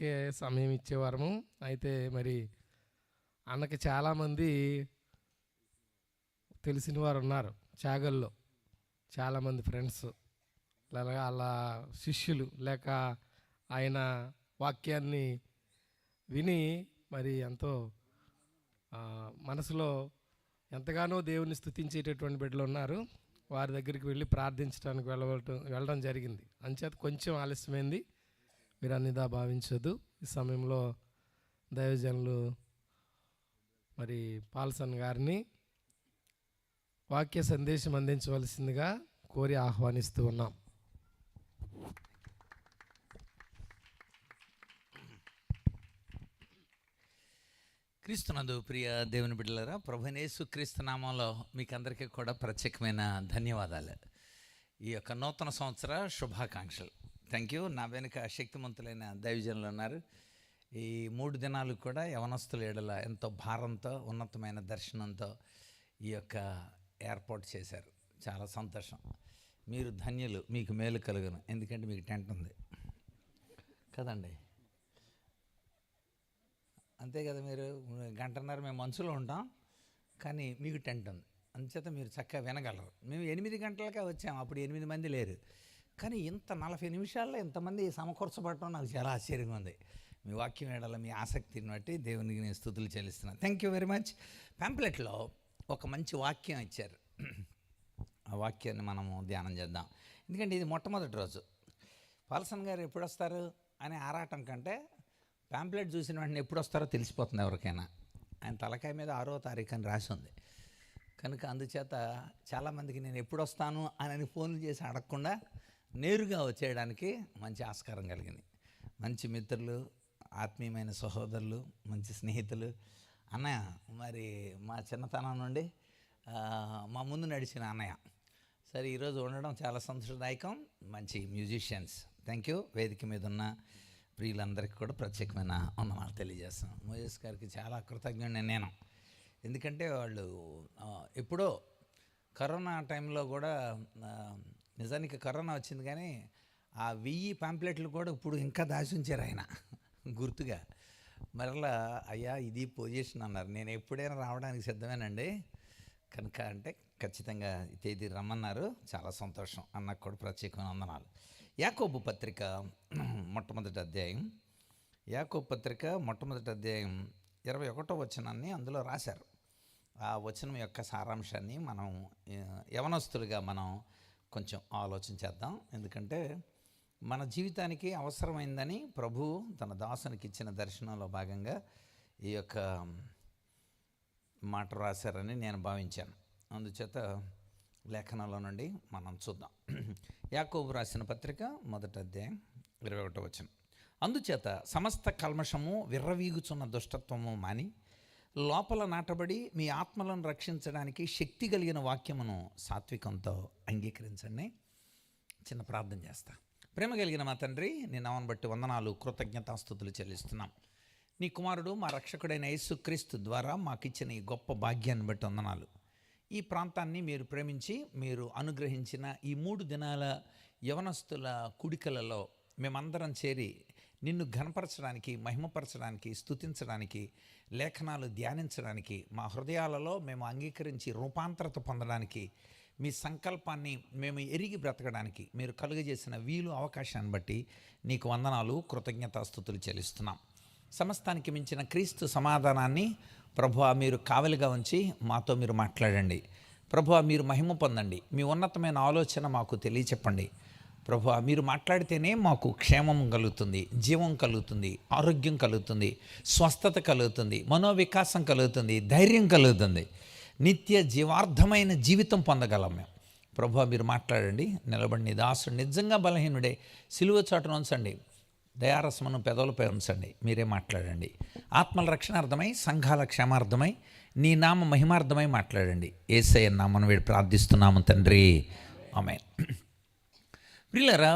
అన్నకే సమయం ఇచ్చేవారము. అయితే మరి అన్నకి చాలామంది తెలిసిన వారు ఉన్నారు చాగల్లో, చాలామంది ఫ్రెండ్స్, లేక అలా శిష్యులు, లేక ఆయన వాక్యాన్ని విని మరి ఎంతో మనసులో ఎంతగానో దేవుని స్తుతించేటటువంటి బిడ్డలు ఉన్నారు. వారి దగ్గరికి వెళ్ళి ప్రార్థించడానికి వెళ్ళడం జరిగింది. అంచేత కొంచెం ఆలస్యమైంది, మీరు అన్నిదా భావించొద్దు. ఈ సమయంలో దైవజనులు మరి పాల్సన్ గారిని వాక్య సందేశం అందించవలసిందిగా కోరి ఆహ్వానిస్తూ ఉన్నాం. క్రీస్తునందు ప్రియ దేవుని బిడ్డలారా, ప్రభువైన యేసుక్రీస్తు నామంలో మీకు అందరికీ కూడా ప్రత్యేకమైన ధన్యవాదాలు. ఈ యొక్క నూతన సంవత్సర శుభాకాంక్షలు. Thank you. నా వెనుక శక్తిమంతులైన దైవజనులు ఉన్నారు. ఈ 3 దినాలు కూడా యవనస్తుల ఎడల ఎంతో భారంతో, ఉన్నతమైన దర్శనంతో ఈ యొక్క ఏర్పాటు చేశారు. చాలా సంతోషం. మీరు ధన్యులు, మీకు మేలు కలుగును. ఎందుకంటే మీకు టెంట్ ఉంది కదండి, అంతే కదా. మీరు గంటన్నర మేము మంచులో ఉంటాం, కానీ మీకు టెంట్ ఉంది, అందుచేత మీరు చక్కగా వినగలరు. మేము 8 గంటలకే వచ్చాము, అప్పుడు 8 మంది లేరు, కానీ ఇంత 40 నిమిషాల్లో ఇంతమంది సమకూర్చబడటం నాకు చాలా ఆశ్చర్యంగా ఉంది. మీ వాక్యం ఏడల మీ ఆసక్తిని బట్టి దేవునికి నేను స్తుతులు చెల్లిస్తున్నాను. Thank you very much. పాంప్లెట్లో ఒక మంచి వాక్యం ఇచ్చారు. ఆ వాక్యాన్ని మనము ధ్యానం చేద్దాం. ఎందుకంటే ఇది మొట్టమొదటి రోజు. పాల్సన్ గారు ఎప్పుడు వస్తారు అనే ఆరాటం కంటే పాంప్లెట్ చూసిన వెంటనే ఎప్పుడు వస్తారో తెలిసిపోతుంది ఎవరికైనా. ఆయన తలకాయ మీద 6వ తారీఖు అని రాసి ఉంది కనుక అందుచేత చాలామందికి నేను ఎప్పుడు వస్తాను అని ఫోన్లు చేసి అడగకుండా నేరుగా వచ్చేయడానికి మంచి ఆస్కారం కలిగింది. మంచి మిత్రులు, ఆత్మీయమైన సహోదరులు, మంచి స్నేహితులు. అన్నయ్య మరి మా చిన్నతనం నుండి మా ముందు నడిచిన అన్నయ్య. సరే, ఈరోజు ఉండడం చాలా సంతోషదాయకం. మంచి మ్యూజిషియన్స్. Thank you. వేదిక మీద ఉన్న ప్రియులందరికీ కూడా ప్రత్యేకమైన వందనాలు తెలియజేస్తాను. మోజెస్ గారికి చాలా కృతజ్ఞుడిని నేను. ఎందుకంటే వాళ్ళు ఎప్పుడో కరోనా టైంలో కూడా, నిజానికి కరోనా వచ్చింది కానీ ఆ 1000 పాంప్లెట్లు కూడా ఇప్పుడు ఇంకా దాచి ఉంచారు ఆయన గుర్తుగా. మరలా అయ్యా ఇది పొజిషన్ అన్నారు. నేను ఎప్పుడైనా రావడానికి సిద్ధమేనండి కనుక అంటే ఖచ్చితంగా తేదీ రమ్మన్నారు. చాలా సంతోషం. అన్నకు కూడా ప్రత్యేకమైన వందనాలు. యాకోబు పత్రిక మొట్టమొదటి అధ్యాయం, యాకోబు పత్రిక మొట్టమొదటి అధ్యాయం 21వ వచనాన్ని అందులో రాశారు. ఆ వచనం యొక్క సారాంశాన్ని మనం యవనస్తులుగా మనం కొంచెం ఆలోచన చేద్దాం. ఎందుకంటే మన జీవితానికి అవసరమైందని ప్రభు తన దాసునికి ఇచ్చిన దర్శనంలో భాగంగా ఈ యొక్క మాట రాశారని నేను భావించాను. అందుచేత లేఖనంలో నుండి మనం చూద్దాం. యాకోబు రాసిన పత్రిక 1వ అధ్యాయం 21వ వచనం. అందుచేత సమస్త కల్మషము, విర్రవీగుచున్న దుష్టత్వము మాని లోపల నాటబడి మీ ఆత్మలను రక్షించడానికి శక్తి కలిగిన వాక్యమును సాత్వికంతో అంగీకరించండి. చిన్న ప్రార్థన చేస్తా. ప్రేమ కలిగిన మా తండ్రి, నీ నామమును బట్టి వందనాలు, కృతజ్ఞతాస్తుతులు చెల్లిస్తున్నాం. నీ కుమారుడు మా రక్షకుడైన యేసుక్రీస్తు ద్వారా మాకిచ్చిన ఈ గొప్ప భాగ్యాన్ని బట్టి వందనాలు. ఈ ప్రాంతాన్ని మీరు ప్రేమించి మీరు అనుగ్రహించిన ఈ 3 దినాల యవనస్తుల కుడికలలో మేమందరం చేరి నిన్ను ఘనపరచడానికి, మహిమపరచడానికి, స్తుతించడానికి, లేఖనాలు ధ్యానించడానికి, మా హృదయాలలో మేము అంగీకరించి రూపాంతరత పొందడానికి, మీ సంకల్పాన్ని మేము ఎరిగి బ్రతకడానికి మీరు కలుగజేసిన వీలు అవకాశాన్ని బట్టి నీకు వందనాలు, కృతజ్ఞతాస్తుతులు చెల్లిస్తున్నాం. సమస్తానికి మించిన క్రీస్తు సమాధానాన్ని ప్రభువా మీరు కావలిగా ఉంచి మాతో మీరు మాట్లాడండి. ప్రభువా మీరు మహిమ పొందండి. మీ ఉన్నతమైన ఆలోచన మాకు తెలియచెప్పండి. ప్రభువా మీరు మాట్లాడితేనే మాకు క్షేమం కలుగుతుంది, జీవం కలుగుతుంది, ఆరోగ్యం కలుగుతుంది, స్వస్థత కలుగుతుంది, మనోవికాసం కలుగుతుంది, ధైర్యం కలుగుతుంది, నిత్య జీవార్థమైన జీవితం పొందగలం మేము. ప్రభువా మీరు మాట్లాడండి. నిలబడి దాసుడు నిజంగా బలహీనుడే, సిలువ చాటును ఉంచండి, దయారసమును పెదవులపై ఉంచండి. మీరే మాట్లాడండి. ఆత్మల రక్షణార్థమై, సంఘాల క్షేమార్థమై, నీ నామ మహిమార్థమై మాట్లాడండి. యేసయ్య నామమున వేడి ప్రార్థిస్తున్నాము తండ్రి, ఆమేన్. ప్రియులారా,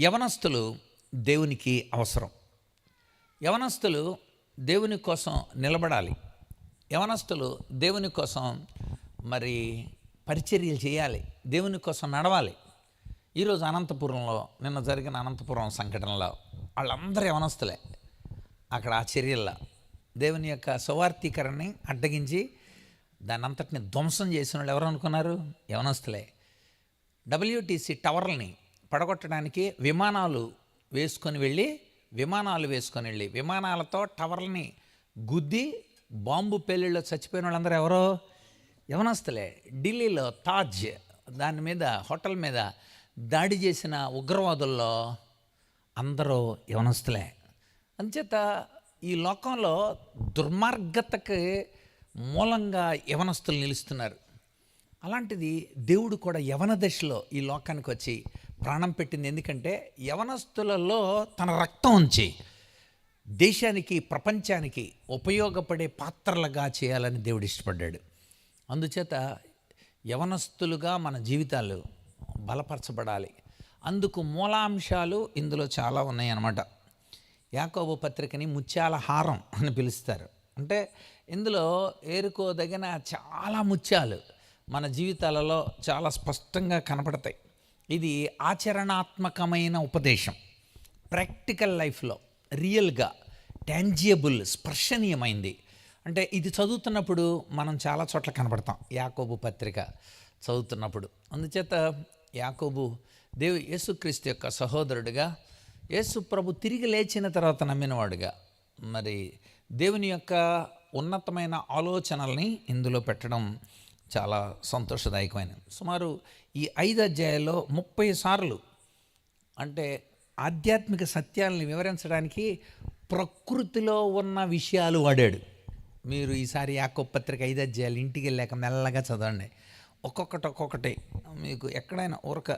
యవనస్తులు దేవునికి అవసరం. యవనస్తులు దేవుని కోసం నిలబడాలి. యవనస్తులు దేవుని కోసం మరి పరిచర్యలు చేయాలి, దేవుని కోసం నడవాలి. ఈరోజు అనంతపురంలో నిన్న జరిగిన అనంతపురం సంఘటనలో వాళ్ళందరూ యవనస్తులే. అక్కడ ఆ చర్యల్లో దేవుని యొక్క సువార్థీకరణని అడ్డగించి దాన్ని అంతటిని ధ్వంసం చేసిన వాళ్ళు ఎవరు అనుకున్నారు? యవనస్తులే. WTC టవర్లని పడగొట్టడానికి విమానాలు వేసుకొని వెళ్ళి విమానాలతో టవర్లని గుద్ది బాంబు పేలిళ్ళలో చచ్చిపోయిన వాళ్ళందరూ ఎవరో? యవనస్తులే. ఢిల్లీలో తాజ్ దాని మీద హోటల్ మీద దాడి చేసిన ఉగ్రవాదుల్లో అందరూ యవనస్తులే. అంచేత ఈ లోకంలో దుర్మార్గతకి మూలంగా యవనస్తులు నిలుస్తున్నారు. అలాంటిది దేవుడు కూడా యవన దశలో ఈ లోకానికి వచ్చి ప్రాణం పెట్టింది. ఎందుకంటే యవనస్తులలో తన రక్తం ఉంచి దేశానికి ప్రపంచానికి ఉపయోగపడే పాత్రలుగా చేయాలని దేవుడు ఇష్టపడ్డాడు. అందుచేత యవనస్తులుగా మన జీవితాలు బలపరచబడాలి. అందుకు మూలాంశాలు ఇందులో చాలా ఉన్నాయన్నమాట. యాకోబు పత్రికని ముత్యాల హారం అని పిలుస్తారు. అంటే ఇందులో ఏరుకోదగిన చాలా ముత్యాలు మన జీవితాలలో చాలా స్పష్టంగా కనపడతాయి. ఇది ఆచరణాత్మకమైన ఉపదేశం, ప్రాక్టికల్ లైఫ్లో రియల్గా టాంజియబుల్, స్పర్శనీయమైంది. అంటే ఇది చదువుతున్నప్పుడు మనం చాలా చోట్ల కనపడతాం యాకోబు పత్రిక చదువుతున్నప్పుడు. అందుచేత యాకోబు యేసుక్రీస్తు యొక్క సహోదరుడిగా, యేసు ప్రభు తిరిగి లేచిన తర్వాత నమ్మినవాడుగా, మరి దేవుని యొక్క ఉన్నతమైన ఆలోచనల్ని ఇందులో పెట్టడం చాలా సంతోషదాయకమైనది. సుమారు ఈ 5 అధ్యాయాల్లో 30 సార్లు అంటే ఆధ్యాత్మిక సత్యాలని వివరించడానికి ప్రకృతిలో ఉన్న విషయాలు వాడాడు. మీరు ఈసారి యాకోబు పత్రిక 5 అధ్యాయాలు ఇంటికి వెళ్ళాక మెల్లగా చదవండి. ఒక్కొక్కటి మీకు ఎక్కడైనా ఊరక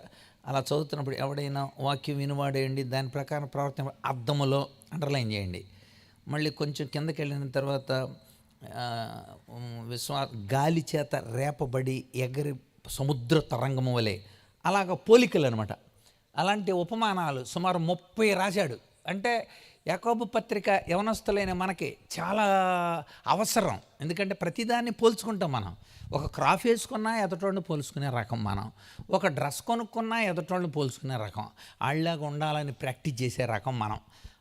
అలా చదువుతున్నప్పుడు ఎవడైనా వాక్యం వినివాడేయండి, దాని ప్రకారం ప్రవర్తన అర్థములో అండర్లైన్ చేయండి. మళ్ళీ కొంచెం కిందకి వెళ్ళిన తర్వాత గాలి చేత రేపబడి ఎగరి సముద్ర తరంగము వలె అలాగ పోలికలు అనమాట. అలాంటి ఉపమానాలు సుమారు 30 రాశాడు. అంటే యాకోబు పత్రిక యవనస్తులైన మనకి చాలా అవసరం. ఎందుకంటే ప్రతిదాన్ని పోల్చుకుంటాం మనం. ఒక క్రాఫ్ వేసుకున్నా ఎదుటోళ్ళని పోల్చుకునే రకం మనం. ఒక డ్రెస్ కొనుక్కున్నా ఎదుటోళ్ళని పోల్చుకునే రకం. వాళ్ళలాగా ఉండాలని ప్రాక్టీస్ చేసే రకం మనం.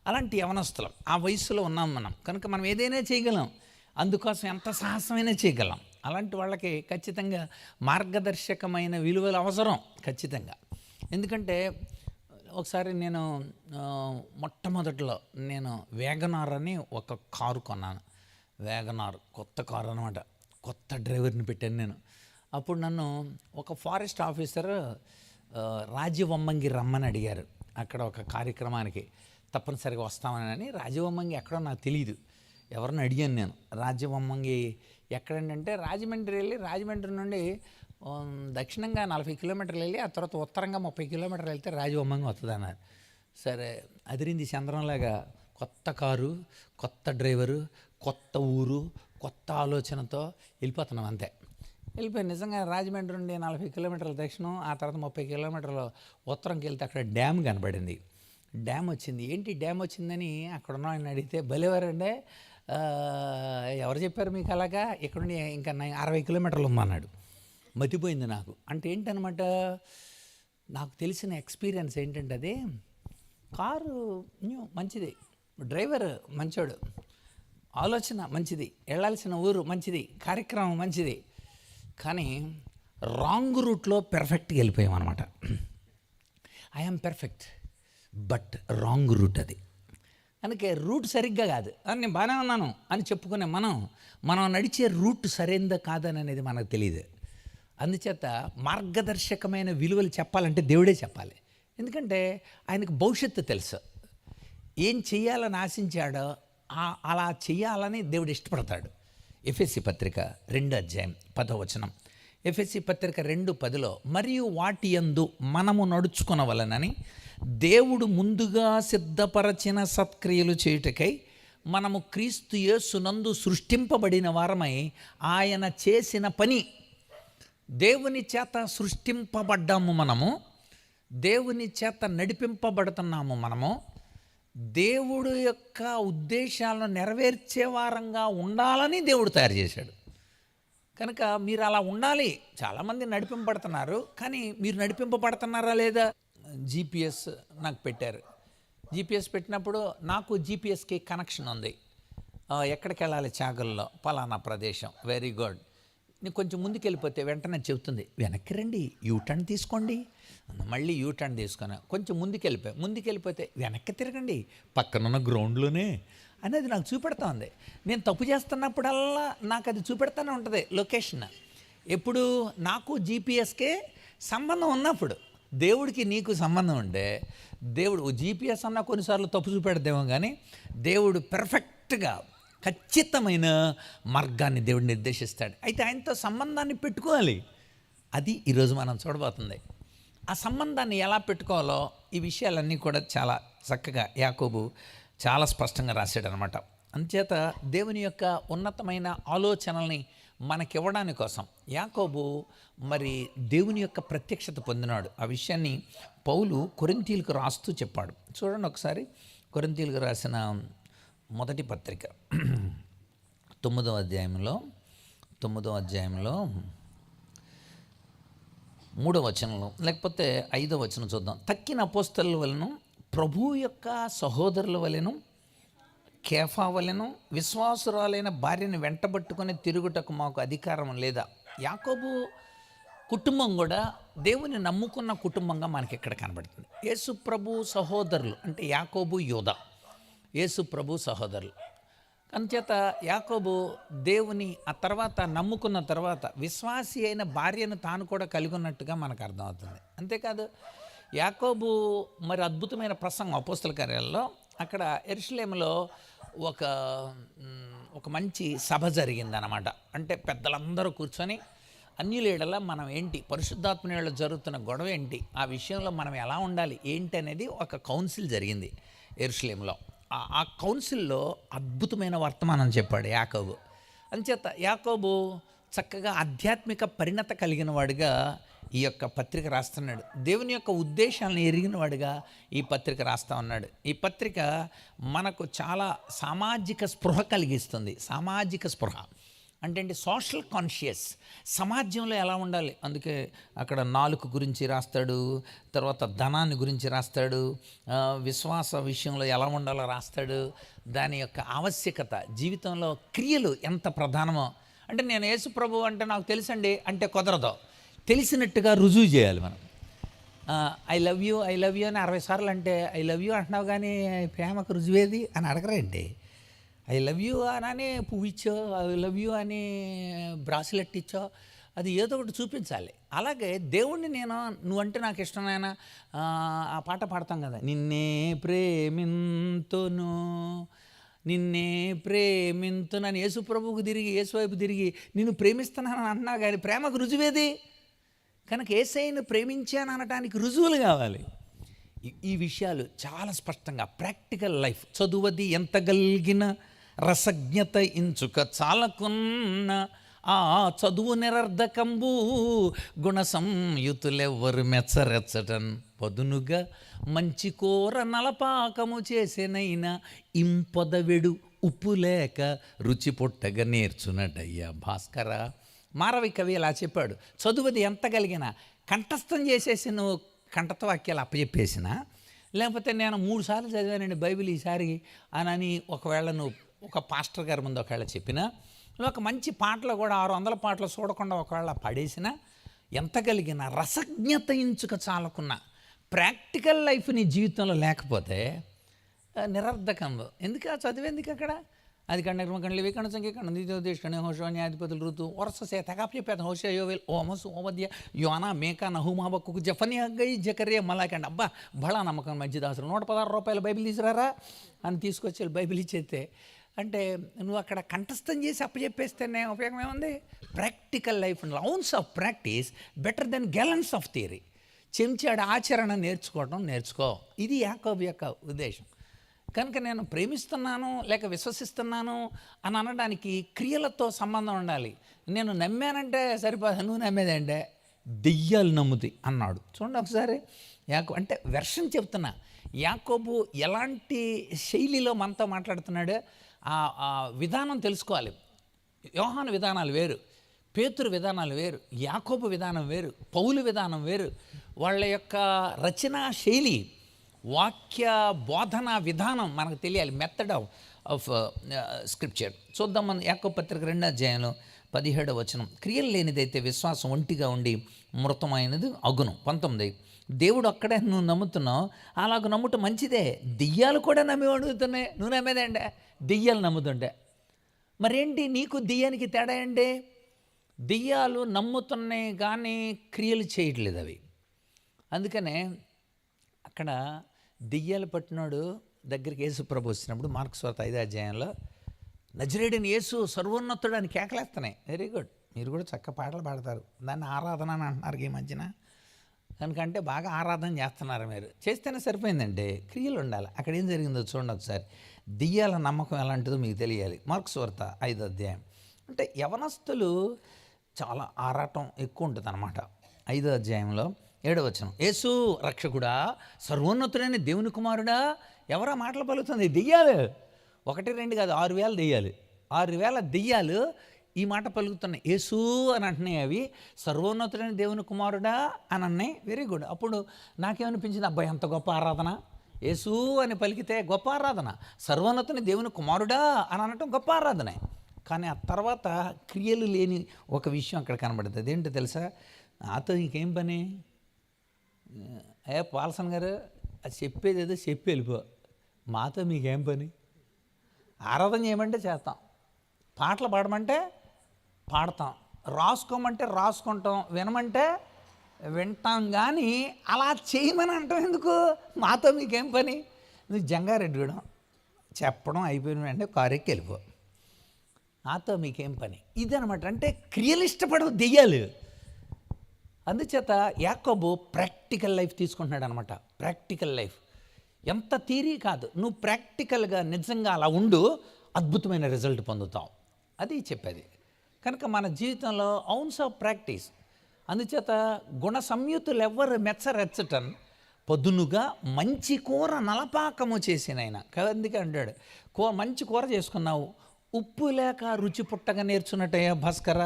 అలాంటి యవనస్తులం ఆ వయసులో ఉన్నాం మనం. కనుక మనం ఏదైనా చేయగలం, అందుకోసం ఎంత సాహసమైనా చేయగలం. అలాంటి వాళ్ళకి ఖచ్చితంగా మార్గదర్శకమైన విలువలు అవసరం ఖచ్చితంగా. ఎందుకంటే ఒకసారి నేను మొట్టమొదట్లో వ్యాగనార్ అని ఒక కారు కొన్నాను. వ్యాగనార్ కొత్త కారు అనమాట. కొత్త డ్రైవర్ని పెట్టాను నేను. అప్పుడు నన్ను ఒక ఫారెస్ట్ ఆఫీసర్ రాజవొమ్మంగి రమ్మని అడిగారు. అక్కడ ఒక కార్యక్రమానికి తప్పనిసరిగా వస్తామని. రాజవొమ్మంగి ఎక్కడో నాకు తెలియదు, ఎవరిని అడిగాను నేను. రాజవొమ్మంగి ఎక్కడంటే రాజమండ్రి వెళ్ళి, రాజమండ్రి నుండి దక్షిణంగా 40 కిలోమీటర్లు వెళ్ళి ఆ తర్వాత ఉత్తరంగా 30 కిలోమీటర్లు వెళ్తే రాజవొమ్మంగి వస్తుంది అన్నారు. సరే అదిరింది చంద్రంలాగా. కొత్త కారు, కొత్త డ్రైవరు, కొత్త ఊరు, కొత్త ఆలోచనతో వెళ్ళిపోతున్నాం అంతే. వెళ్ళిపోయి నిజంగా రాజమండ్రి నుండి 40 కిలోమీటర్ల దక్షిణం, ఆ తర్వాత 30 కిలోమీటర్ల ఉత్తరంకి వెళ్తే అక్కడ డ్యామ్ కనబడింది. డ్యామ్ వచ్చింది. ఏంటి డ్యామ్ వచ్చిందని అక్కడ ఉన్న ఆయన అడిగితే, భలేవారంటే ఎవరు చెప్పారు మీకు అలాగా, ఇక్కడ నుండి ఇంకా 60 కిలోమీటర్లు ఉందన్నాడు. మతిపోయింది నాకు. అంటే ఏంటనమాట, నాకు తెలిసిన ఎక్స్పీరియన్స్ ఏంటంటే అది కారు మంచిది, డ్రైవర్ మంచోడు, ఆలోచన మంచిది, వెళ్ళాల్సిన ఊరు మంచిది, కార్యక్రమం మంచిది, కానీ రాంగ్ రూట్లో పెర్ఫెక్ట్గా వెళ్ళిపోయాం అనమాట. I'm perfect but wrong route అది. అందుకే రూట్ సరిగ్గా కాదు అని నేను బాగానే ఉన్నాను అని చెప్పుకునే మనం నడిచే రూట్ సరైందా కాదని అనేది మనకు తెలియదు. అందుచేత మార్గదర్శకమైన విలువలు చెప్పాలంటే దేవుడే చెప్పాలి. ఎందుకంటే ఆయనకు భవిష్యత్తు తెలుసు. ఏం చెయ్యాలని ఆశించాడో అలా చెయ్యాలని దేవుడు ఇష్టపడతాడు. ఎఫెసీ పత్రిక 2 అధ్యాయం 10వ వచనం. ఎఫెసీ పత్రిక 2:10 మరియు వాటి యందు మనము నడుచుకొనవలెనని దేవుడు ముందుగా సిద్ధపరచిన సత్క్రియలు చేయుటకై మనము క్రీస్తు యేసునందు సృష్టింపబడిన వారమై ఆయన చేసిన పని. దేవుని చేత సృష్టింపబడ్డాము మనము, దేవుని చేత నడిపింపబడుతున్నాము మనము, దేవుడు యొక్క ఉద్దేశాలను నెరవేర్చే వారంగా ఉండాలని దేవుడు తయారు చేశాడు. కనుక మీరు అలా ఉండాలి. చాలామంది నడిపింపబడుతున్నారు, కానీ మీరు నడిపింపబడుతున్నారా లేదా? GPS నాకు పెట్టారు. జీపీఎస్ పెట్టినప్పుడు నాకు జీపీఎస్కి కనెక్షన్ ఉంది. ఎక్కడికి వెళ్ళాలి చాగల్లో, పలానా ప్రదేశం, వెరీ గుడ్. నీకు కొంచెం ముందుకు వెళ్ళిపోతే వెంటనే చెబుతుంది, వెనక్కి రండి, యూటర్న్ తీసుకోండి. మళ్ళీ యూటర్న్ తీసుకొని కొంచెం ముందుకెళ్ళిపోతే వెనక్కి తిరగండి, పక్కనున్న గ్రౌండ్లోనే అనేది నాకు చూపెడతా ఉంది. నేను తప్పు చేస్తున్నప్పుడల్లా నాకు అది చూపెడతానే ఉంటుంది లొకేషన్. ఎప్పుడు నాకు జీపీఎస్కే సంబంధం ఉన్నప్పుడు. దేవుడికి నీకు సంబంధం ఉంటే దేవుడు జీపీఎస్ అన్నా కొన్నిసార్లు తప్పు చూపెడదేమో, కానీ దేవుడు పెర్ఫెక్ట్గా ఖచ్చితమైన మార్గాన్ని దేవుడు నిర్దేశిస్తాడు. అయితే ఆయనతో సంబంధాన్ని పెట్టుకోవాలి. అది ఈరోజు మనం చూడబోతుంది. ఆ సంబంధాన్ని ఎలా పెట్టుకోవాలో ఈ విషయాలన్నీ కూడా చాలా చక్కగా యాకోబు చాలా స్పష్టంగా రాశాడు అనమాట. అందుచేత దేవుని యొక్క ఉన్నతమైన ఆలోచనల్ని మనకివ్వడానికి కోసం యాకోబు మరి దేవుని యొక్క ప్రత్యక్షత పొందినాడు. ఆ విషయాన్ని పౌలు కొరింథీయులకు రాస్తూ చెప్పాడు. చూడండి ఒకసారి, కొరింథీయులకు రాసిన మొదటి పత్రిక 9వ అధ్యాయంలో 3వ వచనంలో లేకపోతే 5వ వచనం చూద్దాం. తక్కిన అపోస్తలుల వలన, ప్రభువు యొక్క సహోదరుల వలెను, కేఫా వలెను విశ్వాసురాలైన భార్యను వెంటబట్టుకొని తిరుగుటకు మాకు అధికారం లేదా? యాకోబు కుటుంబం కూడా దేవుని నమ్ముకున్న కుటుంబంగా మనకి ఇక్కడ కనబడుతుంది. యేసు ప్రభు సహోదరులు అంటే యాకోబు, యోధా, యేసు ప్రభు సహోదరులు. అందుచేత యాకోబు దేవుని ఆ తర్వాత నమ్ముకున్న తర్వాత విశ్వాసి అయిన భార్యను తాను కూడా కలిగి ఉన్నట్టుగా మనకు అర్థమవుతుంది. అంతేకాదు యాకోబు మరి అద్భుతమైన ప్రసంగం అపోస్తల కార్యాలలో, అక్కడ యెరూషలేములో ఒక మంచి సభ జరిగిందనమాట. అంటే పెద్దలందరూ కూర్చొని అన్యులేడలా మనం ఏంటి, పరిశుద్ధాత్మనేళ్ళ జరుగుతున్న గొడవ ఏంటి, ఆ విషయంలో మనం ఎలా ఉండాలి ఏంటి అనేది ఒక కౌన్సిల్ జరిగింది యెరూషలేములో. ఆ కౌన్సిల్లో అద్భుతమైన వర్తమానం చెప్పాడు యాకోబు. అంచేత యాకోబు చక్కగా ఆధ్యాత్మిక పరిణత కలిగిన వాడిగా ఈ యొక్క పత్రిక రాస్తున్నాడు. దేవుని యొక్క ఉద్దేశాలను ఎరిగిన వాడిగా ఈ పత్రిక రాస్తూ ఉన్నాడు. ఈ పత్రిక మనకు చాలా సామాజిక స్పృహ కలిగిస్తుంది. సామాజిక స్పృహ అంటే సోషల్ కాన్షియస్, సమాజంలో ఎలా ఉండాలి. అందుకే అక్కడ నాలుక గురించి రాస్తాడు, తర్వాత ధనాన్ని గురించి రాస్తాడు, విశ్వాస విషయంలో ఎలా ఉండాలో రాస్తాడు, దాని యొక్క ఆవశ్యకత, జీవితంలో క్రియలు ఎంత ప్రధానమో. అంటే నేను యేసు ప్రభు అంటే నాకు తెలుసండి అంటే కుదరదు, తెలిసినట్టుగా రుజువు చేయాలి మనం. ఐ లవ్ యూ అని 60 సార్లు అంటే ఐ లవ్ యూ అంటున్నావు కానీ ప్రేమకు రుజువేది అని అడగరండి. ఐ లవ్ యూ అని పువ్వు ఇచ్చో, ఐ లవ్ యూ అని బ్రాస్లెట్ ఇచ్చో, అది ఏదో ఒకటి చూపించాలి. అలాగే దేవుణ్ణి నువ్వంటే నాకు ఇష్టమైన ఆ పాట పాడతాం కదా, నిన్నే ప్రేమింతును అని యేసు ప్రభువుకు తిరిగి, యేసు వైపు తిరిగి నిన్ను ప్రేమిస్తున్నానని అంటున్నా కానీ ప్రేమకు రుజువేది. కనుక యేసయ్యను ప్రేమించాను అనటానికి రుజువులు కావాలి. ఈ విషయాలు చాలా స్పష్టంగా ప్రాక్టికల్ లైఫ్. చదువది ఎంత గలిగిన రసజ్ఞత ఇంచుక చాలకున్న ఆ చదువు నిరర్ధకంబు గుణ సంయుతులెవ్వరు మెచ్చరెచ్చటన్ పదునుగా మంచి కూర నలపాకము చేసేనైనా ఇంపొదవెడు ఉప్పు లేక రుచి పొట్టగా నేర్చునటయ్యా భాస్కర. మారవి కవి ఇలా చెప్పాడు, చదువుది ఎంత కలిగిన కంఠస్థం చేసేసి నువ్వు కంఠత వాక్యాలు అప్పచెప్పేసిన, లేకపోతే నేను 3 సార్లు చదివానండి బైబిల్ ఈసారి అని ఒకవేళ నువ్వు ఒక పాస్టర్ గారి ముందు ఒకవేళ చెప్పినా, ఒక మంచి పాటలు కూడా 600 పాటలు చూడకుండా ఒకవేళ పడేసినా, ఎంత కలిగిన రసజ్ఞత ఇంచుక చాలకున్న ప్రాక్టికల్ లైఫ్ నీ జీవితంలో లేకపోతే నిరర్ధకం. ఎందుకు ఆ చదివేందుకు అక్కడ? అది కండలి వికణ సంఖ్యకణ నిత్యోదేశణ హోషో న్యాధిపతులు ఋతు వరుస సేతగా చెప్పేది హోష యోవేల్ ఓమసు ఓమద్య యోనా మేకా నహుమాబక్కు జఫని గై జకర్య మలాకండి. అబ్బా బళా నమ్మకం మంచిదాసులు 116 రూపాయలు బైబిల్ తీసుకురారా అని తీసుకొచ్చి బైబిల్ ఇచ్చేస్తే, అంటే నువ్వు అక్కడ కంఠస్థం చేసి అప్పచెప్పేస్తేనే ఉపయోగం ఏముంది? Practical life and ounce of practice better than gallons of theory. చెంచాడు ఆచరణ నేర్చుకో. ఇది యాకోబు యొక్క ఉద్దేశం. కనుక నేను ప్రేమిస్తున్నాను లేక విశ్వసిస్తున్నాను అని అనడానికి క్రియలతో సంబంధం ఉండాలి. నేను నమ్మానంటే సరిపోదు, నువ్వు నమ్మేదంటే దెయ్యాలు నమ్ముతాయి అన్నాడు. చూడండి ఒకసారి అంటే వెర్షన్ చెప్తున్నా. యాకోబు ఎలాంటి శైలిలో మనతో మాట్లాడుతున్నాడు, ఆ విధానం తెలుసుకోవాలి. యోహాను విధానాలు వేరు, పేతురు విధానాలు వేరు, యాకోబు విధానం వేరు, పౌలు విధానం వేరు. వాళ్ళ యొక్క రచనా శైలి వాక్య బోధన విధానం మనకు తెలియాలి, మెథడ్ ఆఫ్ స్క్రిప్చర్. చూద్దాం మనం యాకోబు పత్రిక 2వ అధ్యాయంలో 17వ వచనం. క్రియలు లేనిదైతే విశ్వాసం ఒంటిగా ఉండి మృతమైనది అగును. 19, దేవుడు అక్కడే నువ్వు నమ్ముతున్నావు, అలాగ నమ్ముట మంచిదే. దెయ్యాలు కూడా నమ్మి అడుగుతున్నాయి, నువ్వు నమ్మేదండే, దెయ్యాలు నమ్ముతుండే. మరేంటి నీకు దెయ్యానికి తేడా అండి? దెయ్యాలు నమ్ముతున్నాయి కానీ క్రియలు చేయట్లేదు అవి. అందుకనే అక్కడ దెయ్యాలు పట్టినాడు దగ్గరికి యేసు ప్రభు వచ్చినప్పుడు మార్కు సువార్త 5వ అధ్యాయంలో నజరేయుడైన యేసు సర్వోన్నతుడు అని కేకలేస్తున్నాయి. వెరీ గుడ్, మీరు కూడా చక్క పాటలు పాడతారు, దాన్ని ఆరాధన అని అంటున్నారు ఈ మధ్యన. కనుకంటే బాగా ఆరాధన చేస్తున్నారు మీరు. చేస్తేనే సరిపోయిందండి, క్రియలు ఉండాలి. అక్కడ ఏం జరిగిందో చూడండి ఒకసారి. దెయ్యాల నమ్మకం ఎలాంటిదో మీకు తెలియాలి. మార్కు సువార్త 5వ అధ్యాయం. అంటే యవనస్తులు చాలా ఆరాటం ఎక్కువ ఉంటుంది అన్నమాట. 5వ అధ్యాయంలో 7వ వచనం. యేసు రక్షకుడా, సర్వోన్నతుడైన దేవుని కుమారుడా, ఎవరా మాటలు పలుకుతుంది? దెయ్యాలు. 1, 2 కాదు, 6,000 దెయ్యాలు. 6,000 దెయ్యాలు ఈ మాట పలుకుతున్నాయి. యేసు అని అంటున్నాయి అవి, సర్వోన్నతుడైన దేవుని కుమారుడా అని అన్నాయి. Very good. అప్పుడు నాకేమనిపించింది, అబ్బాయి ఎంత గొప్ప ఆరాధన. యేసు అని పలికితే గొప్ప ఆరాధన, సర్వోన్నతుని దేవుని కుమారుడా అని అనటం గొప్ప ఆరాధనే. కానీ ఆ తర్వాత క్రియలు లేని ఒక విషయం అక్కడ కనబడుతుంది. అదేంటో తెలుసా? నాతో ఇంకేం పని? పాల్సన్ గారు అది చెప్పేది ఏదో చెప్పి వెళ్ళిపో, మాతో మీకేం పని? ఆరాధన చేయమంటే చేస్తాం, పాటలు పాడమంటే పాడతాం, రాసుకోమంటే రాసుకుంటాం, వినమంటే వింటాం. కానీ అలా చేయమని అంటాం ఎందుకు? మాతో మీకేం పని? నువ్వు జంగారెడ్డిగూడెం చెప్పడం అయిపోయిన వెంటనే కారెక్కి వెళ్ళిపో, నాతో మీకేం పని? ఇదనమాట. అంటే క్రియలు ఇష్టపడవు దెయ్యాలు. అందుచేత యాకోబు ప్రాక్టికల్ లైఫ్ తీసుకుంటున్నాడు అనమాట. ప్రాక్టికల్ లైఫ్ ఎంత థియరీ కాదు, నువ్వు ప్రాక్టికల్గా నిజంగా అలా ఉండు, అద్భుతమైన రిజల్ట్ పొందుతావు. అది చెప్పేది. కనుక మన జీవితంలో ఔన్స్ ఆఫ్ ప్రాక్టీస్. అందుచేత గుణ సంయుతులు ఎవ్వరు మెచ్చరెచ్చటన్ పొద్దునుగా మంచి కూర నలపాకము చేసినైనా. అందుకే అంటాడు, మంచి కూర చేసుకున్నావు, ఉప్పు లేక రుచి పుట్టగా నేర్చున్నట్టయ్యా భాస్కర,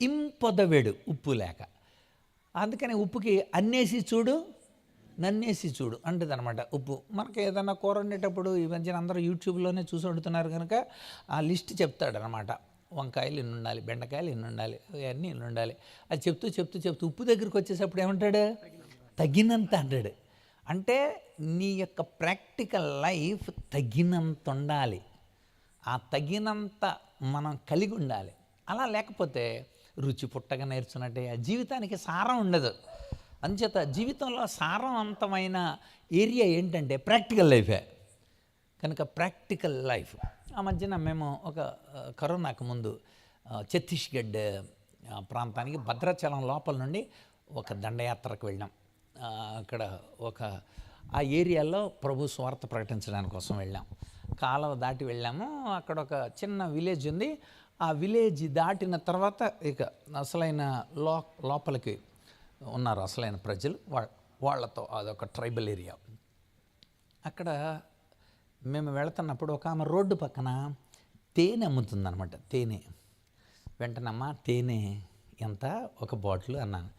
ఇంపొదవేడు ఉప్పు లేక. అందుకని ఉప్పుకి అన్నేసి చూడు, నన్నేసి చూడు అంటుంది అనమాట. ఉప్పు మనకి ఏదైనా కూర వండేటప్పుడు ఈ మధ్యన అందరూ యూట్యూబ్లోనే చూసి వండుతున్నారు కనుక ఆ లిస్ట్ చెప్తాడనమాట. వంకాయలు ఇన్ని ఉండాలి, బెండకాయలు ఇన్ని ఉండాలి, ఇవన్నీ ఇన్ని ఉండాలి. అది చెప్తూ ఉప్పు దగ్గరికి వచ్చేటప్పుడు ఏమంటాడు? తగినంత అంటాడు. అంటే నీ యొక్క ప్రాక్టికల్ లైఫ్ తగినంత ఉండాలి, ఆ తగినంత మనం కలిగి ఉండాలి. అలా లేకపోతే రుచి పుట్టగా నేర్చున్నట్టే జీవితానికి సారం ఉండదు. అంచేత జీవితంలో సారవంతమైన ఏరియా ఏంటంటే ప్రాక్టికల్ లైఫే. కనుక ప్రాక్టికల్ లైఫ్. ఆ మధ్యన మేము ఒక కరోనాకు ముందు ఛత్తీస్గఢ్ ప్రాంతానికి భద్రాచలం లోపల నుండి ఒక దండయాత్రకు వెళ్ళాం. అక్కడ ఆ ఏరియాలో ప్రభు స్వార్థ ప్రకటించడానికి కోసం వెళ్ళాం. కాలువ దాటి వెళ్ళాము. అక్కడ ఒక చిన్న విలేజ్ ఉంది. ఆ విలేజ్ దాటిన తర్వాత ఇక అసలైన లోపలికి ఉన్నారు అసలైన ప్రజలు, వాళ్ళతో అదొక ట్రైబల్ ఏరియా. అక్కడ మేము వెళుతున్నప్పుడు ఒక ఆమె రోడ్డు పక్కన తేనె అమ్ముతుందన్నమాట. తేనె. వెంటనమ్మా తేనె ఎంత ఒక బాటిల్ అన్నాను.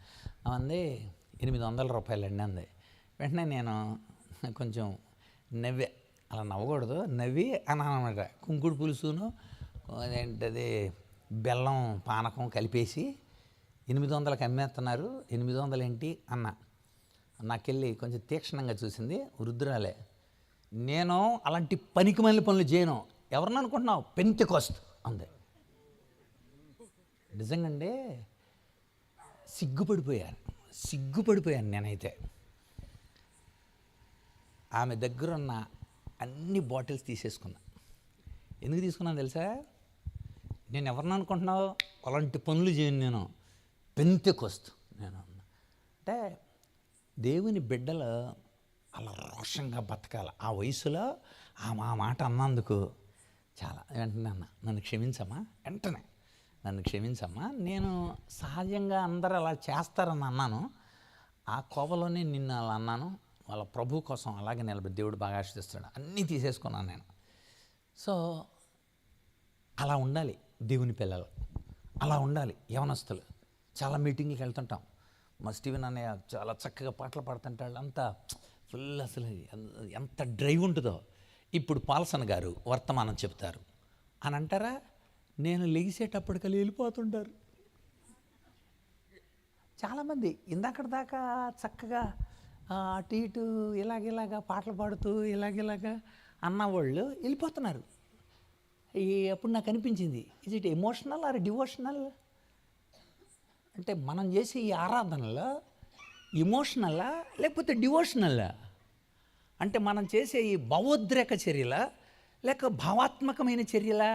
అంది 800 రూపాయలు అండి అంది. వెంటనే నేను కొంచెం నవ్వే, అలా నవ్వకూడదు, నవ్వి అన్నాను అనమాట. కుంకుడు పులుసును ఏంటది బెల్లం పానకం కలిపేసి 800కి అమ్మేస్తున్నారు, 800 ఏంటి అన్న. నాకెళ్ళి కొంచెం తీక్షణంగా చూసింది. వృద్ధురాలే. నేను అలాంటి పనికి మళ్ళీ పనులు చేయను. ఎవరిని అనుకుంటున్నావు? పెంతెకోస్తు అంది. నిజంగానే సిగ్గుపడిపోయాను నేనైతే. ఆమె దగ్గర ఉన్న అన్ని బాటిల్స్ తీసేసుకున్నా. ఎందుకు తీసుకున్నాను తెలుసా? నేను ఎవరిని అనుకుంటున్నావు? అలాంటి పనులు చేయను నేను, పెంతెకోస్తు నేను. అంటే దేవుని బిడ్డలు అలా రోషంగా బతకాలి. ఆ వయసులో ఆ మాట అన్నందుకు చాలా వెంటనే అన్న, నన్ను క్షమించమ్మా. వెంటనే నన్ను క్షమించమ్మా, నేను సహజంగా అందరూ అలా చేస్తారని అన్నాను. ఆ కోవలోనే నిన్ను అలా అన్నాను. వాళ్ళ ప్రభు కోసం అలాగే నిలబడి దేవుడు బాగా ఆశిస్తున్నాడు. అన్నీ తీసేసుకున్నాను నేను. సో అలా ఉండాలి దేవుని పిల్లలు, అలా ఉండాలి యవనస్తులు. చాలా మీటింగ్లకు వెళ్తుంటాం. మా స్టీవెన్ అన్నయ్య చాలా చక్కగా పాటలు పాడుతుంటాడు. అంతా ఫుల్ అసలు ఎంత డ్రైవ్ ఉంటుందో. ఇప్పుడు పాల్సన్ గారు వర్తమానం చెప్తారు అని అంటారా, నేను లెగిసేటప్పటికల్లా వెళ్ళిపోతుంటారు. చాలామంది ఇందాక దాకా చక్కగా అటు ఇటు ఇలాగిలాగా పాటలు పాడుతూ ఇలాగిలాగా అన్నవాళ్ళు వెళ్ళిపోతున్నారు. అప్పుడు నాకు అనిపించింది, is it emotional are devotional? అంటే మనం చేసే ఈ ఆరాధనలో ఎమోషనలా లేకపోతే డివోషనలా? అంటే మనం చేసే ఈ భావోద్రేక చర్యలా లేక భావాత్మకమైన చర్యలా?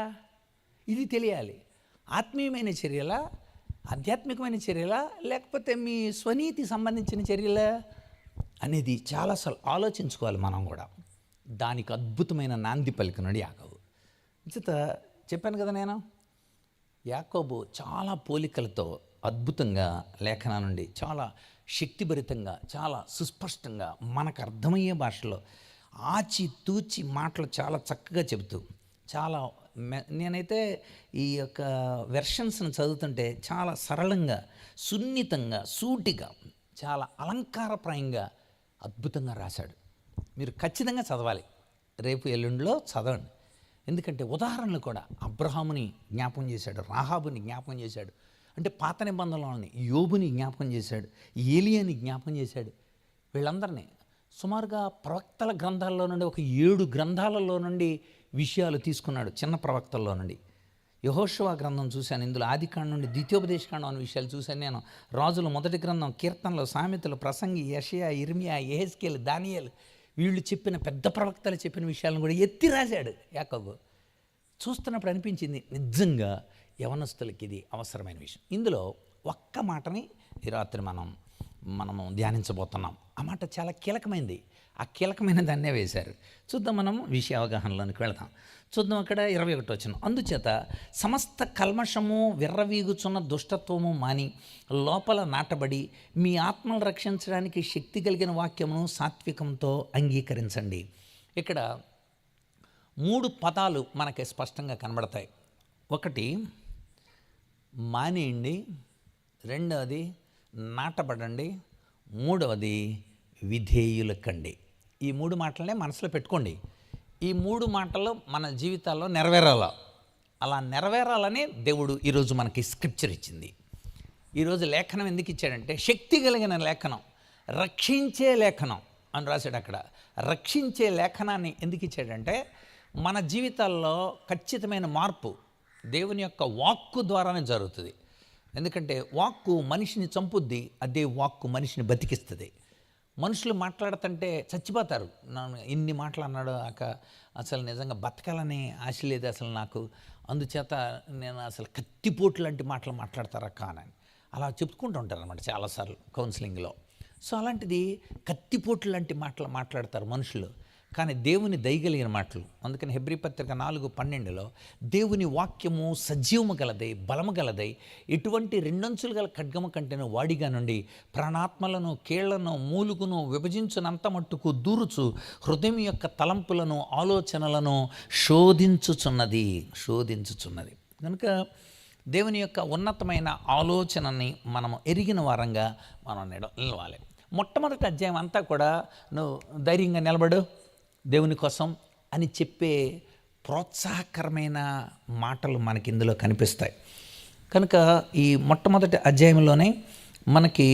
ఇది తెలియాలి. ఆత్మీయమైన చర్యలా, ఆధ్యాత్మికమైన చర్యలా, లేకపోతే మీ స్వనీతి సంబంధించిన చర్యలా అనేది చాలాసార్లు ఆలోచించుకోవాలి మనం కూడా. దానికి అద్భుతమైన నాంది పలికినాడు యాకోబు. చేత చెప్పాను కదా, నేను యాకోబు చాలా పోలికలతో అద్భుతంగా లేఖన నుండి చాలా శక్తిభరితంగా చాలా సుస్పష్టంగా మనకు అర్థమయ్యే భాషలో ఆచి తూచి మాటలు చాలా చక్కగా చెబుతూ చాలా నేనైతే ఈ యొక్క వెర్షన్స్ని చదువుతుంటే చాలా సరళంగా, సున్నితంగా, సూటిగా, చాలా అలంకారప్రాయంగా అద్భుతంగా రాశాడు. మీరు ఖచ్చితంగా చదవాలి, రేపు ఎల్లుండిలో చదవండి. ఎందుకంటే ఉదాహరణలు కూడా అబ్రహాముని జ్ఞాపకం చేశాడు, రాహాబుని జ్ఞాపకం చేశాడు, అంటే పాత నిబంధనలోని యోబుని జ్ఞాపకం చేశాడు, ఏలియాని జ్ఞాపకం చేశాడు. వీళ్ళందరినీ సుమారుగా ప్రవక్తల గ్రంథాల్లో నుండి ఒక 7 గ్రంథాలలో నుండి విషయాలు తీసుకున్నాడు. చిన్న ప్రవక్తల్లో నుండి యెహోషువ గ్రంథం చూశాను, ఇందులో ఆదికాండం నుండి ద్వితీయోపదేశకాండం అనే విషయాలు చూశాను నేను. రాజుల మొదటి గ్రంథం, కీర్తనలు, సామెతలు, ప్రసంగి, యెషయా, ఇర్మియా, యెహెజ్కేలు, దానియేలు, వీళ్ళు చెప్పిన పెద్ద ప్రవక్తలు చెప్పిన విషయాలను కూడా ఎత్తి రాశాడు యాకోబు. చూస్తున్నప్పుడు అనిపించింది, నిజంగా యవనస్తులకి ఇది అవసరమైన విషయం. ఇందులో ఒక్క మాటని ఈ రాత్రి మనము ధ్యానించబోతున్నాం. ఆ మాట చాలా కీలకమైనది. ఆ కీలకమైన దాన్నే వేశారు. చూద్దాం, మనం విషయ అవగాహనలోనికి వెళదాం. చూద్దాం, అక్కడ 21 వచనం. అందుచేత సమస్త కల్మషము, విర్రవీగుచున్న దుష్టత్వము మాని లోపల నాటబడి మీ ఆత్మను రక్షించడానికి శక్తి కలిగిన వాక్యమును సాత్వికంతో అంగీకరించండి. ఇక్కడ 3 పదాలు మనకి స్పష్టంగా కనబడతాయి. ఒకటి మానేయండి, రెండవది నాటబడండి, మూడవది విధేయులకండి. ఈ 3 మాటలనే మనసులో పెట్టుకోండి. ఈ 3 మాటలు మన జీవితాల్లో నెరవేరాల. అలా నెరవేరాలని దేవుడు ఈరోజు మనకి స్క్రిప్చర్ ఇచ్చింది. ఈరోజు లేఖనం ఎందుకు ఇచ్చాడంటే శక్తి కలిగిన లేఖనం, రక్షించే లేఖనం అని రాశాడు. అక్కడ రక్షించే లేఖనాన్ని ఎందుకు ఇచ్చాడంటే మన జీవితాల్లో ఖచ్చితమైన మార్పు దేవుని యొక్క వాక్కు ద్వారానే జరుగుతుంది. ఎందుకంటే వాక్కు మనిషిని చంపుద్ది, అదే వాక్కు మనిషిని బతికిస్తుంది. మనుషులు మాట్లాడుతుంటే చచ్చిపోతారు. నన్ను ఇన్ని మాటలు అన్నాడు, అసలు నిజంగా బతకాలని ఆశ లేదు అసలు నాకు, అందుచేత నేను అసలు కత్తిపోటు లాంటి మాటలు మాట్లాడతారా కానని అలా చెప్పుకుంటూ ఉంటారు అన్నమాట చాలాసార్లు కౌన్సిలింగ్లో. సో అలాంటిది కత్తిపోటు లాంటి మాటలు మాట్లాడతారు మనుషులు, కానీ దేవుని దయగలిగిన మాటలు. అందుకని హెబ్రీ పత్రిక 4:12లో దేవుని వాక్యము సజీవము గలదై, బలము గలదై, ఎటువంటి 2 అంచులు గల ఖడ్గము కంటేను వాడిగా నుండి ప్రాణాత్మలను, కీళ్లను, మూలుగును విభజించునంత మట్టుకు దూరుచు హృదయం యొక్క తలంపులను, ఆలోచనలను శోధించుచున్నది. కనుక దేవుని యొక్క ఉన్నతమైన ఆలోచనని మనము ఎరిగిన వారంగా మనం నిలవాలి. మొట్టమొదటి అధ్యాయం అంతా కూడా నువ్వు ధైర్యంగా నిలబడు దేవుని కోసం అని చెప్పే ప్రోత్సాహకరమైన మాటలు మనకి ఇందులో కనిపిస్తాయి. కనుక ఈ మొట్టమొదటి అధ్యాయంలోనే మనకి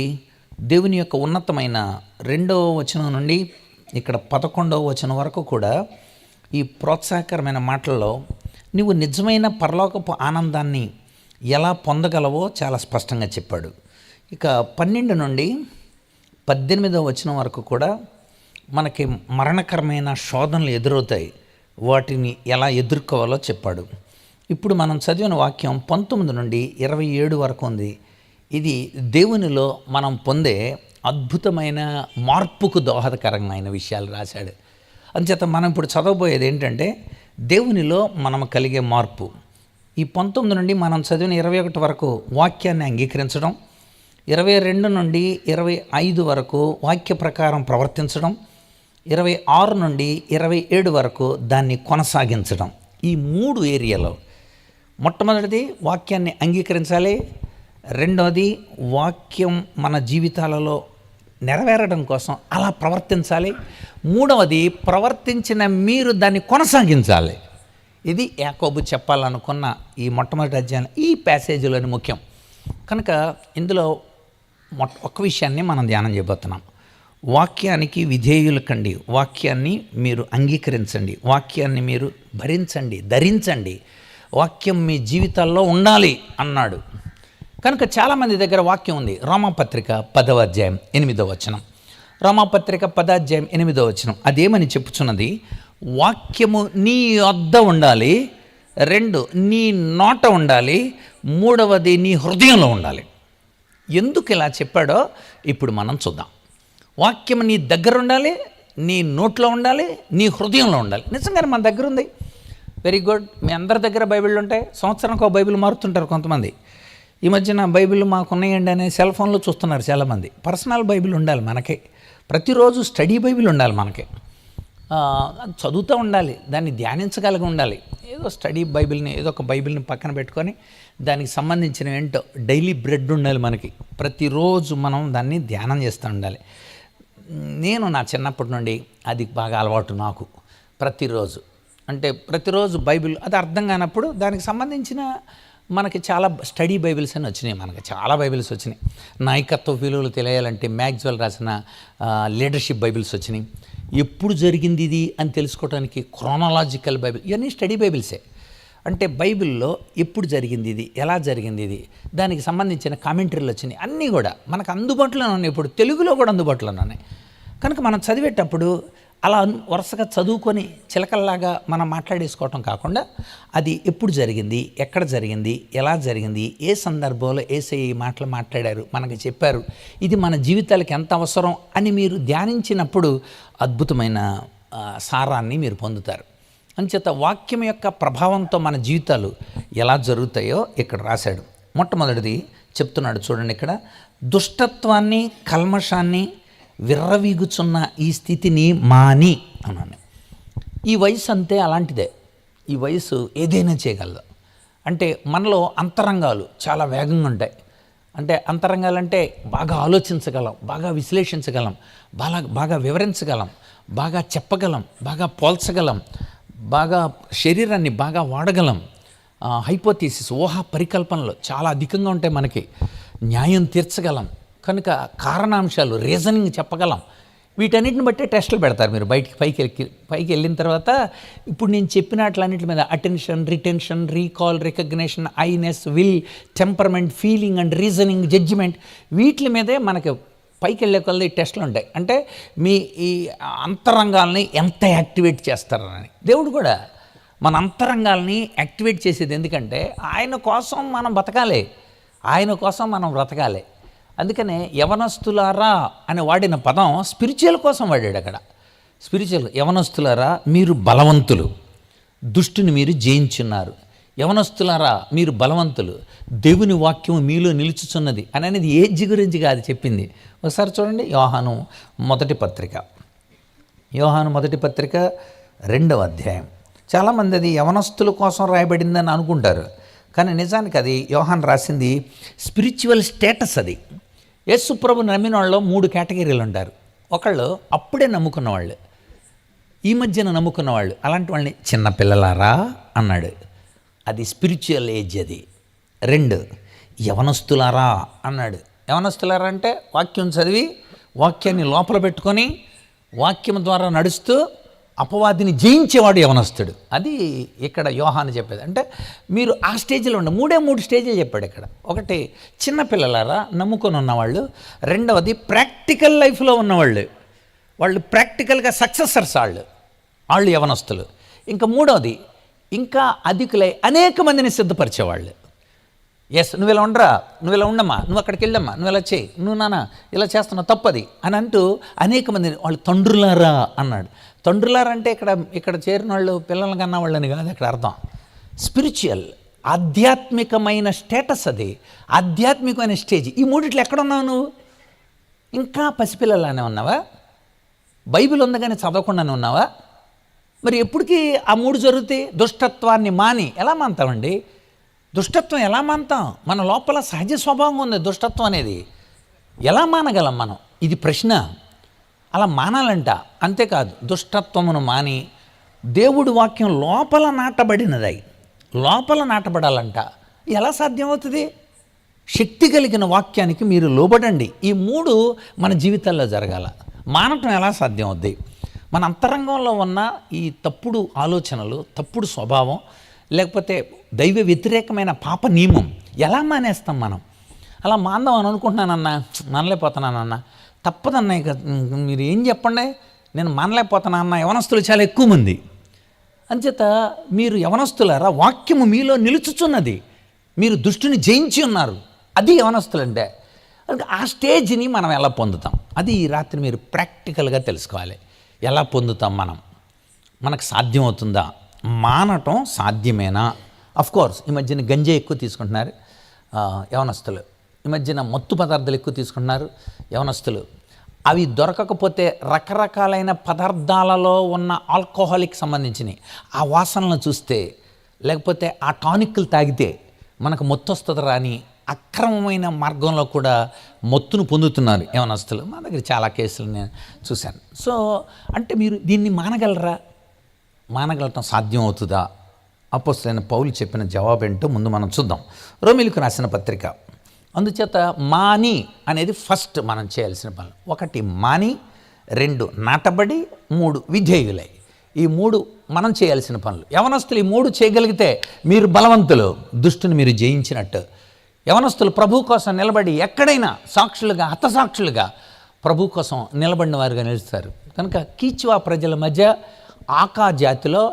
దేవుని యొక్క ఉన్నతమైన 2వ వచనం నుండి ఇక్కడ 11వ వచనం వరకు కూడా ఈ ప్రోత్సాహకరమైన మాటల్లో నువ్వు నిజమైన పరలోకపు ఆనందాన్ని ఎలా పొందగలవో చాలా స్పష్టంగా చెప్పాడు. ఇక 12 నుండి 18వ వచనం వరకు కూడా మనకి మరణకరమైన శోధనలు ఎదురవుతాయి, వాటిని ఎలా ఎదుర్కోవాలో చెప్పాడు. ఇప్పుడు మనం చదివిన వాక్యం 19 నుండి 27 వరకు ఉంది. ఇది దేవునిలో మనం పొందే అద్భుతమైన మార్పుకు దోహదకరమైన విషయాలు రాశాడు. అందుచేత మనం ఇప్పుడు చదవబోయేది ఏంటంటే దేవునిలో మనం కలిగే మార్పు. ఈ 19 నుండి మనం చదివిన 21 వరకు వాక్యాన్ని అంగీకరించడం, 22 నుండి 25 వరకు వాక్య ప్రకారం ప్రవర్తించడం, 26 నుండి 27 వరకు దాన్ని కొనసాగించడం. ఈ 3 ఏరియాలో మొట్టమొదటిది వాక్యాన్ని అంగీకరించాలి, రెండవది వాక్యం మన జీవితాలలో నెరవేరడం కోసం అలా ప్రవర్తించాలి. మూడవది, ప్రవర్తించిన మీరు దాన్ని కొనసాగించాలి. ఇది యాకోబు చెప్పాలనుకున్న ఈ మొట్టమొదటి అధ్యాయం ఈ ప్యాసేజీలోని ముఖ్యం. కనుక ఇందులో ఒక్క విషయాన్ని మనం ధ్యానం చేయబోతున్నాం. వాక్యానికి విధేయులు కండి, వాక్యాన్ని మీరు అంగీకరించండి, వాక్యాన్ని మీరు భరించండి, ధరించండి, వాక్యం మీ జీవితాల్లో ఉండాలి అన్నాడు. కనుక చాలామంది దగ్గర వాక్యం ఉంది. రోమాపత్రిక 10వ అధ్యాయం 8వ వచనం. రోమాపత్రిక 10వ అధ్యాయం 8వ వచనం అదేమని చెప్పుచున్నది? వాక్యము నీ వద్ద ఉండాలి, 2 నీ నోట ఉండాలి, 3వది నీ హృదయంలో ఉండాలి. ఎందుకు ఇలా చెప్పాడో ఇప్పుడు మనం చూద్దాం. వాక్యం నీ దగ్గర ఉండాలి, నీ నోట్లో ఉండాలి, నీ హృదయంలో ఉండాలి. నిజంగానే మన దగ్గర ఉంది. Very good. మీ అందరి దగ్గర బైబిళ్ళు ఉంటాయి. సంవత్సరానికి ఒక బైబిల్ మారుతుంటారు కొంతమంది. ఈ మధ్యన బైబిల్ మాకు ఉన్నాయండి అనే సెల్ ఫోన్లో చూస్తున్నారు చాలామంది. పర్సనల్ బైబిల్ ఉండాలి మనకి. ప్రతిరోజు స్టడీ బైబిల్ ఉండాలి మనకి. చదువుతూ ఉండాలి, దాన్ని ధ్యానించగలిగి ఉండాలి. ఏదో స్టడీ బైబిల్ని, ఏదో ఒక బైబిల్ని పక్కన పెట్టుకొని దానికి సంబంధించిన ఏంటో డైలీ బ్రెడ్ ఉండాలి మనకి. ప్రతిరోజు మనం దాన్ని ధ్యానం చేస్తూ ఉండాలి. నేను నా చిన్నప్పటి నుండి అది బాగా అలవాటు నాకు. ప్రతిరోజు బైబిల్ అది అర్థం కానప్పుడు దానికి సంబంధించిన మనకి చాలా స్టడీ బైబిల్స్ అని వచ్చినాయి. మనకి చాలా బైబిల్స్ వచ్చినాయి. నాయకత్వ విలువలు తెలియాలంటే మ్యాక్స్వెల్ రాసిన లీడర్షిప్ బైబిల్స్ వచ్చినాయి. ఎప్పుడు జరిగింది ఇది అని తెలుసుకోవడానికి క్రోనాలజికల్ బైబిల్, ఇవన్నీ స్టడీ బైబిల్సే. అంటే బైబిల్లో ఎప్పుడు జరిగింది ఇది, ఎలా జరిగింది ఇది, దానికి సంబంధించిన కామెంటరీలు వచ్చినాయి. అన్నీ కూడా మనకు అందుబాటులోనే ఉన్నాయి. ఇప్పుడు తెలుగులో కూడా అందుబాటులోనే ఉన్నాయి. కనుక మనం చదివేటప్పుడు అలా వరుసగా చదువుకొని చిలకల్లాగా మనం మాట్లాడేసుకోవటం కాకుండా అది ఎప్పుడు జరిగింది, ఎక్కడ జరిగింది, ఎలా జరిగింది, ఏ సందర్భంలో యేసయ్య ఈ మాటలు మాట్లాడారు, మనకి చెప్పారు, ఇది మన జీవితాలకు ఎంత అవసరం అని మీరు ధ్యానించినప్పుడు అద్భుతమైన సారాన్ని మీరు పొందుతారు. అంచేత వాక్యం యొక్క ప్రభావంతో మన జీవితాలు ఎలా జరుగుతాయో ఇక్కడ రాశాడు. మొట్టమొదటిది చెప్తున్నాడు చూడండి ఇక్కడ, దుష్టత్వాన్ని కల్మషాన్ని విర్రవీగుచున్న ఈ స్థితిని మాని అన్నాను. ఈ వయసు అంతే అలాంటిదే. ఈ వయసు ఏదైనా చేయగలదు. అంటే మనలో అంతరంగాలు చాలా వేగంగా ఉంటాయి. అంటే అంతరంగాలంటే బాగా ఆలోచించగలం, బాగా విశ్లేషించగలం, బాగా వివరించగలం, బాగా చెప్పగలం, బాగా పోల్చగలం, బాగా శరీరాన్ని బాగా వాడగలం. హైపోథీసిస్, ఊహా పరికల్పనలు చాలా అధికంగా ఉంటాయి మనకి. న్యాయం తీర్చగలం. కనుక కారణాంశాలు, రీజనింగ్ చెప్పగలం. వీటన్నిటిని బట్టే టెస్టులు పెడతారు. మీరు బయటికి పైకి వెళ్ళిన తర్వాత ఇప్పుడు నేను చెప్పినట్లన్నింటి మీద attention, retention, recall, recognition, iness, will, temperament, feeling and reasoning, judgement, వీటి మీదే మనకి పైకి వెళ్ళే కొలది టెస్టులు ఉంటాయి. అంటే మీ ఈ అంతరంగాల్ని ఎంత యాక్టివేట్ చేస్తారని. దేవుడు కూడా మన అంతరంగాల్ని యాక్టివేట్ చేసేది ఎందుకంటే ఆయన కోసం మనం బతకాలి, ఆయన కోసం మనం బ్రతకాలి. అందుకనే యవనస్తులారా అని వాడిన పదం స్పిరిచువల్ కోసం వాడాడు అక్కడ. స్పిరిచువల్, యవనస్తులారా మీరు బలవంతులు, దుష్టుని మీరు జయించున్నారు. యవనస్తులారా మీరు బలవంతులు, దేవుని వాక్యం మీలో నిలుచుచున్నది అని అనేది ఏజ్ గురించి కాదు చెప్పింది. ఒకసారి చూడండి, యోహాను మొదటి పత్రిక 2వ అధ్యాయం. చాలామంది అది యవనస్తుల కోసం రాయబడిందని అనుకుంటారు, కానీ నిజానికి అది యోహాను రాసింది స్పిరిచువల్ స్టేటస్. అది యేసు ప్రభుని నమ్మిన వాళ్ళు 3 కేటగిరీలు ఉంటారు. ఒకళ్ళు అప్పుడే నమ్ముకున్న వాళ్ళు, ఈ మధ్యన నమ్ముకున్న వాళ్ళు, అలాంటి వాళ్ళని చిన్నపిల్లలారా అన్నాడు. అది స్పిరిచువల్ ఏజ్. అది 2 యవనస్తులారా అన్నాడు. యవనస్తులారా అంటే వాక్యం చదివి వాక్యాన్ని లోపల పెట్టుకొని వాక్యం ద్వారా నడుస్తూ అపవాదిని జయించేవాడు యవనస్తుడు. అది ఇక్కడ యోహాను చెప్పేది. అంటే మీరు ఆ స్టేజ్లో ఉండే 3 స్టేజ్లు చెప్పాడు ఇక్కడ. ఒకటి చిన్నపిల్లలారా నమ్ముకొని ఉన్నవాళ్ళు, 2వది ప్రాక్టికల్ లైఫ్లో ఉన్నవాళ్ళు, వాళ్ళు ప్రాక్టికల్గా సక్సెసర్స్, వాళ్ళు యవనస్తులు. ఇంకా 3వది ఇంకా అధికులై అనేక మందిని సిద్ధపరిచేవాళ్ళు. ఎస్, నువ్వు ఇలా ఉండరా, నువ్వు ఇలా ఉండమ్మా, నువ్వు అక్కడికి వెళ్ళమ్మా, నువ్వు ఇలా చేయి, నువ్వు నాన్న ఇలా చేస్తున్నావు తప్పది అని అంటూ అనేక మందిని వాళ్ళు తండ్రులారా అన్నాడు. తండ్రులారా అంటే ఇక్కడ చేరిన వాళ్ళు పిల్లలు కన్నా వాళ్ళని కాదు అక్కడ అర్థం. స్పిరిచువల్, ఆధ్యాత్మికమైన స్టేటస్, అది ఆధ్యాత్మికమైన స్టేజ్. ఈ 3 ఎక్కడున్నావు నువ్వు? ఇంకా పసిపిల్లలానే ఉన్నావా? బైబిల్ ఉంది కానీ చదవకుండానే ఉన్నావా? మరి ఎప్పటికీ ఆ 3 జరుగుతాయి? దుష్టత్వాన్ని మాని ఎలా మానతామండి? దుష్టత్వం ఎలా మానతాం? మన లోపల సహజ స్వభావం ఉంది దుష్టత్వం అనేది. ఎలా మానగలం మనం? ఇది ప్రశ్న. అలా మానాలంట. అంతేకాదు దుష్టత్వమును మాని దేవుడి వాక్యం లోపల నాటబడినదై లోపల నాటబడాలంట. ఎలా సాధ్యమవుతుంది? శక్తి కలిగిన వాక్యానికి మీరు లోబడండి. ఈ 3 మన జీవితాల్లో జరగాల. మానటం ఎలా సాధ్యం అవుద్ది? మన అంతరంగంలో ఉన్న ఈ తప్పుడు ఆలోచనలు, తప్పుడు స్వభావం, లేకపోతే దైవ వ్యతిరేకమైన పాప నియమం ఎలా మానేస్తాం మనం? అలా మాందాం అని అనుకుంటున్నానన్నా, మానలేకపోతున్నానన్నా. తప్పదన్నా, ఇక మీరు ఏం చెప్పండి, నేను మానలేకపోతున్నానన్నా యవనస్తులు చాలా ఎక్కువ మంది. అంచేత మీరు యవనస్తులారా, వాక్యము మీలో నిలుచుచున్నది, మీరు దుష్టుని జయించి ఉన్నారు. అది యవనస్తులంటే. ఆ స్టేజ్ని మనం ఎలా పొందుతాం? అది ఈ రాత్రి మీరు ప్రాక్టికల్గా తెలుసుకోవాలి. ఎలా పొందుతాం మనకు సాధ్యమవుతుందా? మానటం సాధ్యమేనా? కోర్స్ ఈ మధ్యన గంజా ఎక్కువ తీసుకుంటున్నారు యవనస్తులు. ఈ మధ్యన మత్తు పదార్థాలు ఎక్కువ తీసుకుంటున్నారు యవనస్తులు. అవి దొరకకపోతే రకరకాలైన పదార్థాలలో ఉన్న ఆల్కహాలిక్ సంబంధించినవి ఆ వాసనలను చూస్తే, లేకపోతే ఆ టానిక్లు తాగితే మనకు మత్తు వస్తుంది రాని అక్రమమైన మార్గంలో కూడా మత్తును పొందుతున్నారు యవనస్తులు. మా దగ్గర చాలా కేసులు నేను చూశాను. సో అంటే మీరు దీన్ని మానగలరా? మానగలటం సాధ్యం అవుతుందా? అపోస్తలుడైన పౌలు చెప్పిన జవాబు ఏంటో ముందు మనం చూద్దాం. రోమీయులకు రాసిన పత్రిక. అందుచేత మాని అనేది ఫస్ట్ మనం చేయాల్సిన పనులు. 1 మాని, 2 నాటబడి, 3 విధేయులై. ఈ 3 మనం చేయాల్సిన పనులు. యవనస్తులు ఈ 3 చేయగలిగితే మీరు బలవంతులు, దుష్టుని మీరు జయించినట్టు. యవనస్తులు ప్రభు కోసం నిలబడి ఎక్కడైనా సాక్షులుగా, హతసాక్షులుగా ప్రభు కోసం నిలబడిన వారుగా నిలుస్తారు. కనుక కీచువా ప్రజల మధ్య, ఆకా జాతిలో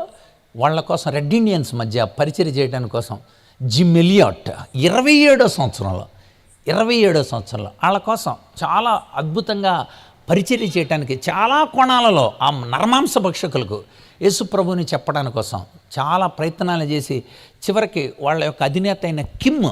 వాళ్ళ కోసం, రెడ్ ఇండియన్స్ మధ్య పరిచర్య చేయడానికి కోసం జిమ్ ఎలియాట్ 27వ సంవత్సరంలో వాళ్ళ కోసం చాలా అద్భుతంగా పరిచర్య చేయడానికి, చాలా కోణాలలో ఆ నరమాంస భక్షకులకు యేసు ప్రభువుని చెప్పడానికి కోసం చాలా ప్రయత్నాలు చేసి చివరికి వాళ్ళ యొక్క అధినేత అయిన కిమ్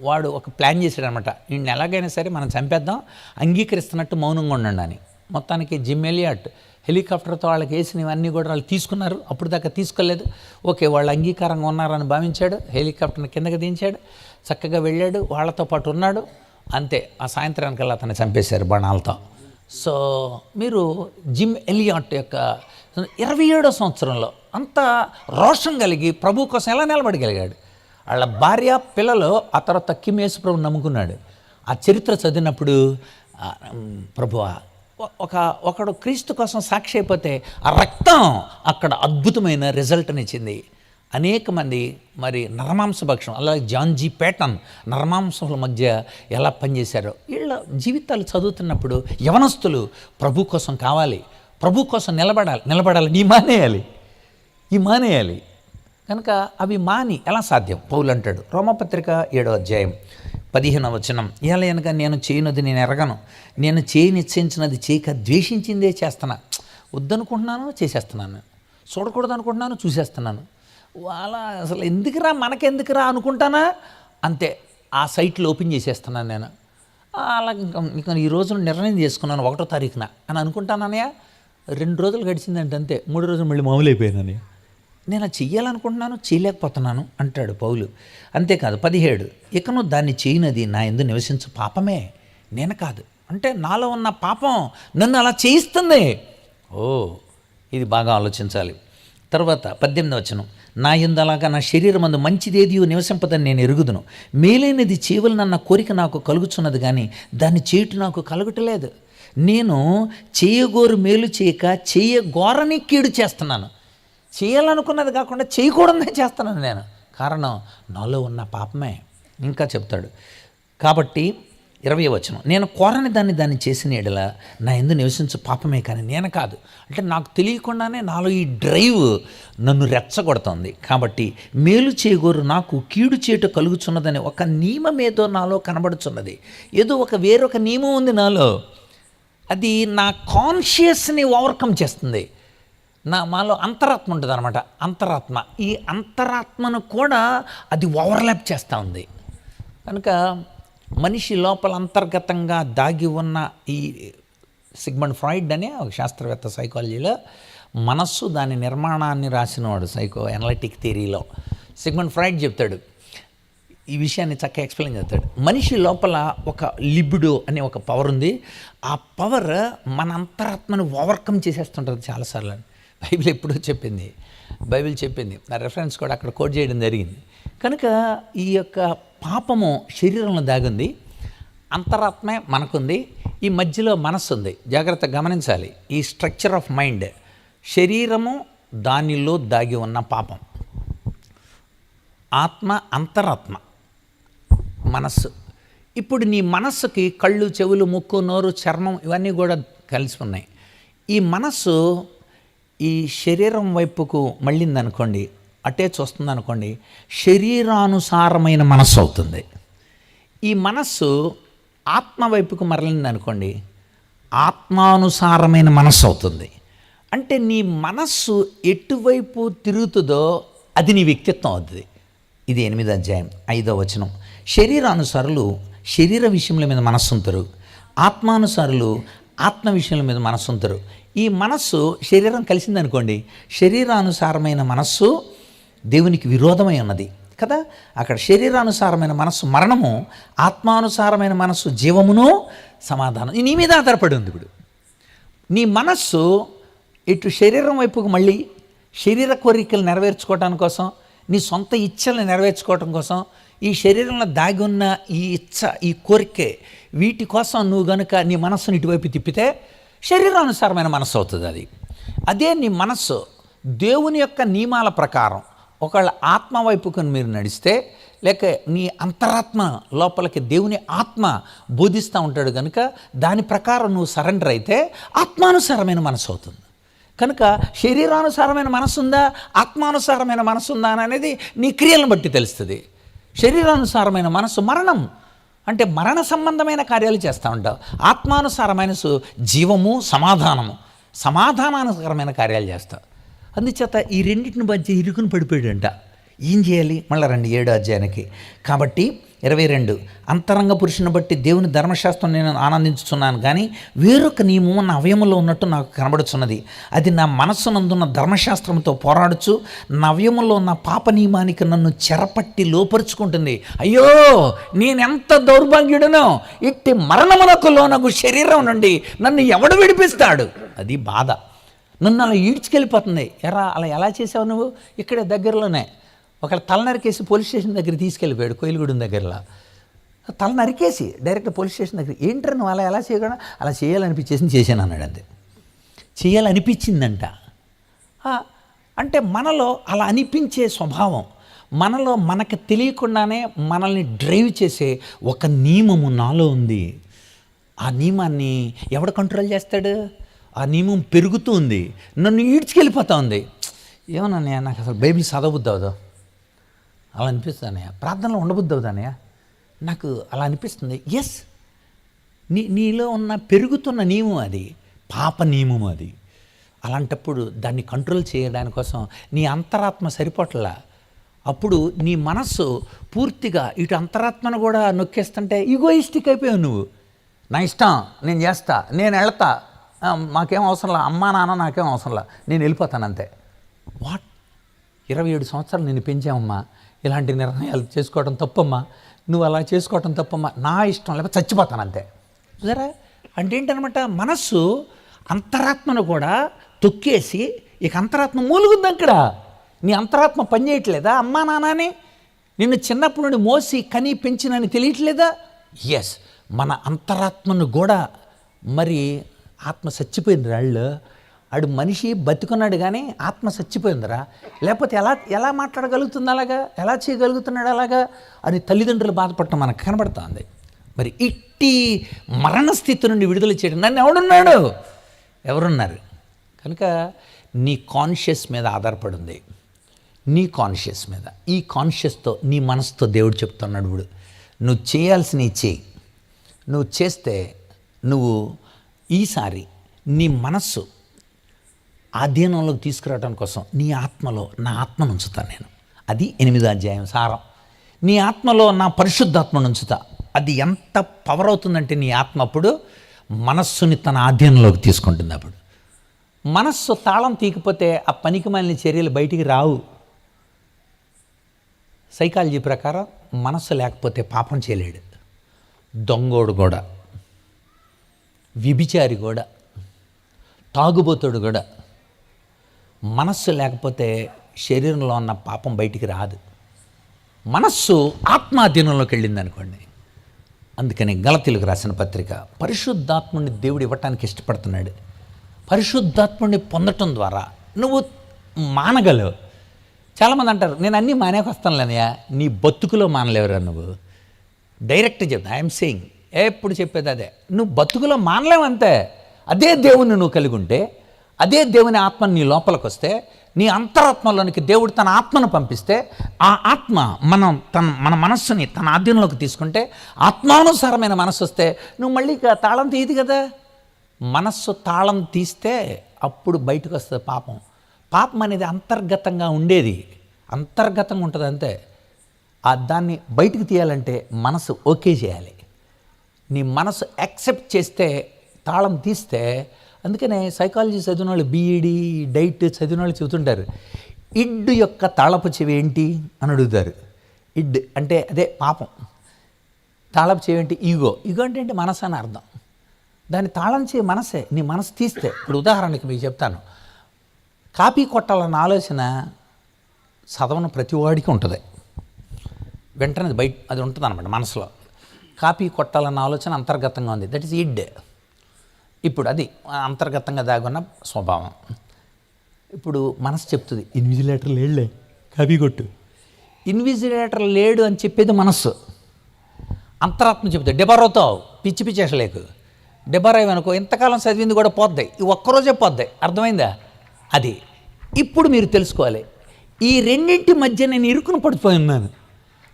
వాడు ఒక ప్లాన్ చేశాడనమాట. వీడిని ఎలాగైనా సరే మనం చంపేద్దాం, అంగీకరిస్తున్నట్టు మౌనంగా ఉండండి అని. మొత్తానికి జిమ్ ఎలియాట్ హెలికాప్టర్తో వాళ్ళకి వేసినవన్నీ కూడా వాళ్ళు తీసుకున్నారు. అప్పుడు దాకా తీసుకోలేదు. ఓకే, వాళ్ళు అంగీకారంగా ఉన్నారని భావించాడు. హెలికాప్టర్ని కిందకి దించాడు, చక్కగా వెళ్ళాడు, వాళ్ళతో పాటు ఉన్నాడు. అంతే, ఆ సాయంత్రానికల్లా అతన్ని చంపేశారు బాణాలతో. సో మీరు జిమ్ ఎలియాట్ యొక్క 27వ సంవత్సరంలో అంత రోషం కలిగి ప్రభు కోసం ఎలా నిలబడగలిగాడు? వాళ్ళ భార్య, పిల్లలు, ఆ తర్వాత కిమ్ యేసు ప్రభుని నమ్ముకున్నాడు. ఆ చరిత్ర చదివినప్పుడు ప్రభువా, ఒకడు క్రీస్తు కోసం సాక్షి అయిపోతే ఆ రక్తం అక్కడ అద్భుతమైన రిజల్ట్ని ఇచ్చింది. అనేక మంది మరి నరమాంసభక్షం, అలాగే జాన్ జీ పేటన్ నరమాంసముల మధ్య ఎలా పనిచేశారో వీళ్ళ జీవితాలు చదువుతున్నప్పుడు యవనస్తులు ప్రభు కోసం కావాలి, ప్రభు కోసం నిలబడాలి, ఈ మానేయాలి. కనుక అవి మాని ఎలా సాధ్యం? పౌలు అంటాడు, రోమపత్రిక 7వ అధ్యాయం 15వ వచనం, ఏలయనగా నేను చేయనది నేను ఎరగను, నేను నిశ్చయించినది చేయక ద్వేషించిందే చేస్తున్నా. వద్దనుకుంటున్నాను, చేసేస్తున్నాను. చూడకూడదు అనుకుంటున్నాను, చూసేస్తున్నాను. అలా అసలు ఎందుకురా, మనకెందుకురా అనుకుంటానా, అంతే ఆ సైట్లు ఓపెన్ చేసేస్తున్నాను నేను. అలా ఇంకా ఈ రోజున నిర్ణయం చేసుకున్నాను 1వ తారీఖున అని అనుకుంటానన్నయ్య. 2 రోజులు గడిచిందంటే అంతే, 3 రోజులు మళ్ళీ మామూలు అయిపోయానని. నేను అది చెయ్యాలనుకుంటున్నాను, చేయలేకపోతున్నాను అంటాడు పౌలు. అంతేకాదు 17, ఇకను దాన్ని చేయనది నా యందు నివసించు పాపమే, నేను కాదు. అంటే నాలో ఉన్న పాపం నన్ను అలా చేయిస్తుంది. ఇది బాగా ఆలోచించాలి. తర్వాత 18వ వచనం, నా యందు అలాగా నా శరీరమందు మంచిదేది నివసింపదని నేను ఎరుగుదును, మేలైనది చేయవలనన్న కోరిక నాకు కలుగుచున్నది, కానీ దాన్ని చేయుట నాకు కలుగుటలేదు. నేను చేయగోరు మేలు చేయక చేయగోరని కీడు చేస్తున్నాను. చేయాలనుకున్నది కాకుండా చేయకూడదే చేస్తున్నాను నేను. కారణం నాలో ఉన్న పాపమే. ఇంకా చెప్తాడు, కాబట్టి 20వ వచనం, నేను కోరని దాన్ని చేసిన ఎడల నా యందు నివసించు పాపమే, కానీ నేను కాదు. అంటే నాకు తెలియకుండానే నాలో ఈ డ్రైవ్ నన్ను రెచ్చగొడుతుంది. కాబట్టి మేలు చేయగోరు నాకు కీడు చేటు కలుగుచున్నదని ఒక నియమం ఏదో నాలో కనబడుచున్నది. ఏదో వేరొక నియమం ఉంది నాలో, అది నా కాన్షియస్ని ఓవర్కమ్ చేస్తుంది. మాలో అంతరాత్మ ఉంటుంది అనమాట. అంతరాత్మ, ఈ అంతరాత్మను కూడా అది ఓవర్లాప్ చేస్తూ ఉంది. కనుక మనిషి లోపల అంతర్గతంగా దాగి ఉన్న ఈ సిగ్మండ్ ఫ్రాయిడ్ అనే ఒక శాస్త్రవేత్త సైకాలజీలో మనస్సు దాని నిర్మాణాన్ని రాసినవాడు సైకో అనలిటిక్ థియరీలో. సిగ్మండ్ ఫ్రాయిడ్ చెప్తాడు, ఈ విషయాన్ని చక్కగా ఎక్స్ప్లెయిన్ చేస్తాడు. మనిషి లోపల ఒక లిబిడో అనే ఒక పవర్ ఉంది. ఆ పవర్ మన అంతరాత్మను ఓవర్కమ్ చేసేస్తుంటుంది చాలాసార్లు అని బైబిల్ ఎప్పుడూ చెప్పింది. ఆ రెఫరెన్స్ కూడా అక్కడ కోట్ చేయడం జరిగింది. కనుక ఈ యొక్క పాపము శరీరంలో దాగుంది, అంతరాత్మే మనకుంది, ఈ మధ్యలో మనస్సు ఉంది. జాగ్రత్తగా గమనించాలి ఈ స్ట్రక్చర్ ఆఫ్ మైండ్. శరీరము, దానిలో దాగి ఉన్న పాపం, ఆత్మ, అంతరాత్మ, మనస్సు. ఇప్పుడు నీ మనస్సుకి కళ్ళు, చెవులు, ముక్కు, నోరు, చర్మం ఇవన్నీ కూడా కలిసి ఉన్నాయి. ఈ మనస్సు ఈ శరీరం వైపుకు మళ్ళిందనుకోండి, అటే చూస్తుంది అనుకోండి, శరీరానుసారమైన మనస్సు అవుతుంది. ఈ మనస్సు ఆత్మ వైపుకు మరలిందనుకోండి, ఆత్మానుసారమైన మనస్సు అవుతుంది. అంటే నీ మనస్సు ఎటువైపు తిరుగుతుందో అది నీ వ్యక్తిత్వం అవుతుంది. ఇది 8వ అధ్యాయం 5వ వచనం. శరీరానుసారులు శరీర విషయముల మీద మనస్సు ఉంటారు, ఆత్మానుసారులు ఆత్మ విషయాల మీద మనస్సు ఉంటారు. ఈ మనస్సు శరీరం కలిసిందనుకోండి, శరీరానుసారమైన మనస్సు దేవునికి విరోధమై ఉన్నది కదా. అక్కడ శరీరానుసారమైన మనస్సు మరణము, ఆత్మానుసారమైన మనస్సు జీవమును సమాధానం. నీ మీద ఆధారపడి ఉంది. ఇప్పుడు నీ మనస్సు ఇటు శరీరం వైపుకు మళ్ళీ శరీర కోరికలు నెరవేర్చుకోవటానికి కోసం, నీ సొంత ఇచ్చలను నెరవేర్చుకోవటం కోసం, ఈ శరీరంలో దాగి ఉన్న ఈ ఇచ్చ, ఈ కోరికే, వీటి కోసం నువ్వు గనుక నీ మనస్సును ఇటువైపు తిప్పితే శరీరానుసారమైన మనస్సు అవుతుంది అది. అదే నీ మనస్సు దేవుని యొక్క నియమాల ప్రకారం ఒకవేళ ఆత్మ వైపుకు మీరు నడిస్తే, లేక నీ అంతరాత్మ లోపలికి దేవుని ఆత్మ బోధిస్తూ ఉంటాడు కనుక దాని ప్రకారం నువ్వు సరెండర్ అయితే ఆత్మానుసారమైన మనస్సు అవుతుంది. కనుక శరీరానుసారమైన మనసు ఉందా, ఆత్మానుసారమైన మనసు ఉందా అనేది నీ క్రియలను బట్టి తెలుస్తుంది. శరీరానుసారమైన మనసు మరణం, అంటే మరణ సంబంధమైన కార్యాలు చేస్తూ ఉంటావు. ఆత్మానుసారమైన జీవము, సమాధానానుసారమైన కార్యాలు చేస్తావు. అందుచేత ఈ రెండింటిని మధ్య ఇరుకుని పడిపోయాడంట. ఏం చేయాలి? మళ్ళీ రండి 7వ అధ్యాయానికి. కాబట్టి 22, అంతరంగ పురుషుని బట్టి దేవుని ధర్మశాస్త్రం నేను ఆనందించుతున్నాను, కానీ వేరొక నియమం నా అవయములో ఉన్నట్టు నాకు కనబడుచున్నది. అది నా మనస్సునందున్న ధర్మశాస్త్రంతో పోరాడుచు నా అవయములో ఉన్న పాప నియమానికి నన్ను చెరపట్టి లోపరుచుకుంటుంది. అయ్యో, నేనెంత దౌర్భాగ్యుడనో! ఇట్టి మరణమునకు లోనగు శరీరం నుండి నన్ను ఎవడు విడిపిస్తాడు? అది బాధ. నన్ను అలా ఈడ్చుకెళ్ళిపోతుంది. అలా ఎలా చేసావు నువ్వు? ఇక్కడే దగ్గరలోనే ఒకళ్ళ తల నరికేసి పోలీస్ స్టేషన్ దగ్గర తీసుకెళ్ళిపోయాడు, కోయిలగూడెం దగ్గరలో. తల నరికేసి డైరెక్ట్ పోలీస్ స్టేషన్ దగ్గర. ఏంటంటే నువ్వు అలా ఎలా చేయగలవు? అలా చేయాలనిపించేసి చేశాను అన్నాడు. అంతే, చేయాలనిపించిందంట. అంటే మనలో అలా అనిపించే స్వభావం, మనలో మనకు తెలియకుండానే మనల్ని డ్రైవ్ చేసే ఒక నియమము నాలో ఉంది. ఆ నియమాన్ని ఎవడు కంట్రోల్ చేస్తాడు? ఆ నియమం పెరుగుతూ ఉంది, నన్ను ఈడ్చుకెళ్ళిపోతూ ఉంది. ఏమన్నా నాకు అసలు బైబిల్ చదవబుద్ది అవుదా? అలా అనిపిస్తుందన్నయ్య. ప్రార్థనలో ఉండబుద్ది అవుతానయ్య, నాకు అలా అనిపిస్తుంది. ఎస్, నీలో ఉన్న పెరుగుతున్న నియమం అది, పాప నియమం అది. అలాంటప్పుడు దాన్ని కంట్రోల్ చేయడానికి కోసం నీ అంతరాత్మ సరిపోట్లా. అప్పుడు నీ మనస్సు పూర్తిగా ఇటు అంతరాత్మను కూడా నొక్కేస్తుంటే ఈగోయిస్టిక్ అయిపోయావు నువ్వు. నా ఇష్టం, నేను చేస్తా, నేను వెళ్తా, మాకేం అవసరంలా, అమ్మా నాన్న నాకేం అవసరంలా, నేను వెళ్ళిపోతాను అంతే. వాట్? 27 సంవత్సరాలు నేను పెంచామమ్మా, ఇలాంటి నిర్ణయాలు చేసుకోవడం తప్పమ్మా, నువ్వు అలా చేసుకోవటం తప్పమ్మా, నా ఇష్టం, లేకపోతే చచ్చిపోతాను అంతే. సరే అంటే ఏంటనమాట, మనస్సు అంతరాత్మను కూడా తొక్కేసి ఇక అంతరాత్మ మూలుగుంది అక్కడ. నీ అంతరాత్మ పనిచేయట్లేదా? అమ్మా నాన్నని నిన్ను చిన్నప్పటి నుండి మోసి కని పెంచినని తెలియట్లేదా? ఎస్, మన అంతరాత్మను కూడా మరి ఆత్మ చచ్చిపోయింది రాళ్ళు. ఆడు మనిషి బతుకున్నాడు కానీ ఆత్మ చచ్చిపోయిందిరా. లేకపోతే ఎలా మాట్లాడగలుగుతుంది అలాగా, ఎలా చేయగలుగుతున్నాడు అలాగా అని తల్లిదండ్రులు బాధపడటం మనకు కనబడుతుంది. మరి ఇట్టి మరణ స్థితి నుండి విడుదల చేయడం నన్ను ఎవరున్నారు? కనుక నీ కాన్షియస్ మీద ఆధారపడి ఉంది, నీ కాన్షియస్ మీద. ఈ కాన్షియస్తో, నీ మనసుతో దేవుడు చెప్తున్నాడు, ఇప్పుడు నువ్వు చేయాల్సినవి చేయి. నువ్వు చేస్తే నువ్వు ఈసారి నీ మనస్సు ఆధీనంలోకి తీసుకురావడం కోసం నీ ఆత్మలో నా ఆత్మను ఉంచుతాను నేను. అది 8వ అధ్యాయం సారం. నీ ఆత్మలో నా పరిశుద్ధాత్మను ఉంచుతా. అది ఎంత పవర్ అవుతుందంటే నీ ఆత్మ అప్పుడు మనస్సుని తన ఆధీనంలోకి తీసుకుంటుంది. అప్పుడు మనస్సు తాళం తీయకపోతే ఆ పనికి మాలిన చర్యలు బయటికి రావు. సైకాలజీ ప్రకారం మనస్సు లేకపోతే పాపం చేయలేడు. దొంగోడు కూడా, వ్యభిచారి కూడా, తాగుబోతుడు కూడా మనస్సు లేకపోతే శరీరంలో ఉన్న పాపం బయటికి రాదు. మనస్సు ఆత్మాధీనంలోకి వెళ్ళింది అనుకోండి. అందుకని గలతీయులకు రాసిన పత్రిక, పరిశుద్ధాత్ముడిని దేవుడు ఇవ్వటానికి ఇష్టపడుతున్నాడు. పరిశుద్ధాత్ముడిని పొందటం ద్వారా నువ్వు మానగలవు. చాలామంది అంటారు, నేను అన్నీ మానేకొస్తానులేనయ్యా. నీ బతుకులో మానలేవురా నువ్వు. డైరెక్ట్ చెప్తా, ఐఎమ్ సేయింగ్, ఎప్పుడు చెప్పేది అదే. నువ్వు బతుకులో మానలేవంతే. అదే దేవుని నువ్వు కలిగి ఉంటే, అదే దేవుని ఆత్మ నీ లోపలికి వస్తే, నీ అంతరాత్మలోనికి దేవుడు తన ఆత్మను పంపిస్తే, ఆ ఆత్మ మన మనస్సుని తన ఆధీనంలోకి తీసుకుంటే, ఆత్మానుసారమైన మనస్సు వస్తే నువ్వు మళ్ళీ తాళం తీయదు కదా. మనస్సు తాళం తీస్తే అప్పుడు బయటకు వస్తుంది పాపం. పాపం అనేది అంతర్గతంగా ఉండేది, అంతర్గతంగా ఉంటుంది అంతే. దాన్ని బయటకు తీయాలంటే మనసు ఓకే చేయాలి. నీ మనసు యాక్సెప్ట్ చేస్తే తాళం తీస్తే. అందుకనే సైకాలజీ చదివిన వాళ్ళు, బీఈడి డైట్ చదివిన వాళ్ళు చెబుతుంటారు, ఇడ్ యొక్క తాళపు చెవి ఏంటి అని అడుగుతారు. ఇడ్ అంటే అదే పాపం. తాళపు చెవి ఏంటి? ఈగో. ఈగో అంటే ఏంటి? మనసు అని అర్థం. దాన్ని తాళం చెవి మనసే. నీ మనసు తీస్తే, ఇప్పుడు ఉదాహరణకి మీకు చెప్తాను, కాపీ కొట్టాలన్న ఆలోచన చదవని ప్రతి వాడికి ఉంటుంది. వెంటనే అది ఉంటుంది అన్నమాట మనసులో. కాపీ కొట్టాలన్న ఆలోచన అంతర్గతంగా ఉంది, దట్ ఈస్ ఇడ్. ఇప్పుడు అది అంతర్గతంగా దాగున్న స్వభావం. ఇప్పుడు మనసు చెప్తుంది, ఇన్విజిలేటర్ లేడులే, కాపీ కొట్టు. ఇన్విజిలేటర్ లేడు అని చెప్పేది మనస్సు. అంతరాత్మ చెప్తుంది, డెబారోతావు, పిచ్చి పిచ్చేసలేకు. డెబారాయి అనుకో, ఇంతకాలం చదివింది కూడా పోద్దాయి, ఈ ఒక్కరోజే పోద్దాయి. అర్థమైందా? అది ఇప్పుడు మీరు తెలుసుకోవాలి. ఈ రెండింటి మధ్య నేను ఇరుకును పడిపోయి ఉన్నాను.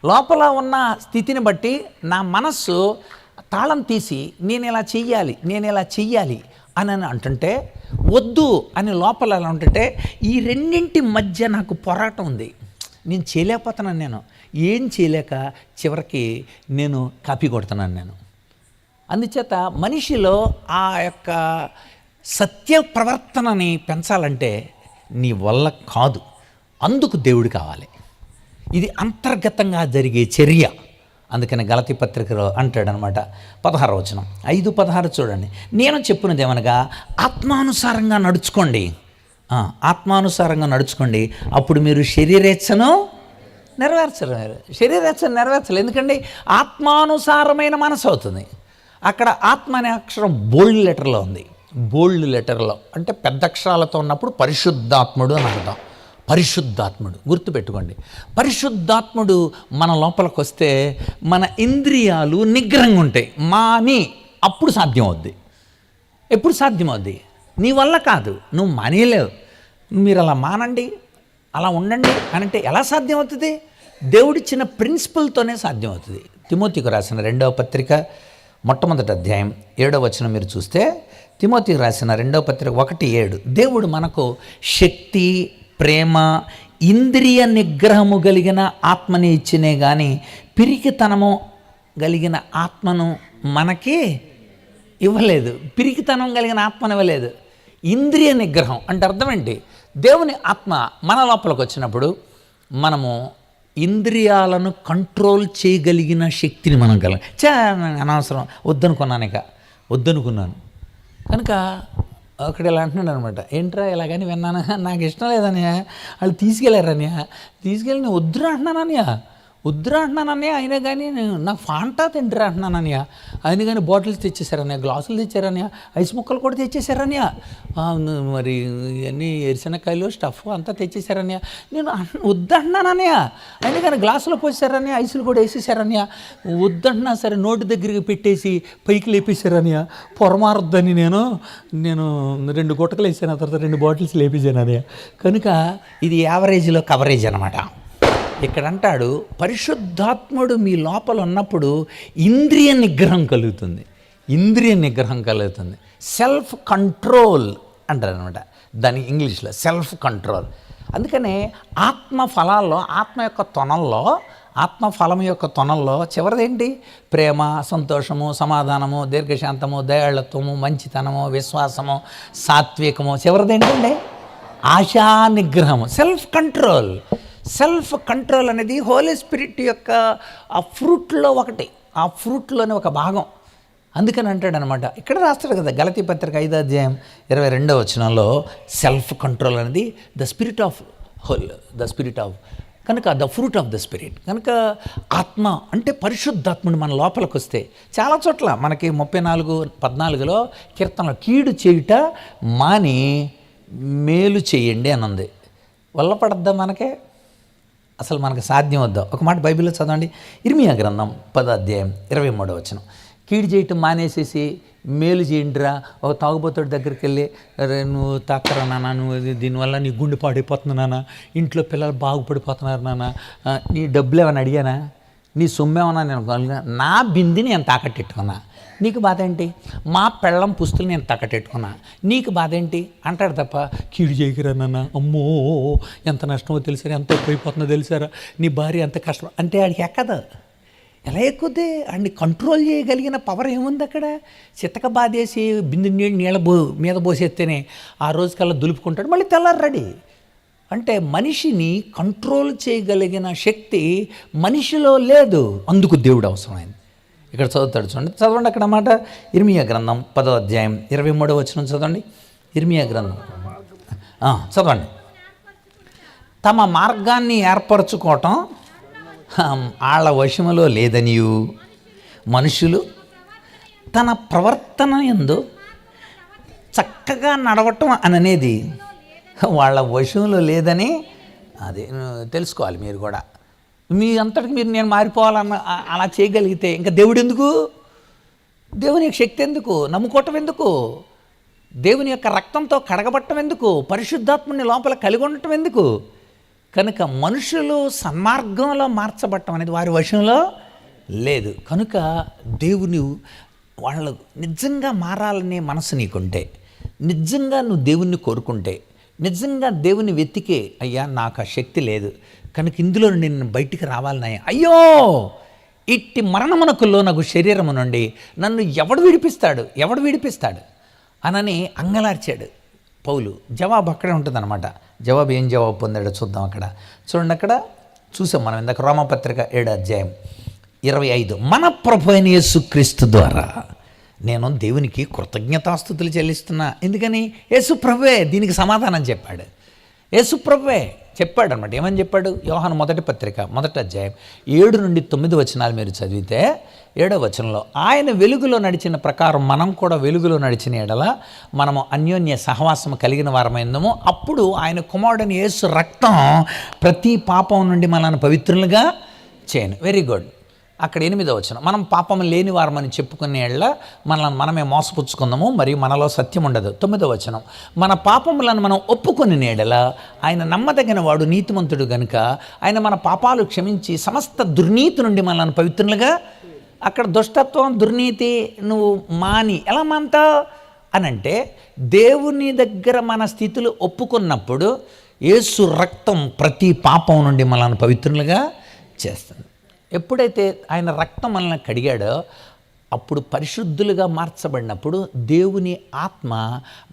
లోపల ఉన్న స్థితిని బట్టి నా మనస్సు తాళం తీసి నేను ఇలా చెయ్యాలి అని అంటుంటే, వద్దు అని లోపల ఎలా ఉంటుంటే, ఈ రెండింటి మధ్య నాకు పోరాటం ఉంది. నేను చేయలేకపోతున్నాను. నేను ఏం చేయలేక చివరికి నేను కాపీ కొడుతున్నాను నేను. అందుచేత మనిషిలో ఆ యొక్క సత్య ప్రవర్తనని పెంచాలంటే నీ వల్ల కాదు. అందుకు దేవుడు కావాలి. ఇది అంతర్గతంగా జరిగే చర్య. అందుకని గలతీ పత్రికలో అంటాడనమాట, 16వ వచనం, 5:16 చూడండి. నేను చెప్పినది ఏమనగా, ఆత్మానుసారంగా నడుచుకోండి. ఆత్మానుసారంగా నడుచుకోండి, అప్పుడు మీరు శరీరేచ్ఛను నెరవేర్చరు. శరీరేచ్ఛను నెరవేర్చలేదు. ఎందుకండి? ఆత్మానుసారమైన మనసు అవుతుంది. అక్కడ ఆత్మ అనే అక్షరం బోల్డ్ లెటర్లో ఉంది. బోల్డ్ లెటర్లో అంటే పెద్ద అక్షరాలతో ఉన్నప్పుడు పరిశుద్ధాత్ముడు అని అర్థం. పరిశుద్ధాత్ముడు గుర్తుపెట్టుకోండి. పరిశుద్ధాత్ముడు మన లోపలికి వస్తే మన ఇంద్రియాలు నిగ్రహంగా ఉంటాయి. మాని అప్పుడు సాధ్యమవుద్ది. ఎప్పుడు సాధ్యమవుద్ది? నీ వల్ల కాదు, నువ్వు మానేయలేవు. మీరు అలా మానండి, అలా ఉండండి అని అంటే ఎలా సాధ్యమవుతుంది? దేవుడిచ్చిన ప్రిన్సిపల్తోనే సాధ్యమవుతుంది. తిమోతికి రాసిన 2వ పత్రిక మొట్టమొదటి అధ్యాయం 7వ వచనం మీరు చూస్తే, తిమోతికి రాసిన 2వ పత్రిక 1:7, దేవుడు మనకు శక్తి, ప్రేమ, ఇంద్రియ నిగ్రహము కలిగిన ఆత్మని ఇచ్చినే కానీ పిరికితనము కలిగిన ఆత్మను మనకి ఇవ్వలేదు. పిరికితనం కలిగిన ఆత్మను ఇవ్వలేదు. ఇంద్రియ నిగ్రహం అంటే అర్థం ఏంటి? దేవుని ఆత్మ మన లోపలికి వచ్చినప్పుడు మనము ఇంద్రియాలను కంట్రోల్ చేయగలిగిన శక్తిని మనం అనవసరం వద్దనుకున్నాను కనుక అక్కడ ఇలా అంటున్నాడు అనమాట. ఏంట్రా ఇలాగని విన్నానా, నాకు ఇష్టం లేదనియా, వాళ్ళు తీసుకెళ్ళారనియా, తీసుకెళ్ళి నేను వద్దురా అంటున్నానన్నయ్య. అయినా కానీ నేను నాకు ఫాంటా తింటరా అంటున్నానన్నయ్య. అయినా కానీ బాటిల్స్ తెచ్చేసారన్నయ్య, గ్లాసులు తెచ్చారన్నయ్య, ఐస్ ముక్కలు కూడా తెచ్చేసారన్నయ్య, మరి ఇవన్నీ ఎరిశనకాయలు స్టఫ్ అంతా తెచ్చేసారన్నయ్య. నేను వద్దంటున్నానన్నయ్య. అయినా కానీ గ్లాసులో పోసారన్నయ్య, ఐసులు కూడా వేసేసారన్నయ్య. వద్దంటున్నా సరే నోటి దగ్గరికి పెట్టేసి పైకి లేపేశారన్నయ్య. పొరమారొద్దని నేను 2 గుట్టకలు వేసాను, ఆ తర్వాత 2 బాటిల్స్ లేపేసాను అన్నయ్య. కనుక ఇది యావరేజ్లో కవరేజ్ అనమాట. ఇక్కడ అంటాడు, పరిశుద్ధాత్ముడు మీ లోపల ఉన్నప్పుడు ఇంద్రియ నిగ్రహం కలుగుతుంది. సెల్ఫ్ కంట్రోల్ అంటారు అనమాట దాని ఇంగ్లీష్లో, సెల్ఫ్ కంట్రోల్. అందుకనే ఆత్మఫలం యొక్క తొనల్లో చివరిదేంటి? ప్రేమ, సంతోషము, సమాధానము, దీర్ఘశాంతము, దయాళత్వము, మంచితనము, విశ్వాసము, సాత్వికము. చివరిదేంటండి? ఆశా నిగ్రహము, సెల్ఫ్ కంట్రోల్. సెల్ఫ్ కంట్రోల్ అనేది హోలీ స్పిరిట్ యొక్క ఆ ఫ్రూట్లో ఒకటి, ఆ ఫ్రూట్లోనే ఒక భాగం. అందుకని అంటాడనమాట, ఇక్కడ రాస్తాడు కదా గలతీ పత్రిక 5వ అధ్యాయం 22వ వచనంలో, సెల్ఫ్ కంట్రోల్ అనేది ద స్పిరిట్ ఆఫ్ కనుక the fruit of the spirit. కనుక ఆత్మ అంటే పరిశుద్ధాత్ముడు మన లోపలికి వస్తే చాలా చోట్ల మనకి 34:14 కీర్తనలో కీడు చేయుట మాని మేలు చేయండి అని ఉంది. వల్ల పడద్దా మనకే? అసలు మనకు సాధ్యం వద్దా? ఒక మాట బైబిల్లో చదవండి, ఇర్మియా గ్రంథం 10వ అధ్యాయం 23వ వచనం. కీడు చేయటం మానేసేసి మేలు చేయండిరా. ఒక తాగుబోతుడి దగ్గరికి వెళ్ళి, నువ్వు తాకరా నాన్న, నువ్వు దీనివల్ల నీ గుండె పాడైపోతుంది నాన్న, ఇంట్లో పిల్లలు బాగుపడిపోతున్నారు నాన్న, నీ డబ్బులు ఏమైనా అడిగానా, నీ సొమ్మేమన్నా నేను నా బిందిని నేను తాకట్టెట్టుకున్నా, నీకు బాధ ఏంటి? మా పెళ్ళం పుస్తులు నేను తాకట్టెట్టుకున్నా, నీకు బాధ ఏంటి అంటాడు తప్ప, కీడు చేయకురా నాన్న, అమ్మో ఎంత నష్టమో తెలిసారా, ఎంత ఎక్కువైపోతుందో తెలిసారా, నీ భార్య ఎంత కష్టం అంటే ఆడికి ఎక్కదు. ఎలా ఎక్కుద్ది? అన్ని కంట్రోల్ చేయగలిగిన పవర్ ఏముంది అక్కడ? చితక బాధేసి బిందు నీళ్ళ మీద పోసేస్తేనే ఆ రోజుకల్లా దులుపుకుంటాడు, మళ్ళీ తెల్లారు రెడీ. అంటే మనిషిని కంట్రోల్ చేయగలిగిన శక్తి మనిషిలో లేదు, అందుకు దేవుడు అవసరమైంది. ఇక్కడ చదువుతాడు చూడండి, చదవండి అక్కడ మాట. ఇర్మియా గ్రంథం 10వ అధ్యాయం 23వ వచనం చదవండి. ఇర్మియా గ్రంథం చదవండి. తమ మార్గాన్ని ఏర్పరచుకోవటం వాళ్ళ వశములో లేదనియు, మనుషులు తన ప్రవర్తన యందు చక్కగా నడవటం అనేది వాళ్ళ వశంలో లేదని అది తెలుసుకోవాలి. మీరు కూడా మీ అంతటికి మీరు నేను మారిపోవాలన్న అలా చేయగలిగితే ఇంకా దేవుడు ఎందుకు? దేవుని యొక్క శక్తి ఎందుకు? నమ్ముకోవటం ఎందుకు? దేవుని యొక్క రక్తంతో కడగబట్టం ఎందుకు? పరిశుద్ధాత్మని లోపల కలిగి ఉండటం ఎందుకు? కనుక మనుషులు సన్మార్గంలో మార్చబట్టం అనేది వారి వశంలో లేదు. కనుక దేవుని వాళ్ళు నిజంగా మారాలనే మనసు నీకుంటే, నిజంగా నువ్వు దేవుణ్ణి కోరుకుంటే, నిజంగా దేవుని వెతికే, అయ్యా నాకు ఆ శక్తి లేదు కనుక ఇందులో నుండి నేను బయటికి రావాలన్నాయా, అయ్యో ఇట్టి మరణమునకు లోనగు శరీరము నుండి నన్ను ఎవడు విడిపిస్తాడు అనని అంగలార్చాడు పౌలు. జవాబు అక్కడే ఉంటుందన్నమాట. జవాబు ఏం జవాబు పొందాడో చూద్దాం. అక్కడ చూడండి, అక్కడ చూసాం మనం ఇందాక రోమపత్రిక 7వ అధ్యాయం 25. మన ప్రభు అయిన యేసుక్రీస్తు ద్వారా నేను దేవునికి కృతజ్ఞతాస్తుతులు చెల్లిస్తున్నా. ఎందుకని? యేసు ప్రభువే దీనికి సమాధానం చెప్పాడు. యేసు ప్రభువే చెప్పాడు అనమాట. ఏమని చెప్పాడు? యోహాను 1వ పత్రిక 1వ అధ్యాయం 7 నుండి 9 వచనాలు మీరు చదివితే 7వ వచనంలో, ఆయన వెలుగులో నడిచిన ప్రకారం మనం కూడా వెలుగులో నడిచిన ఎడల మనము అన్యోన్య సహవాసం కలిగిన వారమైందము. అప్పుడు ఆయన కుమారుడని యేసు రక్తం ప్రతి పాపం నుండి మనల్ని పవిత్రులుగా చేయను. Very good. అక్కడ 8వ వచనం, మనం పాపం లేని వారమని చెప్పుకునే ఎడల మనల్ని మనమే మోసపుచ్చుకుందాము మరియు మనలో సత్యం ఉండదు. 9వ వచనం, మన పాపములను మనం ఒప్పుకొని ఎడల ఆయన నమ్మదగిన వాడు నీతిమంతుడు గనుక ఆయన మన పాపాలు క్షమించి సమస్త దుర్నీతి నుండి మనల్ని పవిత్రులుగా. అక్కడ దుష్టత్వం దుర్నీతి నువ్వు మాని ఎలా మాంతావు అని అంటే, దేవుని దగ్గర మన స్థితులు ఒప్పుకున్నప్పుడు యేసు రక్తం ప్రతి పాపం నుండి మనల్ని పవిత్రులుగా చేస్తుంది. ఎప్పుడైతే ఆయన రక్తం మనల్ని కడిగాడో అప్పుడు పరిశుద్ధులుగా మార్చబడినప్పుడు దేవుని ఆత్మ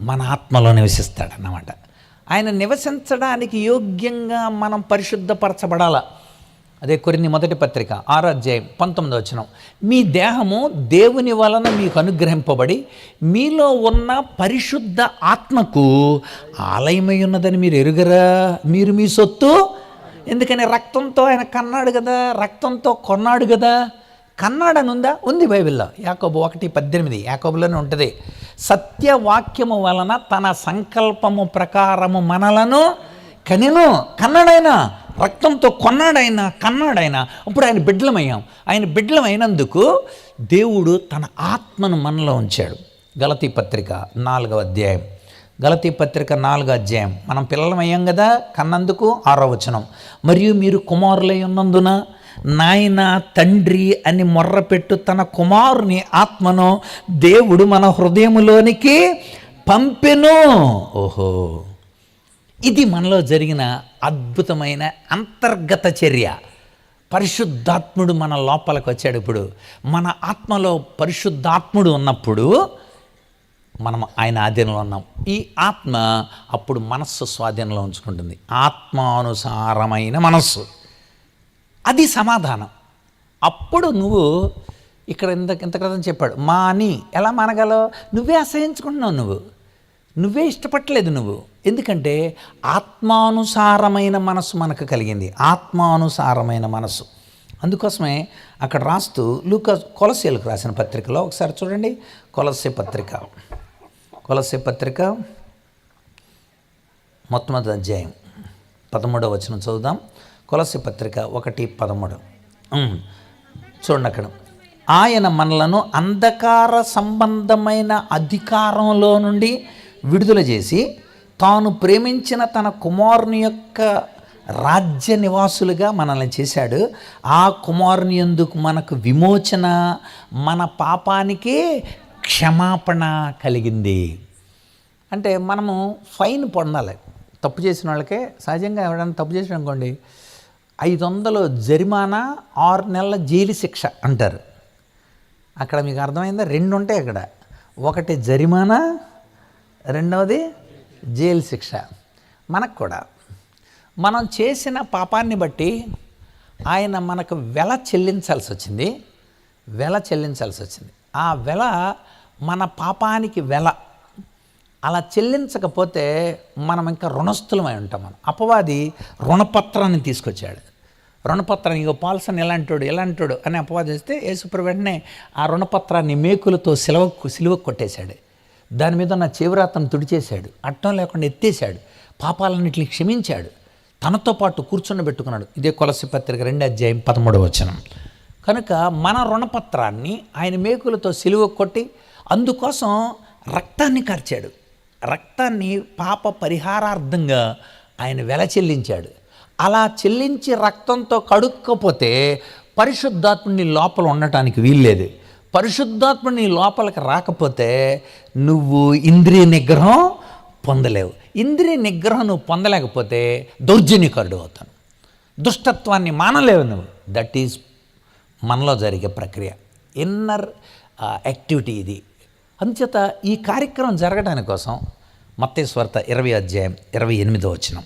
మన ఆత్మలో నివసిస్తాడన్నమాట. ఆయన నివసించడానికి యోగ్యంగా మనం పరిశుద్ధపరచబడాల. అదే కొరింథీ 1వ పత్రిక 6వ అధ్యాయం 19వ వచనం, మీ దేహము దేవుని వలన మీకు అనుగ్రహింపబడి మీలో ఉన్న పరిశుద్ధ ఆత్మకు ఆలయమై ఉన్నదని మీరు ఎరుగరా? మీరు మీ సొత్తు. ఎందుకని? రక్తంతో ఆయన కన్నాడు కదా, రక్తంతో కొన్నాడు కదా. కన్నాడని ఉందా? ఉంది బైబిల్లో. యాకోబు 1:18 యాకోబులోనే ఉంటుంది. సత్యవాక్యము వలన తన సంకల్పము ప్రకారము మనలను కనెను. కన్నాడైనా, రక్తంతో కొన్నాడైనా, కన్నాడైనా. ఇప్పుడు ఆయన బిడ్డలమయ్యాం. ఆయన బిడ్డలమైనందుకు దేవుడు తన ఆత్మను మనలో ఉంచాడు. గలతీ పత్రిక 4వ అధ్యాయం, గలతీ పత్రిక 4వ అధ్యాయం, మనం పిల్లలమయ్యాం కదా కన్నందుకు. 6వ వచనం, మరియు మీరు కుమారులై ఉన్నందున నాయన తండ్రి అని మొర్రపెట్టు తన కుమారుని ఆత్మను దేవుడు మన హృదయములోనికి పంపెను. ఓహో, ఇది మనలో జరిగిన అద్భుతమైన అంతర్గత చర్య. పరిశుద్ధాత్ముడు మన లోపలికి వచ్చాడు. ఇప్పుడు మన ఆత్మలో పరిశుద్ధాత్ముడు ఉన్నప్పుడు మనం ఆయన ఆధీనంలో ఉన్నాం. ఈ ఆత్మ అప్పుడు మనస్సు స్వాధీనంలో ఉంచుకుంటుంది. ఆత్మానుసారమైన మనస్సు, అది సమాధానం. అప్పుడు నువ్వు ఇక్కడ ఇంత క్రితం చెప్పాడు మాని, ఎలా మానగలవు? నువ్వే అసహించుకుంటున్నావు, నువ్వే ఇష్టపడలేదు నువ్వు. ఎందుకంటే ఆత్మానుసారమైన మనస్సు మనకు కలిగింది, ఆత్మానుసారమైన మనస్సు. అందుకోసమే అక్కడ రాస్తూ కొలస్సీలకు రాసిన పత్రికలో ఒకసారి చూడండి. కొలస్సీ పత్రిక మొట్టమొదటి అధ్యాయం 13వ వచనం చదువుదాం. కొలస్సీ పత్రిక 1:13 చూడండి. అక్కడ ఆయన మనలను అంధకార సంబంధమైన అధికారంలో నుండి విడుదల చేసి తాను ప్రేమించిన తన కుమారుని యొక్క రాజ్య నివాసులుగా మనల్ని చేశాడు. ఆ కుమారుని యందు మనకు విమోచన, మన పాపానికి క్షమాపణ కలిగింది. అంటే మనము ఫైన్ పొందాలి. తప్పు చేసిన వాళ్ళకే సహజంగా ఎవరైనా తప్పు చేసిన అనుకోండి 500 జరిమానా 6 నెలల జైలు శిక్ష అంటారు. అక్కడ మీకు అర్థమైందా? 2 ఉంటాయి అక్కడ. ఒకటి జరిమానా, రెండవది జైలు శిక్ష. మనకు కూడా మనం చేసిన పాపాన్ని బట్టి ఆయన మనకు వెల చెల్లించాల్సి వచ్చింది. ఆ వెల మన పాపానికి వెల. అలా చెల్లించకపోతే మనం ఇంకా రుణస్థులమై ఉంటాం. అపవాది రుణపత్రాన్ని తీసుకొచ్చాడు. రుణపత్రాన్ని ఇగో పాల్సన్ ఎలాంటోడు అని అపవాది చేస్తే యేసుప్రభు వెంటనే ఆ రుణపత్రాన్ని మేకులతో సిలువ కొట్టేశాడు. దాని మీద ఉన్న చేవ్రాతను తుడిచేశాడు. అట్టం లేకుండా ఎత్తేశాడు. పాపాలన్నింటినీ క్షమించాడు. తనతో పాటు కూర్చుండబెట్టుకున్నాడు. ఇదే కొలస్సీ పత్రిక 2:13 వచనం. కనుక మన రుణపత్రాన్ని ఆయన మేకులతో సిలువ కొట్టి అందుకోసం రక్తాన్ని కార్చాడు. రక్తాన్ని పాప పరిహారార్థంగా ఆయన వెల చెల్లించాడు. అలా చెల్లించి రక్తంతో కడుక్కపోతే పరిశుద్ధాత్ముని లోపల ఉండటానికి వీల్లేదు. పరిశుద్ధాత్ముని లోపలికి రాకపోతే నువ్వు ఇంద్రియ నిగ్రహం పొందలేవు. ఇంద్రియ నిగ్రహం నువ్వు పొందలేకపోతే దౌర్జన్యకారుడు అవుతాను. దుష్టత్వాన్ని మానలేవు నువ్వు. దట్ ఈజ్ మనలో జరిగే ప్రక్రియ, ఇన్నర్ యాక్టివిటీ ఇది. అందుచేత ఈ కార్యక్రమం జరగడానికి కోసం మత్తయి సువార్త 20:28 వచనం.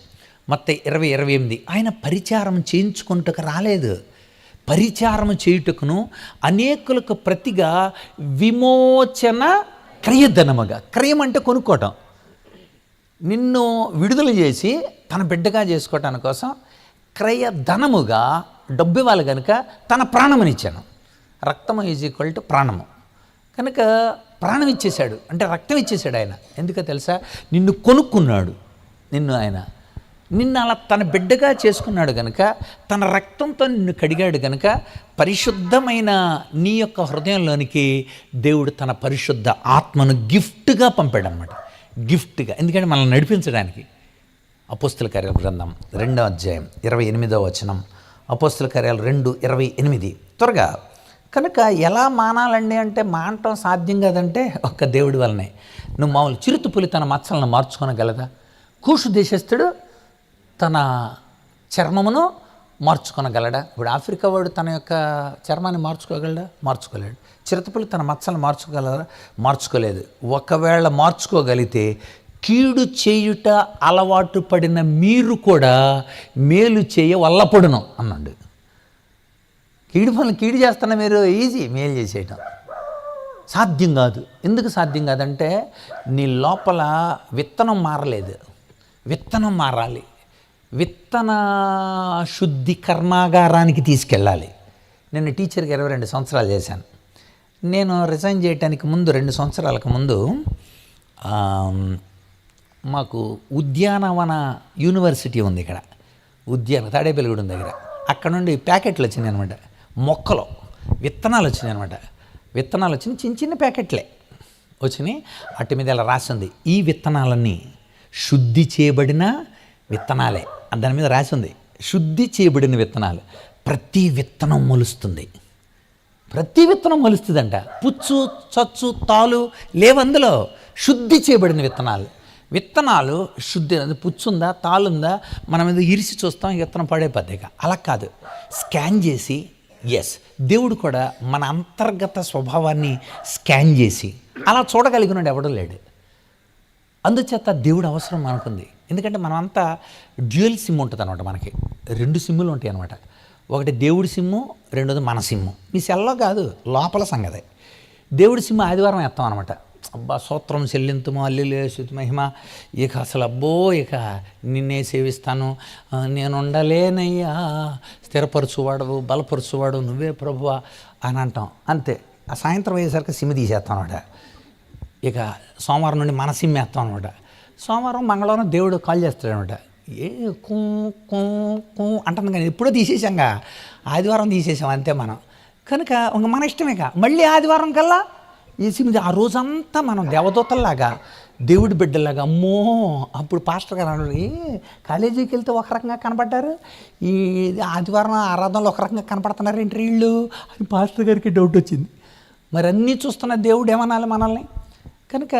మత్తయి 20:28 ఆయన పరిచారం చేయించుకుంటకు రాలేదు, పరిచారం చేయుటకును అనేకులకు ప్రతిగా విమోచన క్రయధనముగా. క్రయం అంటే కొనుక్కోవటం. నిన్ను విడుదల చేసి తన బిడ్డగా చేసుకోవటానికి కోసం క్రయధనముగా డబ్బు ఇవ్వాలి కనుక తన ప్రాణమునిచ్చాను. రక్తము = ప్రాణము కనుక ప్రాణం ఇచ్చేశాడు, అంటే రక్తం ఇచ్చేశాడు ఆయన. ఎందుకో తెలుసా? నిన్ను కొనుక్కున్నాడు. నిన్ను అలా తన బిడ్డగా చేసుకున్నాడు కనుక, తన రక్తంతో నిన్ను కడిగాడు కనుక పరిశుద్ధమైన నీ యొక్క హృదయంలోనికి దేవుడు తన పరిశుద్ధ ఆత్మను గిఫ్ట్గా పంపాడు అన్నమాట. గిఫ్ట్గా, ఎందుకంటే మనల్ని నడిపించడానికి. అపోస్తల కార్యాల గ్రంథం 2:28 వచనం. అపోస్తల కార్యాలు 2:28 త్వరగా. కనుక ఎలా మానాలండి అంటే మానటం సాధ్యం కాదంటే ఒక్క దేవుడి వల్లనే. నువ్వు మామూలు చిరుతుపులి తన మచ్చలను మార్చుకోనగలదా? కూషు దేశస్థుడు తన చర్మమును మార్చుకొనగలడా? ఇప్పుడు ఆఫ్రికా వాడు తన యొక్క చర్మాన్ని మార్చుకోగలడా? మార్చుకోలేడు. చిరుతపులి తన మచ్చలను మార్చుకోగలరా? మార్చుకోలేదు. ఒకవేళ మార్చుకోగలిగితే కీడు చేయుట అలవాటు పడిన మీరు కూడా మేలు చేయ వల్లపడును అన్నాడు. కీడు చేస్తున్న మీరు ఈజీ, మేలు చేసేయటం సాధ్యం కాదు. ఎందుకు సాధ్యం కాదంటే నీ లోపల విత్తనం మారలేదు. విత్తనం మారాలి. విత్తన శుద్ధి కర్మాగారానికి తీసుకెళ్ళాలి. నేను టీచర్కి 22 సంవత్సరాలు చేశాను. నేను రిజైన్ చేయడానికి ముందు 2 సంవత్సరాలకు ముందు మాకు ఉద్యానవన యూనివర్సిటీ ఉంది ఇక్కడ, తాడేపల్లిగూడెం దగ్గర. అక్కడ నుండి ప్యాకెట్లు వచ్చినాయి అనమాట, మొక్కలు విత్తనాలు వచ్చినాయి అనమాట. విత్తనాలు వచ్చినాయి, చిన్న చిన్న ప్యాకెట్లే వచ్చినాయి. వాటి మీద ఇలా రాసింది, ఈ విత్తనాలన్నీ శుద్ధి చేయబడిన విత్తనాలే. దాని మీద రాసి ఉంది, శుద్ధి చేయబడిన విత్తనాలు. ప్రతి విత్తనం మొలుస్తుంది, ప్రతి విత్తనం మొలుస్తుందంట. పుచ్చు, చచ్చు, తాలు లేవందులో. శుద్ధి చేయబడిన విత్తనాలు శుద్ధి. పుచ్చుందా, తాలుందా, మనం ఏదో ఇరిసి చూస్తాం, విత్తనం పడైపోద్ది. అలా కాదు, స్కాన్ చేసి. దేవుడు కూడా మన అంతర్గత స్వభావాన్ని స్కాన్ చేసి అలా చూడగలిగినాడు ఎవడూ లేడు. అందుచేత దేవుడు అవసరం మనకుంది. ఎందుకంటే మనమంతా డ్యూయల్ సిమ్ ఉంటుంది అనమాట. మనకి 2 సిమ్ములు ఉంటాయి అనమాట. ఒకటి దేవుడి సిమ్ము, రెండోది మన సిమ్ము. మీ సెల్లో కాదు, లోపల సంగతి. దేవుడి సిమ్ము ఆదివారం వేస్తాం అనమాట. అబ్బా స్తోత్రం చెల్లింతుము, హల్లెలూయా స్తుతి మహిమ, ఇక అసలు అబ్బో ఇక నిన్నే సేవిస్తాను, నేను ఉండలేనయ్యా, స్థిరపరచువాడు బలపరచువాడు నువ్వే ప్రభువా అని అంటాం. అంతే. ఆ సాయంత్రం అయ్యేసరికి సిమ్ తీసేస్తాం అనమాట. ఇక సోమవారం నుండి మన సిమ్ వేస్తాం అనమాట. సోమవారం మంగళవారం దేవుడు కాల్ చేస్తాడు అనమాట. ఏ కూ కూ కూ అంటుంది, కానీ ఎప్పుడో తీసేసాంగా, ఆదివారం తీసేసాం అంతే మనం. కనుక ఇంక మన ఇష్టమేక. మళ్ళీ ఆదివారం కల్లా ఈ సిమ్, ఆ రోజంతా మనం దేవదూతల్లాగా దేవుడి బిడ్డలాగా. అమ్మో, అప్పుడు పాస్టర్ గారు అన్నారు, కాలేజీకి వెళ్తే ఒక రకంగా కనపడ్డారు, ఈ ఆదివారం ఆరాధనలో ఒక రకంగా కనపడుతున్నారు ఏంటి వీళ్ళు అని పాస్టర్ గారికి డౌట్ వచ్చింది. మరి అన్నీ చూస్తున్న దేవుడు ఏమనాలి మనల్ని? కనుక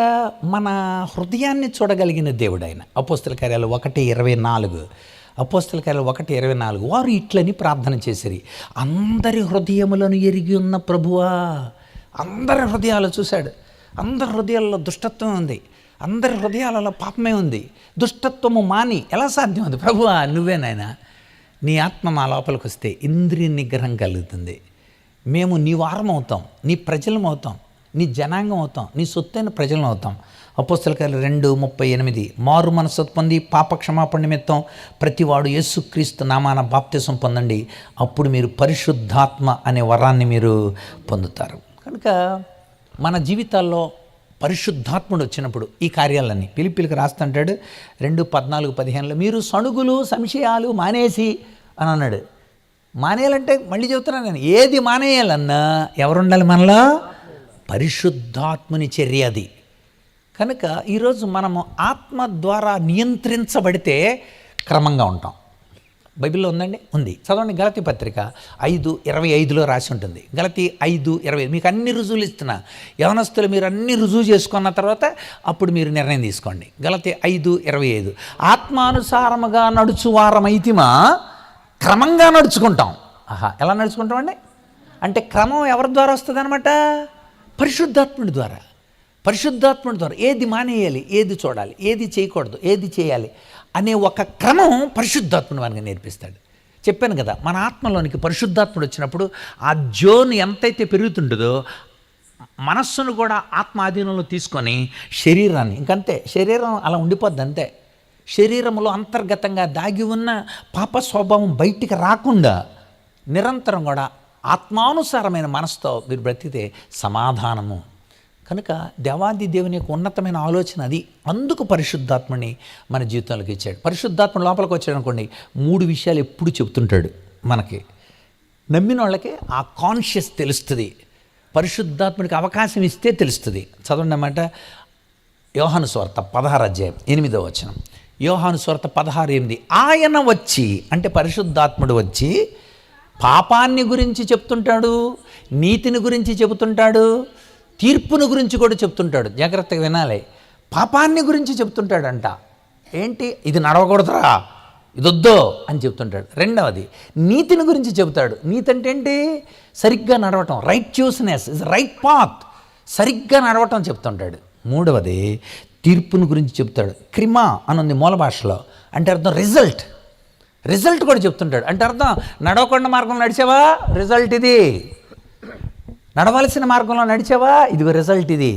మన హృదయాన్ని చూడగలిగిన దేవుడు ఆయన. అపోస్తల కార్యాలు 1:24, అపోస్తల కార్యాలు 1:24, వారు ఇట్లని ప్రార్థన చేసిరి, అందరి హృదయములను ఎరిగి ఉన్న ప్రభువా. అందరి హృదయాలు చూశాడు. అందరి హృదయాల్లో దుష్టత్వం ఉంది, అందరి హృదయాలలో పాపమే ఉంది. దుష్టత్వము మాని ఎలా సాధ్యం ఉంది? ప్రభువా నువ్వేనాయనా, నీ ఆత్మ మా లోపలికి వస్తే ఇంద్రియ నిగ్రహం కలుగుతుంది. మేము నీ వారం అవుతాం, నీ ప్రజలం అవుతాం, నీ జనాంగం అవుతాం, నీ సొత్తైన ప్రజలను అవుతాం. అపోస్తల కార్యాలు 2:38, మారు మనసు పొంది పాప క్షమాపణ నిమిత్తం ప్రతివాడు యేసుక్రీస్తు నామాన బాప్తిసం పొందండి, అప్పుడు మీరు పరిశుద్ధాత్మ అనే వరాన్ని మీరు పొందుతారు. కనుక మన జీవితాల్లో పరిశుద్ధాత్ముడు వచ్చినప్పుడు ఈ కార్యాలన్నీ పిలిపిలికి రాస్తుంటాడు. 2:14-15 మీరు సణుగులు సంశయాలు మానేసి అని అన్నాడు. మానేయాలంటే మళ్ళీ చెబుతున్నాను నేను, ఏది మానేయాలన్నా ఎవరుండాలి మనలో? పరిశుద్ధాత్ముని చర్య అది. కనుక ఈరోజు మనము ఆత్మ ద్వారా నియంత్రించబడితే క్రమంగా ఉంటాం. బైబిల్లో ఉందండి, ఉంది, చదవండి. గలతీ పత్రిక 5:25లో రాసి ఉంటుంది. గలతీ 5:25. మీకు అన్ని రుజువులు ఇస్తున్నా, యవనస్తులు మీరు అన్ని రుజువు చేసుకున్న తర్వాత అప్పుడు మీరు నిర్ణయం తీసుకోండి. గలతీ 5:25, ఆత్మానుసారముగా నడుచువారమైతిమా క్రమంగా నడుచుకుంటాం. ఎలా నడుచుకుంటామండి అంటే క్రమం ఎవరి ద్వారా వస్తుంది అనమాట? పరిశుద్ధాత్ముడి ద్వారా. పరిశుద్ధాత్ముడి ద్వారా ఏది మానేయాలి, ఏది చూడాలి, ఏది చేయకూడదు, ఏది చేయాలి అనే ఒక క్రమం పరిశుద్ధాత్ముడు మనకి నేర్పిస్తాడు. చెప్పాను కదా, మన ఆత్మలోనికి పరిశుద్ధాత్ముడు వచ్చినప్పుడు ఆ జోన్ ఎంతైతే పెరుగుతుంటుందో మనస్సును కూడా ఆత్మ ఆధీనంలో తీసుకొని శరీరాన్ని, ఇంకంతే, శరీరం అలా ఉండిపోద్ది అంతే. శరీరంలో అంతర్గతంగా దాగి ఉన్న పాప స్వభావం బయటికి రాకుండా నిరంతరం కూడా ఆత్మానుసారమైన మనసుతో మీరు బ్రతికితే సమాధానము. కనుక దేవాది దేవుని యొక్క ఉన్నతమైన ఆలోచన అది. అందుకు పరిశుద్ధాత్మని మన జీవితంలోకి ఇచ్చాడు. పరిశుద్ధాత్మ లోపలికి వచ్చాడు అనుకోండి, 3 విషయాలు ఎప్పుడు చెప్తుంటాడు మనకి. నమ్మిన వాళ్ళకి ఆ కాన్షియస్ తెలుస్తుంది, పరిశుద్ధాత్మనికి అవకాశం ఇస్తే తెలుస్తుంది. చదవండి అన్నమాట. యోహాను సువార్త 16:8. యోహాను సువార్త 16:8. ఆయన వచ్చి అంటే పరిశుద్ధాత్ముడు వచ్చి పాపాన్ని గురించి చెప్తుంటాడు, నీతిని గురించి చెబుతుంటాడు, తీర్పును గురించి కూడా చెప్తుంటాడు. జాగ్రత్తగా వినాలి. పాపాన్ని గురించి చెప్తుంటాడంట. ఏంటి? ఇది నడవకూడదురా, ఇదొద్దో అని చెప్తుంటాడు. రెండవది నీతిని గురించి చెబుతాడు. నీతి అంటే ఏంటి? సరిగ్గా నడవటం, రైట్యూస్నెస్ ఇస్ రైట్ పాత్, సరిగ్గా నడవటం చెప్తుంటాడు. మూడవది తీర్పును గురించి చెప్తాడు. క్రిమా అనుంది మూల భాషలో, అంటే అర్థం రిజల్ట్ కూడా చెప్తుంటాడు. అంటే అర్థం నడవకుండా మార్గంలో నడిచావా, రిజల్ట్ ఇది. నడవలసిన మార్గంలో నడిచావా, ఇదిగో రిజల్ట్ ఇది.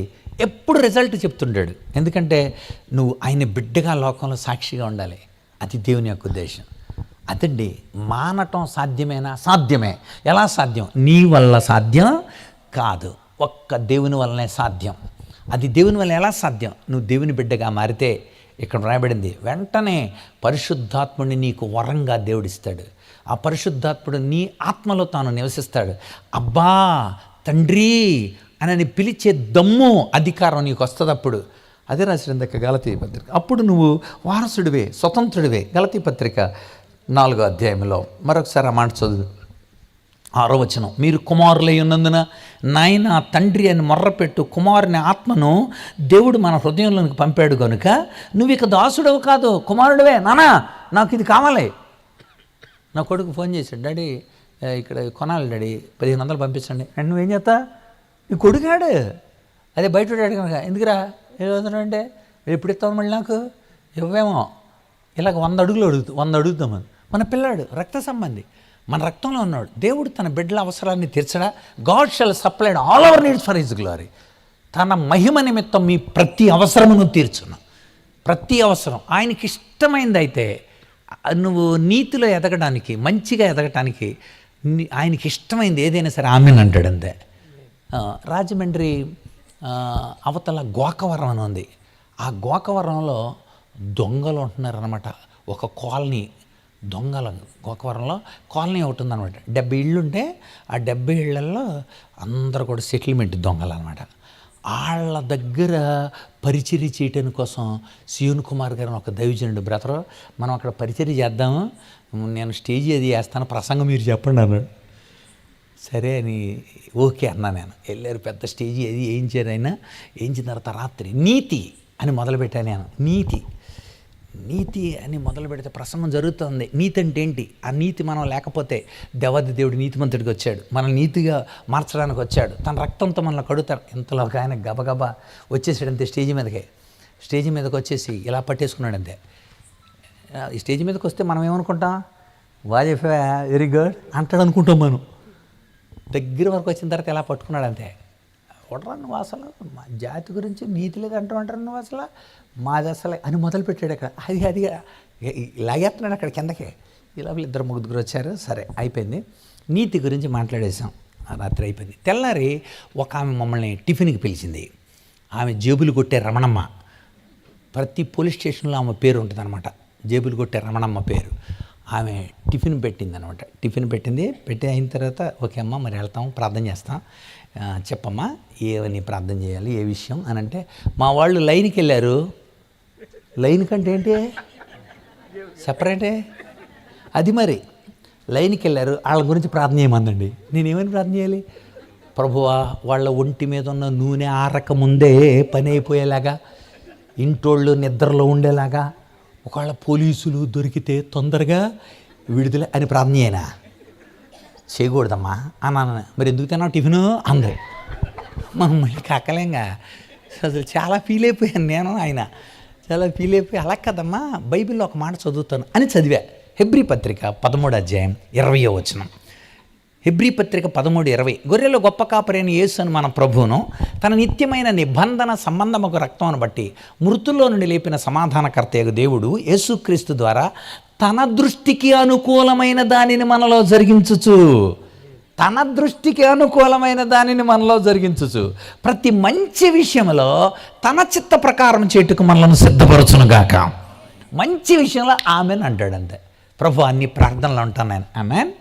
ఎప్పుడు రిజల్ట్ చెప్తుంటాడు. ఎందుకంటే నువ్వు ఆయన బిడ్డగా లోకంలో సాక్షిగా ఉండాలి. అది దేవుని యొక్క ఉద్దేశం. అదండి. మానటం సాధ్యమేనా? సాధ్యమే. ఎలా సాధ్యం? నీ వల్ల సాధ్యం కాదు, ఒక్క దేవుని వల్లనే సాధ్యం. అది దేవుని వల్ల ఎలా సాధ్యం? నువ్వు దేవుని బిడ్డగా మారితే, ఇక్కడ రాయబడింది, వెంటనే పరిశుద్ధాత్ముడిని నీకు వరంగా దేవుడిస్తాడు. ఆ పరిశుద్ధాత్ముడు నీ ఆత్మలో తాను నివసిస్తాడు. అబ్బా తండ్రి అని పిలిచే దమ్ము, అధికారం నీకు వస్తుంది. అప్పుడు అదే రాసిన దగ్గర గలతీ పత్రిక. అప్పుడు నువ్వు వారసుడివే, స్వతంత్రుడివే. గలతీ పత్రిక 4వ అధ్యాయంలో మరొకసారి ఆ మాట చదువు. 6వ వచనం. మీరు కుమారులై ఉన్నందున నాయన తండ్రి అని మొర్రపెట్టు, కుమారుని ఆత్మను దేవుడు మన హృదయంలోనికి పంపాడు కనుక నువ్వు ఇక దాసుడవు కాదు, కుమారుడివే. నానా నాకు ఇది కావాలి. నా కొడుకు ఫోన్ చేశాడు, డాడీ ఇక్కడ కొనాలి డాడీ, 1500 పంపించండి. అండ్ నువ్వేం చేస్తా? నీ కొడుకాడు అదే బయట కనుక ఎందుకురా ఏమవుతున్నాడంటే ఎప్పుడు ఇస్తావు మళ్ళీ నాకు ఇవ్వేమో ఇలాగ 100 అడుగుతామని. మన పిల్లాడు రక్త సంబంధి, మన రక్తంలో ఉన్నాడు. దేవుడు తన బిడ్డల అవసరాన్ని తీర్చడా. God shall supplied all our needs for his glory. తన మహిమ నిమిత్తం మీ ప్రతి అవసరమును తీర్చును. ప్రతి అవసరం ఆయనకి ఇష్టమైంది అయితే నువ్వు నీతిలో ఎదగడానికి, మంచిగా ఎదగటానికి ఆయనకి ఇష్టమైంది ఏదైనా సరే ఆమెన్ అంటాడు అంతే. రాజమండ్రి అవతల గోకవరం అని ఉంది. ఆ గోకవరంలో దొంగలు ఉంటున్నారనమాట. ఒక కాలనీ దొంగల గోకవరంలో కాలనీ ఒకటి ఉందన్నమాట. 70 ఇళ్ళు ఉంటే ఆ 70 ఇళ్లలో అందరూ కూడా సెటిల్మెంట్ దొంగలు అనమాట. వాళ్ళ దగ్గర పరిచర్య చేయటం కోసం శివన్ కుమార్ గారిని ఒక దైవజనుడు, బ్రదర్ మనం అక్కడ పరిచర్య చేద్దాము, నేను స్టేజ్ అది వేస్తాను, ప్రసంగం మీరు చెప్పండి అన్నాడు. సరే అని ఓకే అన్నా. నేను వెళ్ళారు, పెద్ద స్టేజ్ అది వేయించారు. అయినా వేయించిన తర్వాత రాత్రి నీతి అని మొదలుపెట్టాను నేను. నీతి అని మొదలు పెడితే ప్రసంగం జరుగుతుంది. నీతి అంటే ఏంటి? ఆ నీతి మనం లేకపోతే దేవాది దేవుడు నీతిమంతుడికి వచ్చాడు, మనం నీతిగా మార్చడానికి వచ్చాడు, తన రక్తంతో మనల్ని కడుగుతాడు. ఇంతలో ఒక ఆయన గబగబా వచ్చేసాడంతే స్టేజ్ మీదకి వచ్చేసి ఇలా పట్టేసుకున్నాడు అంతే. ఈ స్టేజ్ మీదకి వస్తే మనం ఏమనుకుంటాం, వాజేఫ్ వెరీ గుడ్ అంటాడు అనుకుంటాం. మనం దగ్గర వరకు వచ్చిన తర్వాత ఇలా పట్టుకున్నాడు అంతే. ఎవడరా నువ్వు అసలు మా జాతి గురించి నీతి లేదు అంటారు నువ్వు అసలు మాది అసలు అని మొదలుపెట్టాడు. అక్కడ అది లాగేస్తున్నాడు అక్కడ కిందకే. ఇలా 2-3 వచ్చారు. సరే అయిపోయింది, నీతి గురించి మాట్లాడేసాం. రాత్రి అయిపోయింది. తెల్లారి ఒక ఆమె మమ్మల్ని టిఫిన్కి పిలిచింది. ఆమె జేబులు కొట్టే రమణమ్మ. ప్రతి పోలీస్ స్టేషన్లో ఆమె పేరు ఉంటుందన్నమాట, జేబులు కొట్టే రమణమ్మ పేరు. ఆమె టిఫిన్ పెట్టింది అనమాట. పెట్టి అయిన తర్వాత ఓకే అమ్మ మరి వెళ్తాం, ప్రార్థన చేస్తాం, చెప్పమ్మా ఏమని ప్రార్థన చేయాలి, ఏ విషయం అని అంటే, మా వాళ్ళు లైన్కి వెళ్ళారు. లైన్ కంటే ఏంటి సెపరేటే అది. మరి లైన్కి వెళ్ళారు, వాళ్ళ గురించి ప్రార్థన చేయమందండి. నేనేమని ప్రార్థన చేయాలి? ప్రభువా వాళ్ళ ఒంటి మీద ఉన్న నూనె ఆరక ముందే పని అయిపోయేలాగా, ఇంటోళ్ళు నిద్రలో ఉండేలాగా, ఒకవేళ పోలీసులు దొరికితే తొందరగా విడుదల అని ప్రార్థన చేయనా? చేయకూడదమ్మా అన్నాను. మరి ఎందుకు తిన్నావు టిఫిను అంది. మమ్మల్ని కక్కలేంగా. అసలు చాలా ఫీల్ అయిపోయాను నేను. ఆయన చాలా ఫీల్ అయిపోయి, అలా కదమ్మా బైబిల్లో ఒక మాట చదువుతాను అని చదివా. హెబ్రీ పత్రిక 13వ అధ్యాయం 20వ వచనం. హెబ్రీ పత్రిక 13:20. గొర్రెలో గొప్ప కాపరైన యేసు అని మన ప్రభువును తన నిత్యమైన నిబంధన సంబంధముకు రక్తమును బట్టి మృతుల్లో నుండి లేపిన సమాధానకర్తయగు దేవుడు యేసుక్రీస్తు ద్వారా తన దృష్టికి అనుకూలమైన దానిని మనలో జరిగించుచు, తన దృష్టికి అనుకూలమైన దానిని మనలో జరిగించుచు ప్రతి మంచి విషయంలో తన చిత్త ప్రకారం చేటుకు మనలను సిద్ధపరచునుగాక. మంచి విషయంలో ఆమెన్ అంటాడు అంతే. ప్రభు అన్ని ప్రార్థనలు ఉంటాను నేను, ఆమెన్.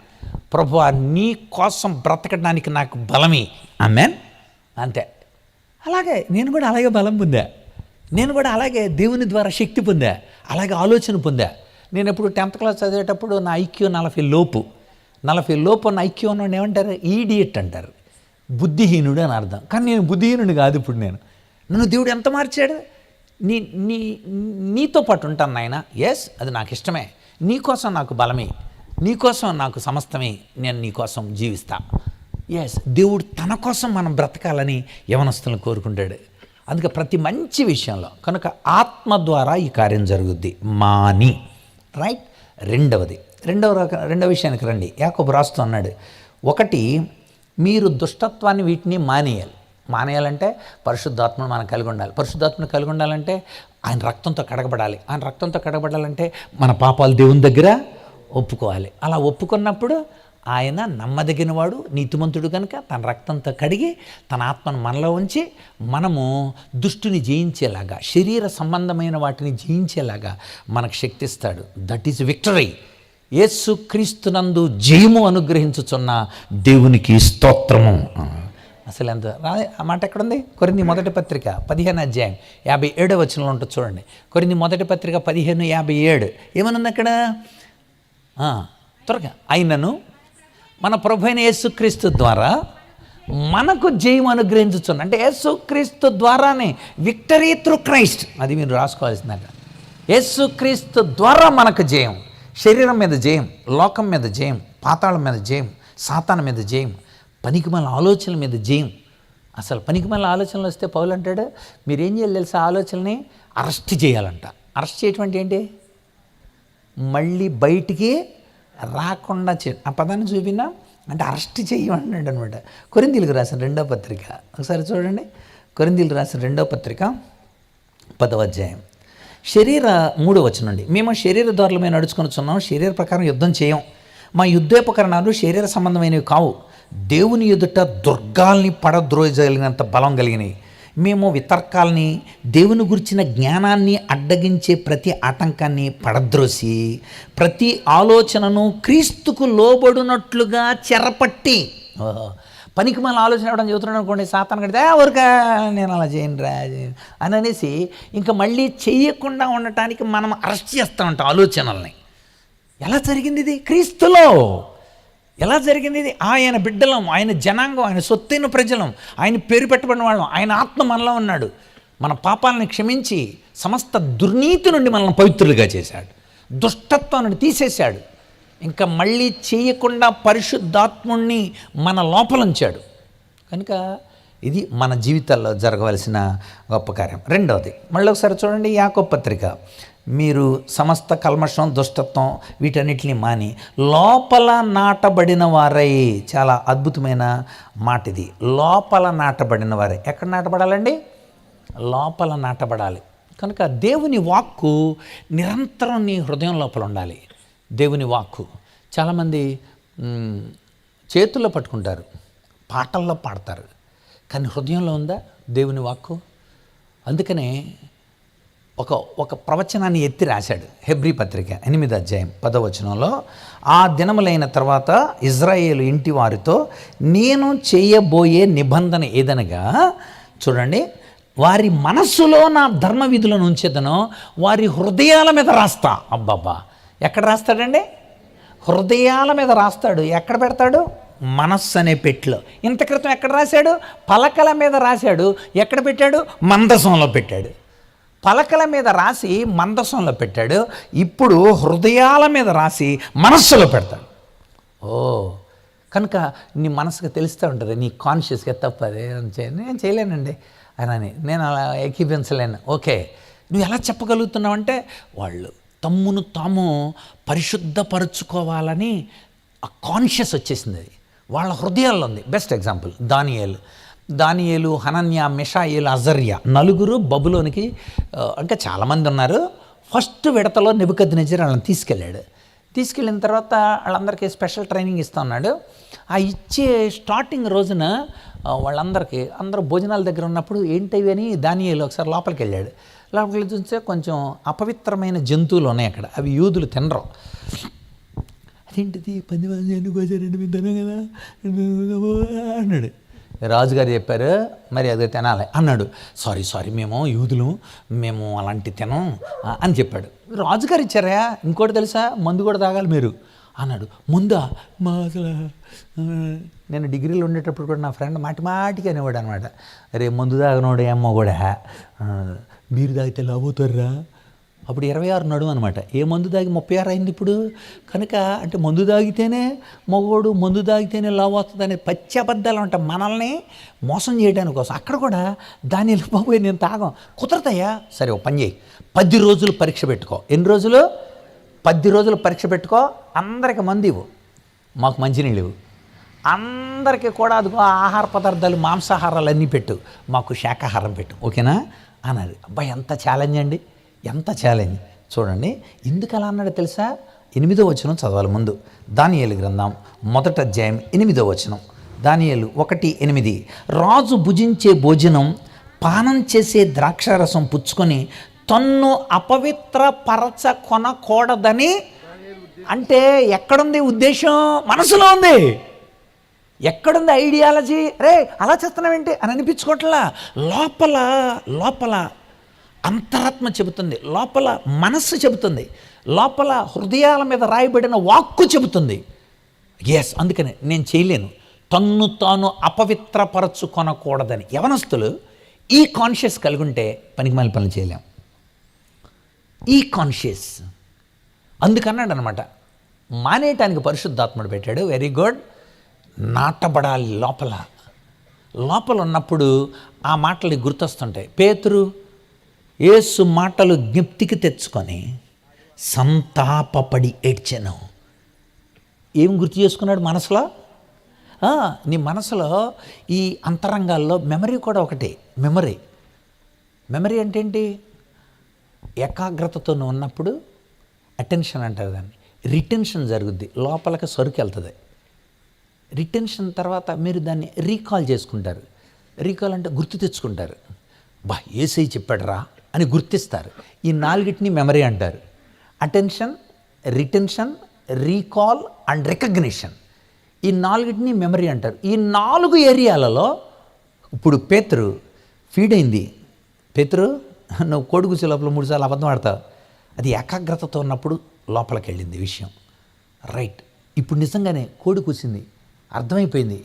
ప్రభు నీ కోసం బ్రతకడానికి నాకు బలమి, ఆమెన్ అంతే. అలాగే నేను కూడా అలాగే బలం పొందా, నేను కూడా అలాగే దేవుని ద్వారా శక్తి పొందా, అలాగే ఆలోచన పొందా. నేను ఎప్పుడు 10th క్లాస్ చదివేటప్పుడు నా ఐక్యూ 40 లోపు ఉన్న ఐక్యూ ఉన్నవాడిని ఏమంటారు? ఈడియట్ అంటారు, బుద్ధిహీనుడు అని అర్థం. కానీ నేను బుద్ధిహీనుడు కాదు. ఇప్పుడు నన్ను దేవుడు ఎంత మార్చాడు. నీతో పాటు ఉంటాను నాయన. ఎస్, అది నాకు ఇష్టమే. నీకోసం నాకు బలమే, నీకోసం నాకు సమస్తమే, నేను నీకోసం జీవిస్తా. ఎస్, దేవుడు తన కోసం మనం బ్రతకాలని యవనస్తులను కోరుకుంటాడు. అందుకే ప్రతి మంచి విషయంలో కనుక ఆత్మ ద్వారా ఈ కార్యం జరుగుద్ది. మాని రైట్. రెండవ విషయానికి రండి. యాకోబు రాస్తూ అన్నాడు, 1 మీరు దుష్టత్వాన్ని వీటిని మానేయాలంటే పరిశుద్ధాత్మను మనం కలిగి ఉండాలి. పరిశుద్ధాత్మను కలిగి ఉండాలంటే ఆయన రక్తంతో కడగబడాలి. ఆయన రక్తంతో కడగబడాలంటే మన పాపాలు దేవుని దగ్గర ఒప్పుకోవాలి. అలా ఒప్పుకున్నప్పుడు ఆయన నమ్మదగినవాడు, నీతిమంతుడు కనుక తన రక్తంతో కడిగి తన ఆత్మను మనలో ఉంచి మనము దుష్టుని జయించేలాగా, శరీర సంబంధమైన వాటిని జయించేలాగా మనకు శక్తి ఇస్తాడు. That is victory. యేసు క్రీస్తునందు జయము అనుగ్రహించుచున్న దేవునికి స్తోత్రము. అసలు ఎంత ఆ మాట ఎక్కడుంది? కొరింథీ మొదటి పత్రిక 15వ అధ్యాయం 57వ వచనంలో ఉంటుంది చూడండి. కొరింథీ మొదటి పత్రిక 15:57 ఏమనుంది అక్కడ? త్వరగా, అయినను మన ప్రభు అయిన యేసుక్రీస్తు ద్వారా మనకు జయం అనుగ్రహించుచున్న, అంటే యేసుక్రీస్తు ద్వారానే విక్టరీ త్రూ క్రైస్ట్. అది మీరు రాసుకోవాల్సిందట. యేసుక్రీస్తు ద్వారా మనకు జయం, శరీరం మీద జయం, లోకం మీద జయం, పాతాళం మీద జయం, సాతాను మీద జయం, పనికిమాలిన ఆలోచనల మీద జయం, అసలు పనికిమాలిన ఆలోచనలు వస్తే పౌలు అంటాడు, మీరేం చేయాలి తెలుసా, ఆలోచనని అరెస్ట్ చేయాలంట. అరెస్ట్ చేయటం అంటే ఏంటి? మళ్ళీ బయటికి రాకుండా ఆ పదాన్ని చూపినా అంటే అరెస్ట్ చేయమన్నాడు అనమాట. కొరింథీయులకు రాసిన 2వ పత్రిక ఒకసారి చూడండి. కొరింథీయులకు రాసిన 2వ పత్రిక 10వ అధ్యాయం 3వ వచనం నుండి. మేము శరీర ద్వారాలమే నడుచుకొనిచున్నాం, శరీర ప్రకారం యుద్ధం చేయం. మా యుద్ధోపకరణాలు శరీర సంబంధమైనవి కావు, దేవుని ఎదుట దుర్గాల్ని పడద్రోయగలిగినంత బలం కలిగినవి. మేము వితర్కాల్ని, దేవుని గురించిన జ్ఞానాన్ని అడ్డగించే ప్రతి ఆటంకాన్ని పడద్రోసి ప్రతి ఆలోచనను క్రీస్తుకు లోబడినట్లుగా చెరపట్టి. పనికి మన ఆలోచన ఇవ్వడం చెబుతున్నాడు అనుకోండి, సాతాను కడితే ఊరికా నేను అలా చేయను రా అని అనేసి ఇంకా మళ్ళీ చేయకుండా ఉండటానికి మనం అరెస్ట్ చేస్తూ ఉంటాం ఆలోచనల్ని. ఎలా జరిగింది ఇది? క్రీస్తులో. ఎలా జరిగింది ఇది? ఆయన బిడ్డలం, ఆయన జనాంగం, ఆయన సొత్తైన ప్రజలం, ఆయన పేరు పెట్టబడిన వాళ్ళం, ఆయన ఆత్మ మనలో ఉన్నాడు. మన పాపాలను క్షమించి సమస్త దుర్నీతి నుండి మనల్ని పవిత్రులుగా చేశాడు, దుష్టత్వం నుండి తీసేశాడు. ఇంకా మళ్ళీ చేయకుండా పరిశుద్ధాత్ముణ్ణి మన లోపల ఉంచాడు. కనుక ఇది మన జీవితాల్లో జరగవలసిన గొప్ప కార్యం. రెండవది మళ్ళీ ఒకసారి చూడండి, యాకోబు పత్రిక. మీరు సమస్త కల్మషం, దుష్టత్వం వీటన్నిటిని మాని లోపల నాటబడిన వారై. చాలా అద్భుతమైన మాట ఇది, లోపల నాటబడిన వారై. ఎక్కడ నాటబడాలండి? లోపల నాటబడాలి. కనుక దేవుని వాక్కు నిరంతరం నీ హృదయం లోపల ఉండాలి. దేవుని వాక్కు చాలామంది చేతుల్లో పట్టుకుంటారు, పాటల్లో పాడతారు, కానీ హృదయంలో ఉందా దేవుని వాక్కు? అందుకనే ఒక ప్రవచనాన్ని ఎత్తి రాశాడు హెబ్రీ పత్రిక 8వ అధ్యాయం 10వ వచనంలో. ఆ దినములైన తర్వాత ఇజ్రాయేలు ఇంటి వారితో నేను చేయబోయే నిబంధన ఏదనగా, చూడండి, వారి మనస్సులో నా ధర్మ విధులను ఉంచేదను, వారి హృదయాల మీద రాస్తా. అబ్బాబ్బా, ఎక్కడ రాస్తాడండి? హృదయాల మీద రాస్తాడు. ఎక్కడ పెడతాడు? మనస్సు అనే పెట్టులో. ఇంత క్రితం ఎక్కడ రాశాడు? పలకల మీద రాశాడు. ఎక్కడ పెట్టాడు? మందసంలో పెట్టాడు. పలకల మీద రాసి మందసంలో పెట్టాడు. ఇప్పుడు హృదయాల మీద రాసి మనస్సులో పెడతాడు. కనుక నీ మనసుకు తెలుస్తూ ఉంటుంది, నీ కాన్షియస్గా తప్పదే నేను చేయలేనండి అని నేను అలా ఏకీపించలేను. ఓకే, నువ్వు ఎలా చెప్పగలుగుతున్నావు అంటే వాళ్ళు తమ్మును తాము పరిశుద్ధపరుచుకోవాలని ఆ కాన్షియస్ వచ్చేసింది. అది వాళ్ళ హృదయాల్లో ఉంది. బెస్ట్ ఎగ్జాంపుల్ దానియేలు, హనన్య, మిషాయేలు, అజర్యా, 4 బబులోనికి. ఇంకా చాలామంది ఉన్నారు. ఫస్ట్ విడతలో నెబుకద్నెజర్ వాళ్ళని తీసుకెళ్ళిన తర్వాత వాళ్ళందరికీ స్పెషల్ ట్రైనింగ్ ఇస్తూ ఉన్నాడు. ఆ ఇచ్చే స్టార్టింగ్ రోజున వాళ్ళందరికీ అందరూ భోజనాల దగ్గర ఉన్నప్పుడు ఏంటివి అని దానియేలు ఒకసారి లోపలికి వెళ్ళాడు. లోపలికి చూస్తే కొంచెం అపవిత్రమైన జంతువులు ఉన్నాయి అక్కడ, అవి యూదులు తినరు. అదేంటిది 10 మంది అనుకోసారండి మీరు తిన కదా అన్నాడు. రాజుగారు చెప్పారు, మరి అది తినాలి అన్నాడు. సారీ మేము యూదులు, మేము అలాంటి తినం అని చెప్పాడు. రాజుగారు ఇచ్చారా? ఇంకోటి తెలుసా, మందు కూడా తాగాలి మీరు అన్నాడు. ముందా? మా అసలు నేను డిగ్రీలో ఉండేటప్పుడు కూడా నా ఫ్రెండ్ మాటికి అనేవాడు అనమాట, అరే మందు తాగనోడు ఏమో కూడా బీరు తాగితే లావుతారా. అప్పుడు 26 నడుము అనమాట. ఏ మందు తాగి 36 అయింది ఇప్పుడు. కనుక అంటే మందు తాగితేనే మగోడు, మందు తాగితేనే లావు వస్తుంది అనే పచ్చి అబద్ధాలు అంట మనల్ని మోసం చేయడానికి కోసం. అక్కడ కూడా దాన్ని వెళ్ళిపోయి నేను తాగం కుదరతాయా? సరే ఓ పని చేయి, 10 రోజులు పరీక్ష పెట్టుకో. ఎన్ని రోజులు? 10 రోజులు పరీక్ష పెట్టుకో. అందరికి మందు ఇవ్వు, మాకు మంచినీళ్ళు ఇవ్వు. అందరికీ కూడా అదిగో ఆహార పదార్థాలు, మాంసాహారాలు అన్నీ పెట్టు, మాకు శాకాహారం పెట్టు, ఓకేనా అన్నది. అబ్బాయి ఎంత ఛాలెంజ్ అండి, ఎంత ఛాలెంజ్ చూడండి. ఎందుకు అలా అన్నాడు తెలుసా? 8వ వచనం చదవాలి ముందు. దానియేలు గ్రంథం 1వ అధ్యాయం 8వ వచనం. దానియేలు 1:8. రాజు భుజించే భోజనం, పానం చేసే ద్రాక్షారసం పుచ్చుకొని తన్ను అపవిత్ర పరచ కొనకూడదని. అంటే ఎక్కడుంది ఉద్దేశం? మనసులో ఉంది. ఎక్కడుంది ఐడియాలజీ? రే అలా చేస్తున్నావేంటి అని అనిపించుకోవట్లా. లోపల అంతరాత్మ చెబుతుంది, లోపల మనస్సు చెబుతుంది, లోపల హృదయాల మీద రాయబడిన వాక్కు చెబుతుంది. అందుకని నేను చేయలేను, తన్ను తాను అపవిత్రపరచుకొనకూడదని. యవనస్తులు ఈ కాన్షియస్ కలిగి ఉంటే పనికిమాలిన పనులు చేయలేం. ఈ కాన్షియస్ అందుకన్నాడు అనమాట, మానేయటానికి పరిశుద్ధాత్ముడు పెట్టాడు. Very good. నాటబడాలి లోపల. లోపల ఉన్నప్పుడు ఆ మాటలు గుర్తొస్తుంటాయి. పేతురు యేసు మాటలు జ్ఞప్తికి తెచ్చుకొని సంతాపపడి ఏడ్చెను. ఏం గుర్తు చేసుకున్నాడు మనసులో? నీ మనసులో ఈ అంతరంగాల్లో మెమరీ కూడా ఒకటే. మెమరీ అంటే ఏంటి? ఏకాగ్రతతో ఉన్నప్పుడు అటెన్షన్ అంటారు దాన్ని. రిటెన్షన్ జరుగుద్ది, లోపలికి సరుకు వెళ్తుంది. రిటెన్షన్ తర్వాత మీరు దాన్ని రీకాల్ చేసుకుంటారు. రీకాల్ అంటే గుర్తు తెచ్చుకుంటారు. యేసయ్య చెప్పాడురా అని గుర్తిస్తారు. ఈ నాలుగిటిని మెమరీ అంటారు. Attention, retention, recall and recognition. ఈ నాలుగిటిని మెమరీ అంటారు. ఈ 4 ఏరియాలలో ఇప్పుడు పేతురు ఫీడ్ అయింది. పేతురు, నువ్వు కోడిగుచ్చి లోపల 3 సార్లు అబద్ధం ఆడతావు. అది ఏకాగ్రతతో ఉన్నప్పుడు లోపలికి వెళ్ళింది విషయం. రైట్. ఇప్పుడు నిజంగానే కోడి కూసింది, అర్థమైపోయింది,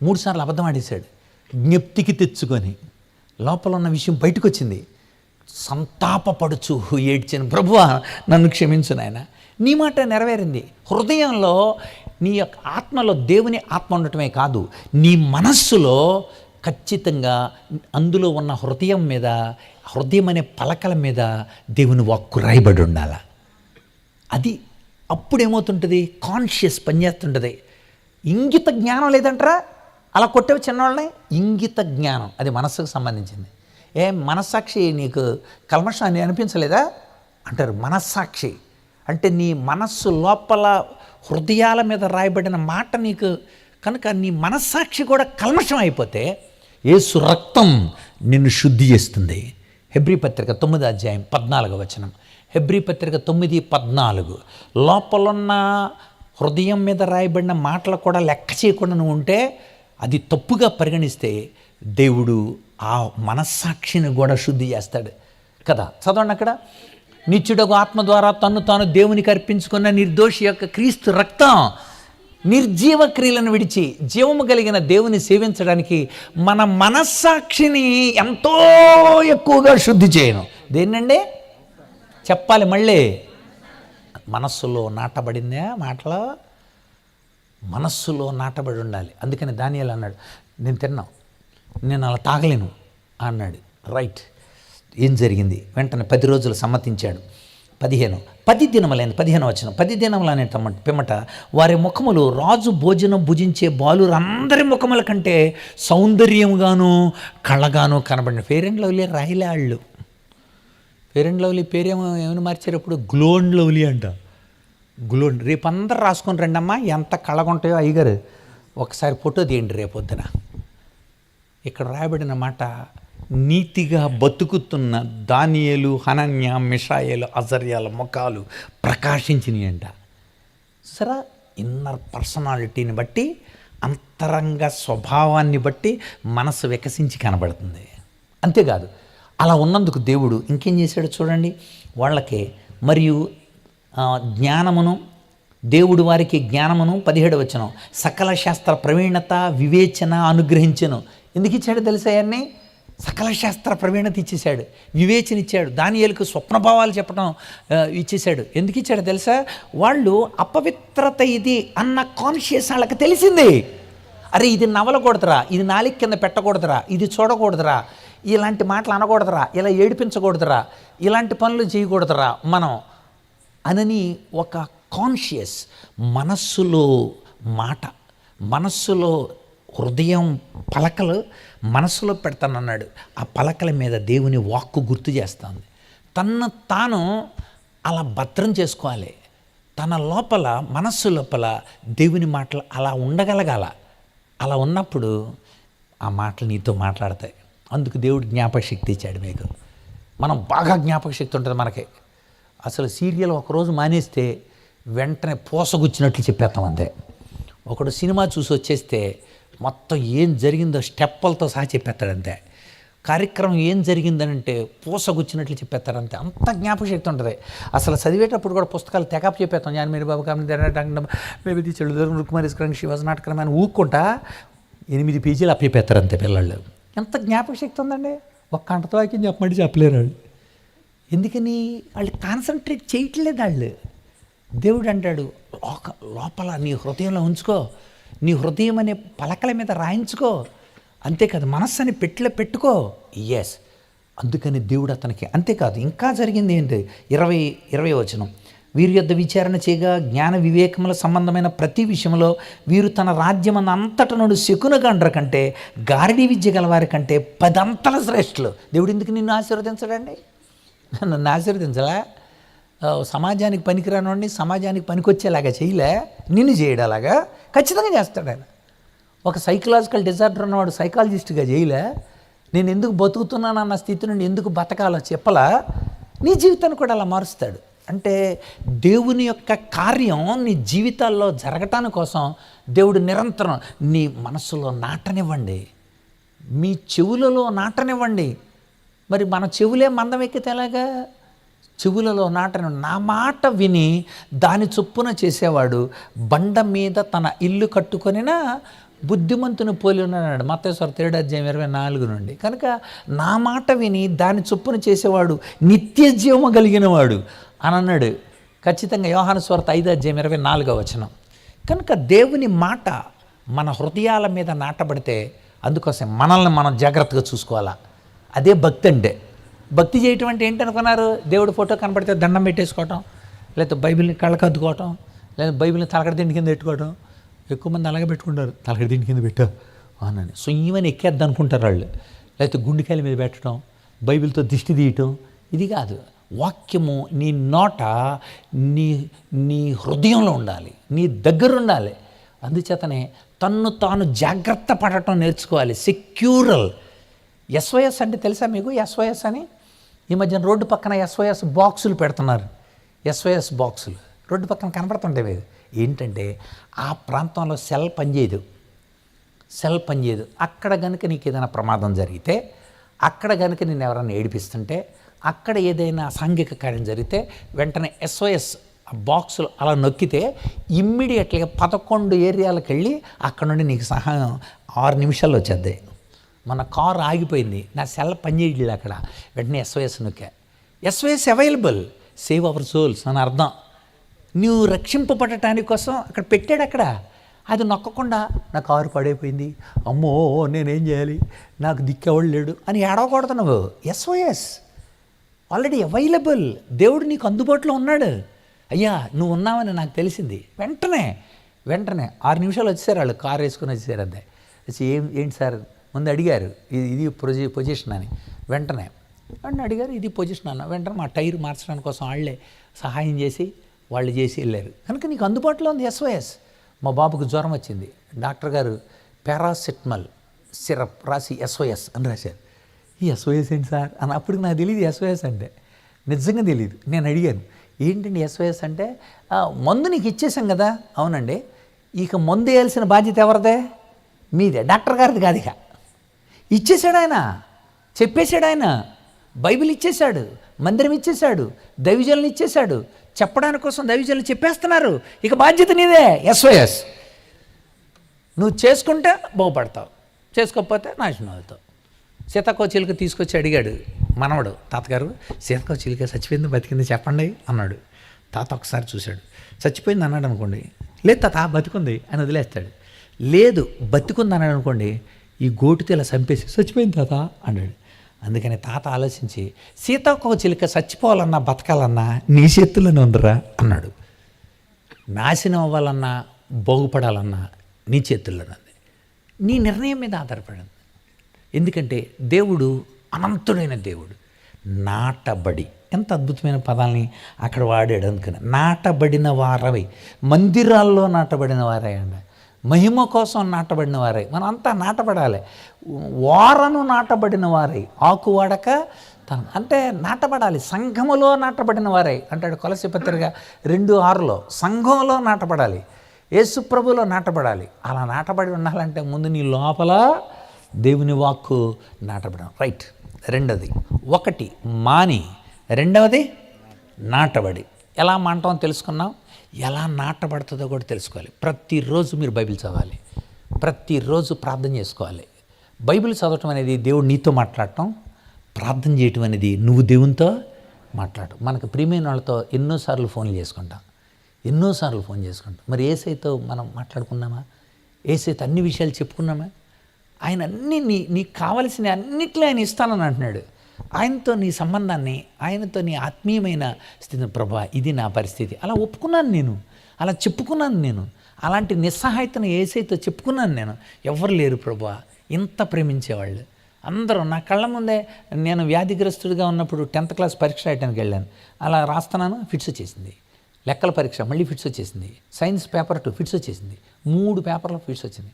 3 సార్లు అబద్ధం ఆడేశాడు. జ్ఞప్తికి తెచ్చుకొని లోపల ఉన్న విషయం బయటకు వచ్చింది. సంతాపపడుచు ఏడ్చాను, ప్రభువా నన్ను క్షమించు నాయన. నీ మాట నెరవేరింది. హృదయంలో నీ యొక్క ఆత్మలో దేవుని ఆత్మ ఉండటమే కాదు, నీ మనస్సులో ఖచ్చితంగా అందులో ఉన్న హృదయం అనే పలకల మీద దేవుని వాక్కు రాయబడి ఉండాలి. అది అప్పుడేమవుతుంటుంది? కాన్షియస్ పనిచేస్తుంటుంది. ఇంగిత జ్ఞానం లేదంటారా? అలా కొట్టేవి చిన్నవాళ్ళని. ఇంగిత జ్ఞానం అది మనస్సుకు సంబంధించింది. మనస్సాక్షి నీకు కల్మషాన్ని అనిపించలేదా అంటారు. మనస్సాక్షి అంటే నీ మనస్సు లోపల హృదయాల మీద రాయబడిన మాట నీకు కనుక నీ మనస్సాక్షి కూడా కల్మషం అయిపోతే యేసు రక్తం నిన్ను శుద్ధి చేస్తుంది. హెబ్రీ పత్రిక 9:14. హెబ్రీ పత్రిక 9:14. లోపలున్న హృదయం మీద రాయబడిన మాటలు కూడా లెక్క చేయకుండా నువ్వు ఉంటే అది తప్పుగా పరిగణిస్తే దేవుడు ఆ మనస్సాక్షిని కూడా శుద్ధి చేస్తాడు కదా. చదవండి అక్కడ. నిత్యుడగు ఆత్మ ద్వారా తన్ను తాను దేవునికి అర్పించుకున్న నిర్దోషి యొక్క క్రీస్తు రక్తం నిర్జీవ క్రియలను విడిచి జీవము కలిగిన దేవుని సేవించడానికి మన మనస్సాక్షిని ఎంతో ఎక్కువగా శుద్ధి చేయను. దేన్నండి చెప్పాలి మళ్ళీ? మనస్సులో నాటబడిందే మాటలో, మనస్సులో నాటబడి ఉండాలి. అందుకని దానియేలు అన్నాడు, నేను తిన్నాను, నేను అలా తాగలేను అన్నాడు. రైట్. ఏం జరిగింది? వెంటనే 10 రోజులు సమ్మతించాడు. 10 దినములైన 15 10 దినములనే పిమ్మట వారి ముఖములు రాజు భోజనం భుజించే బాలురు అందరి ముఖముల కంటే సౌందర్యముగాను కళ్ళగాను కనబడిన. ఫెయిర్ అండ్ లవ్లీ రాయిలే వాళ్ళు. ఫెయిర్ అండ్ లవ్లీ పేరేమో ఏమైనా మార్చారు ఇప్పుడు? గ్లో అండ్ లవ్లీ అంట. గ్లో. రేపు అందరు రాసుకొని రండమ్మా, ఎంత కళ్ళగుంటాయో అయ్యగారు ఒకసారి ఫోటో తీయండి రేపొద్దున. ఇక్కడ రాయబడిన మాట, నీతిగా బతుకుతున్న దానియేలు, హనన్య, మిషాయేలు, అజర్యాల ముఖాలు ప్రకాశించినాయి అంట. సరే, ఇన్నర్ పర్సనాలిటీని బట్టి, అంతరంగ స్వభావాన్ని బట్టి మనసు వికసించి కనబడుతుంది. అంతేకాదు, అలా ఉన్నందుకు దేవుడు ఇంకేం చేశాడో చూడండి. వాళ్ళకి మరియు జ్ఞానమును, దేవుడు వారికి జ్ఞానమును 17 సకల శాస్త్ర ప్రవీణత వివేచన అనుగ్రహించెను. ఎందుకు ఇచ్చాడు తెలుసా? అన్నీ సకల శాస్త్ర ప్రవీణత ఇచ్చేశాడు, వివేచన ఇచ్చాడు, దానియేలుకు స్వప్నభావాలు చెప్పడం ఇచ్చేశాడు. ఎందుకు ఇచ్చాడు తెలుసా? వాళ్ళు అపవిత్రత ఇది అన్న కాన్షియస్ వాళ్ళకి తెలిసింది. అరే ఇది నవలకూడదురా, ఇది నాలిక కింద పెట్టకూడదురా, ఇది చూడకూడదురా, ఇలాంటి మాటలు అనకూడదురా, ఇలా ఏడిపించకూడదురా, ఇలాంటి పనులు చేయకూడదురా మనం అనని ఒక కాన్షియస్ మనస్సులో మాట, మనస్సులో హృదయం పలకలు మనస్సులో పెడతానన్నాడు. ఆ పలకల మీద దేవుని వాక్కు గుర్తు చేస్తుంది. తను తాను అలా భద్రం చేసుకోవాలి. తన లోపల మనస్సు లోపల దేవుని మాటలు అలా ఉండగలగాల. అలా ఉన్నప్పుడు ఆ మాటలు నీతో మాట్లాడతాయి. అందుకు దేవుడు జ్ఞాపక శక్తి ఇచ్చాడు మీకు. మనం బాగా జ్ఞాపక శక్తి ఉంటుంది మనకి. అసలు సీరియల్ ఒకరోజు మానేస్తే వెంటనే పోసగుచ్చినట్లు చెప్పేస్తాం అంతే. ఒకడు సినిమా చూసి వచ్చేస్తే మొత్తం ఏం జరిగిందో స్టెప్పులతో సహా చెప్పేస్తాడంతే. కార్యక్రమం ఏం జరిగిందనంటే పూసగుచ్చినట్లు చెప్పేస్తారంతే. అంత జ్ఞాపక శక్తి ఉంటుంది. అసలు చదివేటప్పుడు కూడా పుస్తకాలు తెగపు చెప్పేస్తాం. జానమేరి బాబు కామెంట్ మేబీ చెడు రుక్మారేశ్వరం శివాజ నాటకం అని ఊక్కుంటా 8 పేజీలు అప్పచెప్పేస్తారు అంతే పిల్లలు. ఎంత జ్ఞాపక శక్తి ఉందండి. ఒక్క గంటతో వాక్యం చెప్పమంటే చెప్పలేరు వాళ్ళు. ఎందుకని? వాళ్ళు కాన్సన్ట్రేట్ చేయట్లేదు వాళ్ళు. దేవుడు అంటాడు, లోపల నీ హృదయంలో ఉంచుకో, నీ హృదయం అనే పలకల మీద రాయించుకో, అంతేకాదు మనస్సుని పెట్టిలో పెట్టుకో. ఎస్, అందుకని దేవుడు అతనికి, అంతేకాదు ఇంకా జరిగింది ఏంటి, 20 వచనం, వీరి యొద్ద విచారణ చేయగా జ్ఞాన వివేకముల సంబంధమైన ప్రతి విషయంలో వీరు తన రాజ్యమందు అంతట నుండి శకునగండ్ర కంటే గారడీ విద్య గలవారి కంటే 10 అంతల శ్రేష్ఠులు. దేవుడు ఎందుకు నిన్ను ఆశీర్వదించడండి? నన్ను ఆశీర్వదించలే, సమాజానికి పనికిరానోడిని సమాజానికి పనికొచ్చేలాగా చేయలే, నిన్ను చేయడం అలాగా ఖచ్చితంగా చేస్తాడు ఆయన. ఒక సైకలాజికల్ డిజార్డర్ ఉన్నవాడు సైకాలజిస్ట్గా చేయలే, నేను ఎందుకు బతుకుతున్నానన్న స్థితి నుండి ఎందుకు బతకాలో చెప్పలా, నీ జీవితాన్ని కూడా అలా మారుస్తాడు. అంటే దేవుని యొక్క కార్యం నీ జీవితాల్లో జరగటాని కోసం దేవుడు నిరంతరం నీ మనసులో నాటనివ్వండి, మీ చెవులలో నాటనివ్వండి. మరి మన చెవులే మందం ఎక్కితే ఎలాగా? చెవులలో నాటని, నా మాట విని దాని చొప్పున చేసేవాడు బండ మీద తన ఇల్లు కట్టుకొనినా బుద్ధిమంతుని పోలి ఉన్నాడు. మత్తయి 3:24 నుండి. కనుక నా మాట విని దాని చొప్పున చేసేవాడు నిత్య జీవము కలిగిన వాడు అని అన్నాడు. ఖచ్చితంగా యోహాను సువార్త 5:24. కనుక దేవుని మాట మన హృదయాల మీద నాటబడితే, అందుకోసం మనల్ని మనం జాగ్రత్తగా చూసుకోవాలా. అదే భక్తి అంటే. భక్తి చేయటం అంటే ఏంటనుకున్నారు? దేవుడు ఫోటో కనపడితే దండం పెట్టేసుకోవటం, లేకపోతే బైబిల్ని కళ్ళకద్దుకోవటం, లేదా బైబిల్ని తలకడ తిండి కింద పెట్టుకోవటం. ఎక్కువ మంది అలాగే పెట్టుకుంటారు, తలకడ తిండి కింద పెట్టావు అని సుయ్యమని ఎక్కేద్ది అనుకుంటారు వాళ్ళు. లేకపోతే గుండెకాయల మీద పెట్టడం, బైబిల్తో దిష్టి తీయటం. ఇది కాదు. వాక్యము నీ నోట, నీ హృదయంలో ఉండాలి, నీ దగ్గర ఉండాలి. అందుచేతనే తన్ను తాను జాగ్రత్త పడటం నేర్చుకోవాలి. సెక్యూరల్. SOS అంటే తెలుసా మీకు? SOS అని ఈ మధ్యన రోడ్డు పక్కన SOS బాక్సులు పెడుతున్నారు. SOS బాక్సులు రోడ్డు పక్కన కనపడుతుంటాయి. ఏంటంటే ఆ ప్రాంతంలో సెల్ పనిచేయదు. అక్కడ కనుక నీకు ఏదైనా ప్రమాదం జరిగితే, అక్కడ కనుక నేను ఎవరైనా ఏడిపిస్తుంటే, అక్కడ ఏదైనా అసాంఘిక కార్యం జరిగితే వెంటనే SOS బాక్సులు అలా నొక్కితే ఇమ్మీడియట్గా 11 ఏరియాలకు వెళ్ళి అక్కడ నుండి నీకు సహాయం 6 నిమిషాల్లో వచ్చేద్ది. మన కారు ఆగిపోయింది, నా సెల్ పనిచేయట్లేదు, అక్కడ వెంటనే SOS నొక్కా. SOS available, save our souls అని అర్థం. నువ్వు రక్షింపబడటానికి కోసం అక్కడ పెట్టాడు. అక్కడ అది నొక్కకుండా నా కారు పడైపోయింది, అమ్మో నేనేం చేయాలి, నాకు దిక్కెవడు లేడు అని ఏడవకూడదు. నువ్వు SOS ఆల్రెడీ అవైలబుల్. దేవుడు నీకు అందుబాటులో ఉన్నాడు. అయ్యా నువ్వు ఉన్నావని నాకు తెలిసింది. వెంటనే 6 నిమిషాలు వచ్చేసారు వాళ్ళు, కారు వేసుకుని వచ్చేసారు. అంతే వచ్చి ఏంటి సార్ ముందు అడిగారు, ఇది పొజిషన్ అని. వెంటనే అడిగారు, ఇది పొజిషన్ అన్న. వెంటనే మా టైర్ మార్చడానికి కోసం వాళ్ళే సహాయం చేసి వాళ్ళు చేసి వెళ్ళారు. కనుక నీకు అందుబాటులో ఉంది SOS. మా బాబుకు జ్వరం వచ్చింది, డాక్టర్ గారు పారాసిటమాల్ సిరప్ రాసి SOS అని రాశారు. ఈ SOS ఏంటి సార్ అని అప్పటికి నాకు తెలియదు SOS అంటే, నిజంగా తెలియదు. నేను అడిగాను ఏంటండి SOS అంటే, మందు నీకు ఇచ్చేసాం కదా. అవునండి, ఇక మందు వేయాల్సిన బాధ్యత ఎవరిదే? మీదే, డాక్టర్ గారిది కాదు. ఇక ఇచ్చేసాడు ఆయన, చెప్పేశాడు ఆయన. బైబిల్ ఇచ్చేశాడు, మందిరం ఇచ్చేశాడు, దైవజనులు ఇచ్చేశాడు. చెప్పడానికి కోసం దైవజనులు చెప్పేస్తున్నారు. ఇక బాధ్యత నీదే. SOS నువ్వు చేసుకుంటే బాగుపడతావు, చేసుకోకపోతే నాశనం అవుతావు. సీతాకోచిలుక తీసుకొచ్చి అడిగాడు మనవడు, తాతగారు సీతాకోచిలుక చచ్చిపోయింది బతికింది చెప్పండి అన్నాడు. తాత ఒకసారి చూశాడు, చచ్చిపోయింది అన్నాడు అనుకోండి, లేదు తాత బతికుంది అని వదిలేస్తాడు. లేదు బతికుంది అన్నాడు అనుకోండి, ఈ గోటుతో ఇలా చంపేసి చచ్చిపోయింది తాత అన్నాడు. అందుకని తాత ఆలోచించి, సీతాకోచిలుక చచ్చిపోవాలన్నా బతకాలన్నా నీ చేతుల్లోనే ఉందిరా అన్నాడు. నాశనం అవ్వాలన్నా బాగుపడాలన్నా నీ చేతుల్లోనే ఉంది. నీ నిర్ణయం మీద ఆధారపడింది. ఎందుకంటే దేవుడు అనంతుడైన దేవుడు. నాటబడి, ఎంత అద్భుతమైన పదాలని అక్కడ వాడాడు. అందుకని నాటబడిన వారవై, మందిరాల్లో నాటబడిన వారై అండి, మహిమ కోసం నాటబడిన వారై. మనం అంతా నాటబడాలి. వారను నాటబడిన వారై, ఆకు వాడక అంటే నాటబడాలి. సంఘములో నాటబడిన వారై అంటాడు కొలస్సీ పత్రిక 2:6. సంఘంలో నాటబడాలి, యేసుప్రభులో నాటబడాలి. అలా నాటబడి ఉండాలంటే ముందు నీ లోపల దేవుని వాక్కు నాటబడం. రైట్. రెండవది, ఒకటి మాని, రెండవది నాటబడి. ఎలా మాంటామో తెలుసుకున్నాం, ఎలా నాటబడుతుందో కూడా తెలుసుకోవాలి. ప్రతిరోజు మీరు బైబిల్ చదవాలి, ప్రతిరోజు ప్రార్థన చేసుకోవాలి. బైబిల్ చదవటం అనేది దేవుడు నీతో మాట్లాడటం, ప్రార్థన చేయటం అనేది నువ్వు దేవునితో మాట్లాడటం. మనకు ప్రియమైన వాళ్ళతో ఎన్నోసార్లు ఫోన్ చేసుకుంటాం. మరి యేసయ్యతో మనం మాట్లాడుకున్నామా? యేసయ్యతో అన్ని విషయాలు చెప్పుకున్నామా? ఆయన అన్నీ నీకు కావలసిన అన్నిట్లో ఆయన ఇస్తానని అంటున్నాడు. ఆయనతో నీ సంబంధాన్ని, ఆయనతో నీ ఆత్మీయమైన స్థితిని, ప్రభా ఇది నా పరిస్థితి, అలా ఒప్పుకున్నాను నేను, అలా చెప్పుకున్నాను నేను, అలాంటి నిస్సహాయతను యేసయ్యతో చెప్పుకున్నాను నేను. ఎవరు లేరు ప్రభా ఇంత ప్రేమించేవాళ్ళు. అందరూ నా కళ్ళ ముందే, నేను వ్యాధిగ్రస్తుడిగా ఉన్నప్పుడు 10th క్లాస్ పరీక్ష రాయడానికి వెళ్ళాను. అలా రాస్తున్నాను, ఫిట్స్ వచ్చేసింది. లెక్కల పరీక్ష మళ్ళీ ఫిట్స్ వచ్చేసింది. సైన్స్ పేపర్ 2 ఫిట్స్ వచ్చేసింది. 3 పేపర్లో ఫిట్స్ వచ్చింది.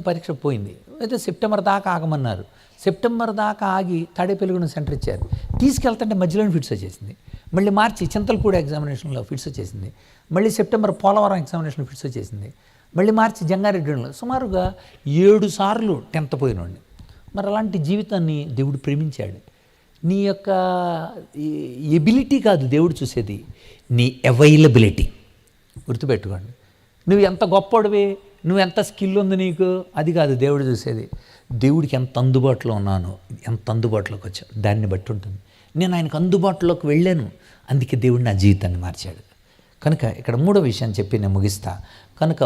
పరీక్ష పోయింది. అయితే సెప్టెంబర్ దాకా ఆగమన్నారు. సెప్టెంబర్ దాకా ఆగి తాడేపల్లిగూడెం సెంటర్ ఇచ్చారు. తీసుకెళ్తుంటే మధ్యలోనే ఫిట్స్ వచ్చేసింది. మళ్ళీ మార్చి చింతలపూడి ఎగ్జామినేషన్లో ఫిట్స్ వచ్చేసింది. మళ్ళీ సెప్టెంబర్ పోలవరం ఎగ్జామినేషన్లో ఫిట్స్ వచ్చేసింది. మళ్ళీ మార్చి జంగారెడ్డిలో సుమారుగా 7 సార్లు 10th పోయినండి. మరి అలాంటి జీవితాన్ని దేవుడు ప్రేమించాడు. నీ యొక్క ఎబిలిటీ కాదు దేవుడు చూసేది, నీ అవైలబిలిటీ. గుర్తుపెట్టుకోండి. నువ్వు ఎంత గొప్పడివి, నువ్వు ఎంత స్కిల్ ఉంది నీకు, అది కాదు దేవుడు చూసేది. దేవుడికి ఎంత అందుబాటులో ఉన్నాను, ఎంత అందుబాటులోకి వచ్చాను, దాన్ని బట్టి ఉంటుంది. నేను ఆయనకు అందుబాటులోకి వెళ్ళాను, అందుకే దేవుడు నా జీవితాన్ని మార్చాడు. కనుక ఇక్కడ 3వ విషయాన్ని చెప్పి నేను ముగిస్తా. కనుక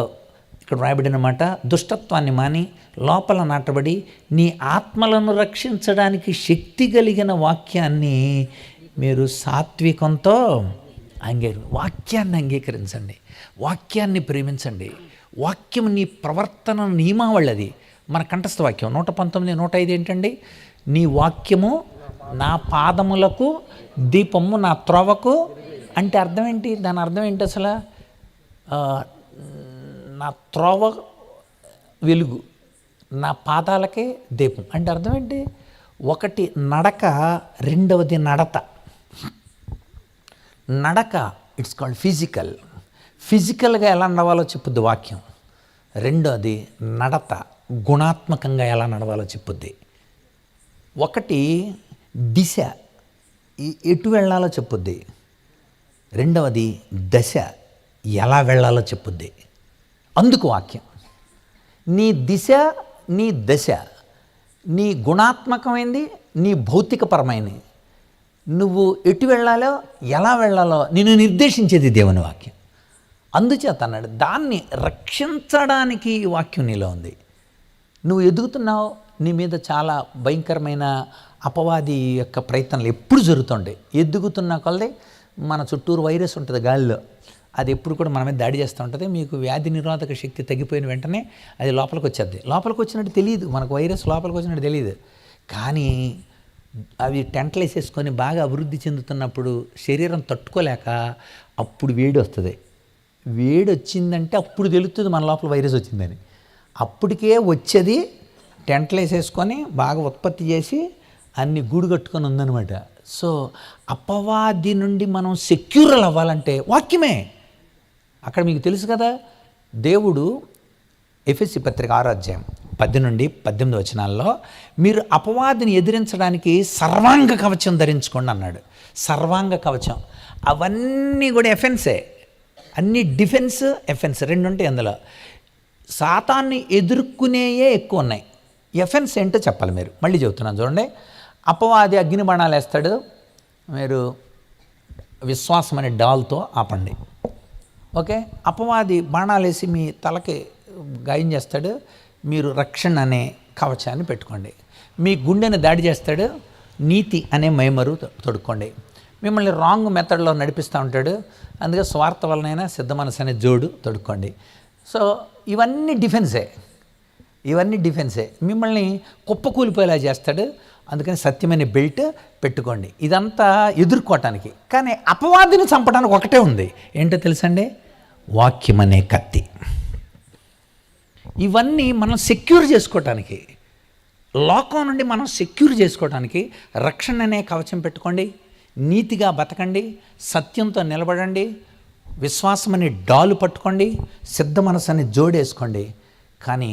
ఇక్కడ రాయబడిన మాట, దుష్టత్వాన్ని మాని లోపల నాటబడి నీ ఆత్మలను రక్షించడానికి శక్తి కలిగిన వాక్యాన్ని మీరు సాత్వికంతో వాక్యాన్ని అంగీకరించండి, వాక్యాన్ని ప్రేమించండి. వాక్యం నీ ప్రవర్తన నియమావళి. మన కంఠస్థ వాక్యం 119, 105 ఏంటండి? నీ వాక్యము నా పాదములకు దీపము, నా త్రోవకు. అంటే అర్థం ఏంటి? దాని అర్థం ఏంటి అసలు? నా త్రోవ వెలుగు, నా పాదాలకే దీపం. అంటే అర్థం ఏంటి? ఒకటి నడక, రెండవది నడత. నడక ఇట్స్ కాల్డ్ ఫిజికల్గా ఎలా నడవాలో చెప్పుద్ది వాక్యం. రెండోది నడత, గుణాత్మకంగా ఎలా నడవాలో చెప్పుద్ది. ఒకటి దిశ, ఎటు వెళ్ళాలో చెప్పుద్ది. రెండవది దశ, ఎలా వెళ్ళాలో చెప్పుద్ది. అందుకు వాక్యం. నీ దిశ, నీ దశ, నీ గుణాత్మకమైంది, నీ భౌతికపరమైనది. నువ్వు ఎటు వెళ్ళాలో, ఎలా వెళ్ళాలో నిన్ను నిర్దేశించేది దేవుని వాక్యం. అందుచేత అన్నాడు, దాన్ని రక్షించడానికి ఈ వాక్యం నీలో ఉంది. నువ్వు ఎదుగుతున్నావు, నీ మీద చాలా భయంకరమైన అపవాది యొక్క ప్రయత్నాలు ఎప్పుడు జరుగుతుంటాయి. ఎదుగుతున్న కొలది మన చుట్టూరు వైరస్ ఉంటుంది గాలిలో, అది ఎప్పుడు కూడా మన మీద దాడి చేస్తూ ఉంటుంది. మీకు వ్యాధి నిరోధక శక్తి తగ్గిపోయిన వెంటనే అది లోపలికి వచ్చేది. లోపలికి వచ్చినట్టు తెలియదు, మనకు వైరస్ లోపలికి వచ్చినట్టు తెలియదు. కానీ అవి టెంట్లు వేసేసుకొని బాగా అభివృద్ధి చెందుతున్నప్పుడు శరీరం తట్టుకోలేక అప్పుడు వేడి వస్తుంది. వేడి వచ్చిందంటే అప్పుడు తెలుస్తుంది మన లోపల వైరస్ వచ్చిందని. అప్పటికే వచ్చేది టెంట్లు వేసేసుకొని బాగా ఉత్పత్తి చేసి అన్ని గూడు కట్టుకొని ఉందన్నమాట. సో అపవాది నుండి మనం సెక్యూరల్ అవ్వాలంటే వాక్యమే. అక్కడ మీకు తెలుసు కదా, దేవుడు ఎఫెసీ పత్రిక 6వ అధ్యాయం 10 నుండి 18 వచనాల్లో మీరు అపవాదిని ఎదిరించడానికి సర్వాంగ కవచం ధరించుకోండి అన్నాడు. సర్వాంగ కవచం అవన్నీ కూడా ఎఫెన్సే, అన్ని డిఫెన్స్ ఎఫెన్స్ 2 ఉంటాయి అందులో. సాతాన్ని ఎదుర్కొనేయే ఎక్కువ ఉన్నాయి. ఎఫెన్స్ ఏంటో చెప్పాలి మీరు. మళ్ళీ చెబుతున్నాను చూడండి. అపవాది అగ్ని బాణాలు వేస్తాడు, మీరు విశ్వాసం అనే డాల్తో ఆపండి. ఓకే, అపవాది బాణాలు వేసి మీ తలకి గాయం చేస్తాడు, మీరు రక్షణ అనే కవచాన్ని పెట్టుకోండి. మీ గుండెని దాడి చేస్తాడు, నీతి అనే మైమరు తొడుక్కోండి. మిమ్మల్ని రాంగ్ మెథడ్లో నడిపిస్తూ ఉంటాడు, అందుకే స్వార్థ వలనైనా సిద్ధ మనసు అనే జోడు తొడుక్కోండి. సో ఇవన్నీ డిఫెన్సే. మిమ్మల్ని కుప్పకూలిపోయేలా చేస్తాడు, అందుకని సత్యమైన బెల్ట్ పెట్టుకోండి. ఇదంతా ఎదుర్కోవటానికి. కానీ అపవాదిని చంపడానికి ఒకటే ఉంది, ఏంటో తెలుసండి? వాక్యం అనే కత్తి. ఇవన్నీ మనం సెక్యూర్ చేసుకోవటానికి, లోకం నుండి మనం సెక్యూర్ చేసుకోవటానికి రక్షణ అనే కవచం పెట్టుకోండి, నీతిగా బతకండి, సత్యంతో నిలబడండి, విశ్వాసం అనే డాలు పట్టుకోండి, సిద్ధ మనసు అని జోడేసుకోండి. కానీ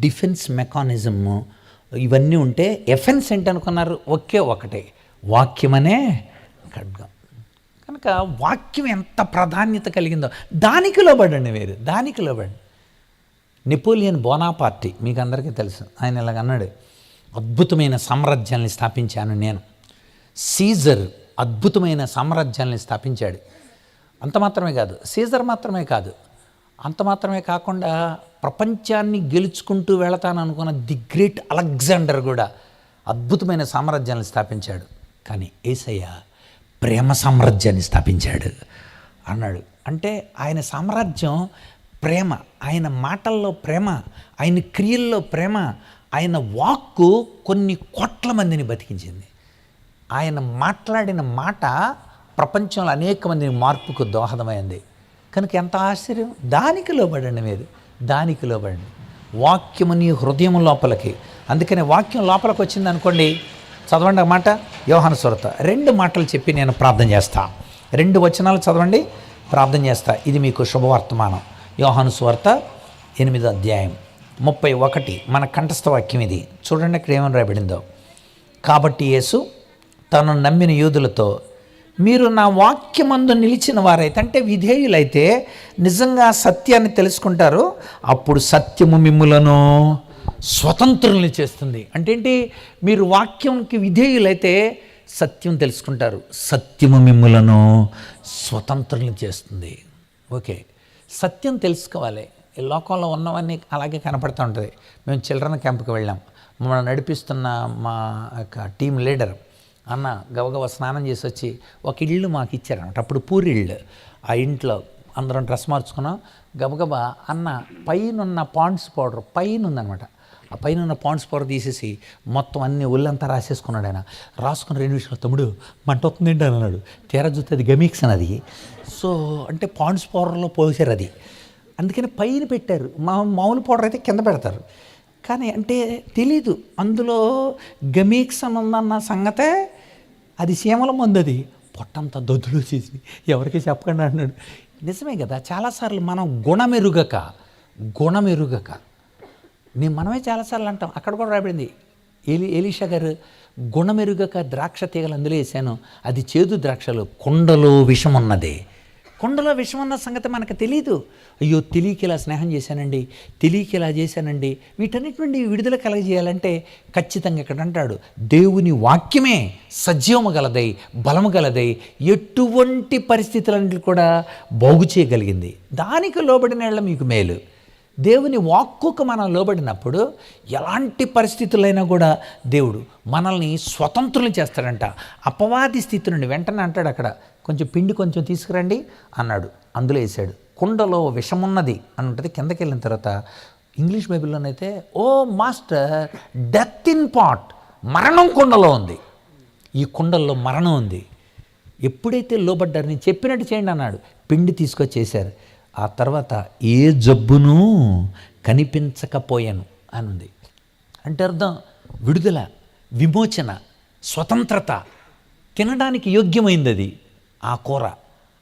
డిఫెన్స్ మెకానిజం ఇవన్నీ ఉంటే ఎఫెన్స్ ఏంటనుకున్నారు? ఒకటే వాక్యం అనే ఖడ్గం. కనుక వాక్యం ఎంత ప్రాధాన్యత కలిగిందో దానికి లోబడండి. మీరు దానికి లోబడండి. నెపోలియన్ బోనాపార్టీ మీకు అందరికీ తెలుసు. ఆయన ఇలాగ అన్నాడు, అద్భుతమైన సామ్రాజ్యాన్ని స్థాపించాను నేను. సీజర్ అద్భుతమైన సామ్రాజ్యాన్ని స్థాపించాడు. అంత మాత్రమే కాదు, సీజర్ మాత్రమే కాదు, అంత మాత్రమే కాకుండా ప్రపంచాన్ని గెలుచుకుంటూ వెళతాననుకున్న ది గ్రేట్ అలెగ్జాండర్ కూడా అద్భుతమైన సామ్రాజ్యాన్ని స్థాపించాడు. కానీ యేసయ్య ప్రేమ సామ్రాజ్యాన్ని స్థాపించాడు అన్నాడు. అంటే ఆయన సామ్రాజ్యం ప్రేమ, ఆయన మాటల్లో ప్రేమ, ఆయన క్రియల్లో ప్రేమ, ఆయన వాక్కు కొన్ని కోట్ల మందిని బతికించింది. ఆయన మాట్లాడిన మాట ప్రపంచంలో అనేక మందిని మార్పుకు దోహదమైంది. కనుక ఎంత ఆశ్చర్యం! దానికి లోబడండి, మీరు దానికి లోబడండి. వాక్యము నీ హృదయం లోపలికి, అందుకని వాక్యం లోపలికి వచ్చింది అనుకోండి, చదవండి ఆ మాట. యోహాను సువార్త 2 మాటలు చెప్పి నేను ప్రార్థన చేస్తా. 2 వచనాలు చదవండి, ప్రార్థన చేస్తా. ఇది మీకు శుభవర్తమానం. యోహాను సువార్త 8వ అధ్యాయం 31 మన కంఠస్థ వాక్యం ఇది. చూడండి ఇక్కడ ఏమని రాయబడిందో. కాబట్టి యేసు తను నమ్మిన యూదులతో, మీరు నా వాక్యమందు నిలిచిన వారైతే, అంటే విధేయులైతే నిజంగా సత్యాన్ని తెలుసుకుంటారు, అప్పుడు సత్యము మిమ్ములను స్వతంత్రుల్ని చేస్తుంది. అంటే ఏంటి? మీరు వాక్యంకి విధేయులైతే సత్యం తెలుసుకుంటారు, సత్యము మిమ్ములను స్వతంత్రుల్ని చేస్తుంది. ఓకే, సత్యం తెలుసుకోవాలి. ఈ లోకంలో ఉన్నవన్నీ అలాగే కనపడుతూ ఉంటుంది. మేము చిల్డ్రన్ క్యాంప్కి వెళ్ళాం. మమ్మల్ని నడిపిస్తున్న మా యొక్క టీం లీడర్ అన్న గబగబా స్నానం చేసి వచ్చి ఒక ఇల్లు మాకు ఇచ్చారనమాట. అప్పుడు పూరిళ్ళు. ఆ ఇంట్లో అందరం డ్రెస్ మార్చుకున్నాం. గబగబా అన్న పైనున్న పాండ్స్ పౌడర్ పైన ఉందనమాట. ఆ పైన ఉన్న పాండ్స్ పౌడర్ తీసేసి మొత్తం అన్ని ఒళ్ళంతా రాసేసుకున్నాడు. ఆయన రాసుకుని 2 నిమిషాలు, తమ్ముడు మంట వస్తుంది ఏంటి అని అన్నాడు. తీరా చూస్తే అది గమిక్స్ అని, అది సో అంటే పాండ్స్ పౌడర్లో పోసారు అది. అందుకని పైన పెట్టారు. మామూలు పౌడర్ అయితే కింద పెడతారు. కానీ అంటే తెలీదు అందులో గమీక్సన్ ఉందన్న సంగతే. అది సీమల మందు, అది పొట్టంతా దొద్దులు చేసి ఎవరికి చెప్పకుండా అన్నాడు. నిజమే కదా, చాలాసార్లు మనం గుణమెరుగక మనమే చాలాసార్లు అంటాం. అక్కడ కూడా రాబడింది, ఎలీషా గారు గుణమెరుగక ద్రాక్ష తీగలు అందులో వేసాను, అది చేదు ద్రాక్షలు, కుండలో విషం ఉన్నది. కుండలో విషం ఉన్న సంగతి మనకు తెలీదు. అయ్యో తెలియక ఇలా స్నేహం చేశానండి, తెలియక ఇలా చేశానండి. వీటన్నిటి నుండి విడుదల కలగజేయాలంటే ఖచ్చితంగా ఇక్కడ అంటాడు, దేవుని వాక్యమే సజీవము గలదై బలము గలదై ఎటువంటి పరిస్థితులన్నిటి కూడా బాగు చేయగలిగింది. దానికి లోబడిన మీకు మేలు. దేవుని వాక్కుకు మనం లోబడినప్పుడు ఎలాంటి పరిస్థితులైనా కూడా దేవుడు మనల్ని స్వతంత్రులు చేస్తాడంట. అపవాది స్థితి నుండి వెంటనే అంటాడు, అక్కడ కొంచెం పిండి కొంచెం తీసుకురండి అన్నాడు. అందులో వేసాడు. కుండలో విషమున్నది అని ఉంటుంది. కిందకి వెళ్ళిన తర్వాత ఇంగ్లీష్ బైబిల్లోనైతే, O master death in pot, మరణం కుండలో ఉంది. ఈ కుండల్లో మరణం ఉంది. ఎప్పుడైతే లోబడ్డారు, నేను చెప్పినట్టు చేయండి అన్నాడు. పిండి తీసుకొచ్చేసారు. ఆ తర్వాత ఏ జబ్బును కనిపించకపోయాను అని ఉంది. అంటే అర్థం విడుదల, విమోచన, స్వతంత్రత. తినడానికి యోగ్యమైంది అది, ఆ కూర,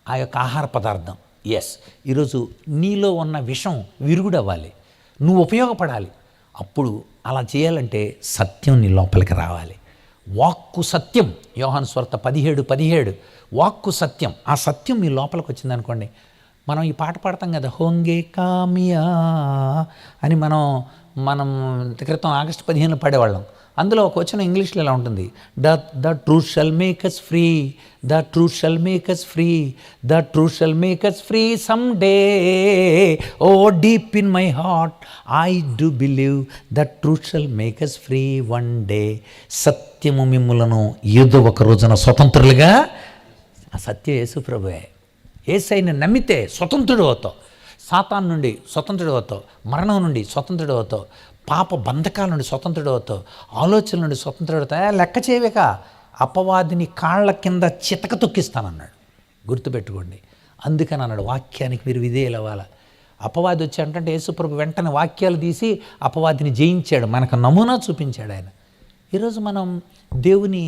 ఆ యొక్క ఆహార పదార్థం. ఎస్, ఈరోజు నీలో ఉన్న విషం విరుగుడవ్వాలి, నువ్వు ఉపయోగపడాలి. అప్పుడు అలా చేయాలంటే సత్యం నీ లోపలికి రావాలి. వాక్కు సత్యం. యోహాను సువార్త 17:17 వాక్కు సత్యం. ఆ సత్యం మీ లోపలికి వచ్చిందనుకోండి. మనం ఈ పాట పాడతాం కదా, హోంగే కామియా అని మనం క్రితం ఆగస్టు 15 పాడేవాళ్ళం. అందులో ఒక వచనం ఇంగ్లీష్లో ఇలా ఉంటుంది, the truth shall make us free, the truth shall make us free, the truth shall make us free some day, oh deep in my heart I do believe the truth shall make us free one day. సత్యము మిమ్ములను ఏదో ఒక రోజున స్వతంత్రులుగా, ఆ సత్యం యేసు ప్రభువే. యేసయ్యని నమ్మితే స్వతంత్రుడు అవుతావు. సాతాను నుండి స్వతంత్రుడు అవుతావు, మరణం నుండి స్వతంత్రుడు అవుతావు, పాప బంధకాల నుండి స్వతంత్రుడు అవుతావు, ఆలోచనల నుండి స్వతంత్రుడు అవుతావు. లెక్క చేయవేక అపవాదిని కాళ్ళ కింద చితక తొక్కిస్తానన్నాడు. గుర్తుపెట్టుకోండి. అందుకని అన్నాడు, వాక్యానికి మీరు విధేయులు అవ్వాలి. అపవాది వచ్చి అంటే యేసుప్రభు వెంటనే వాక్యాలు తీసి అపవాదిని జయించాడు, మనకు నమూనా చూపించాడు ఆయన. ఈరోజు మనం దేవుని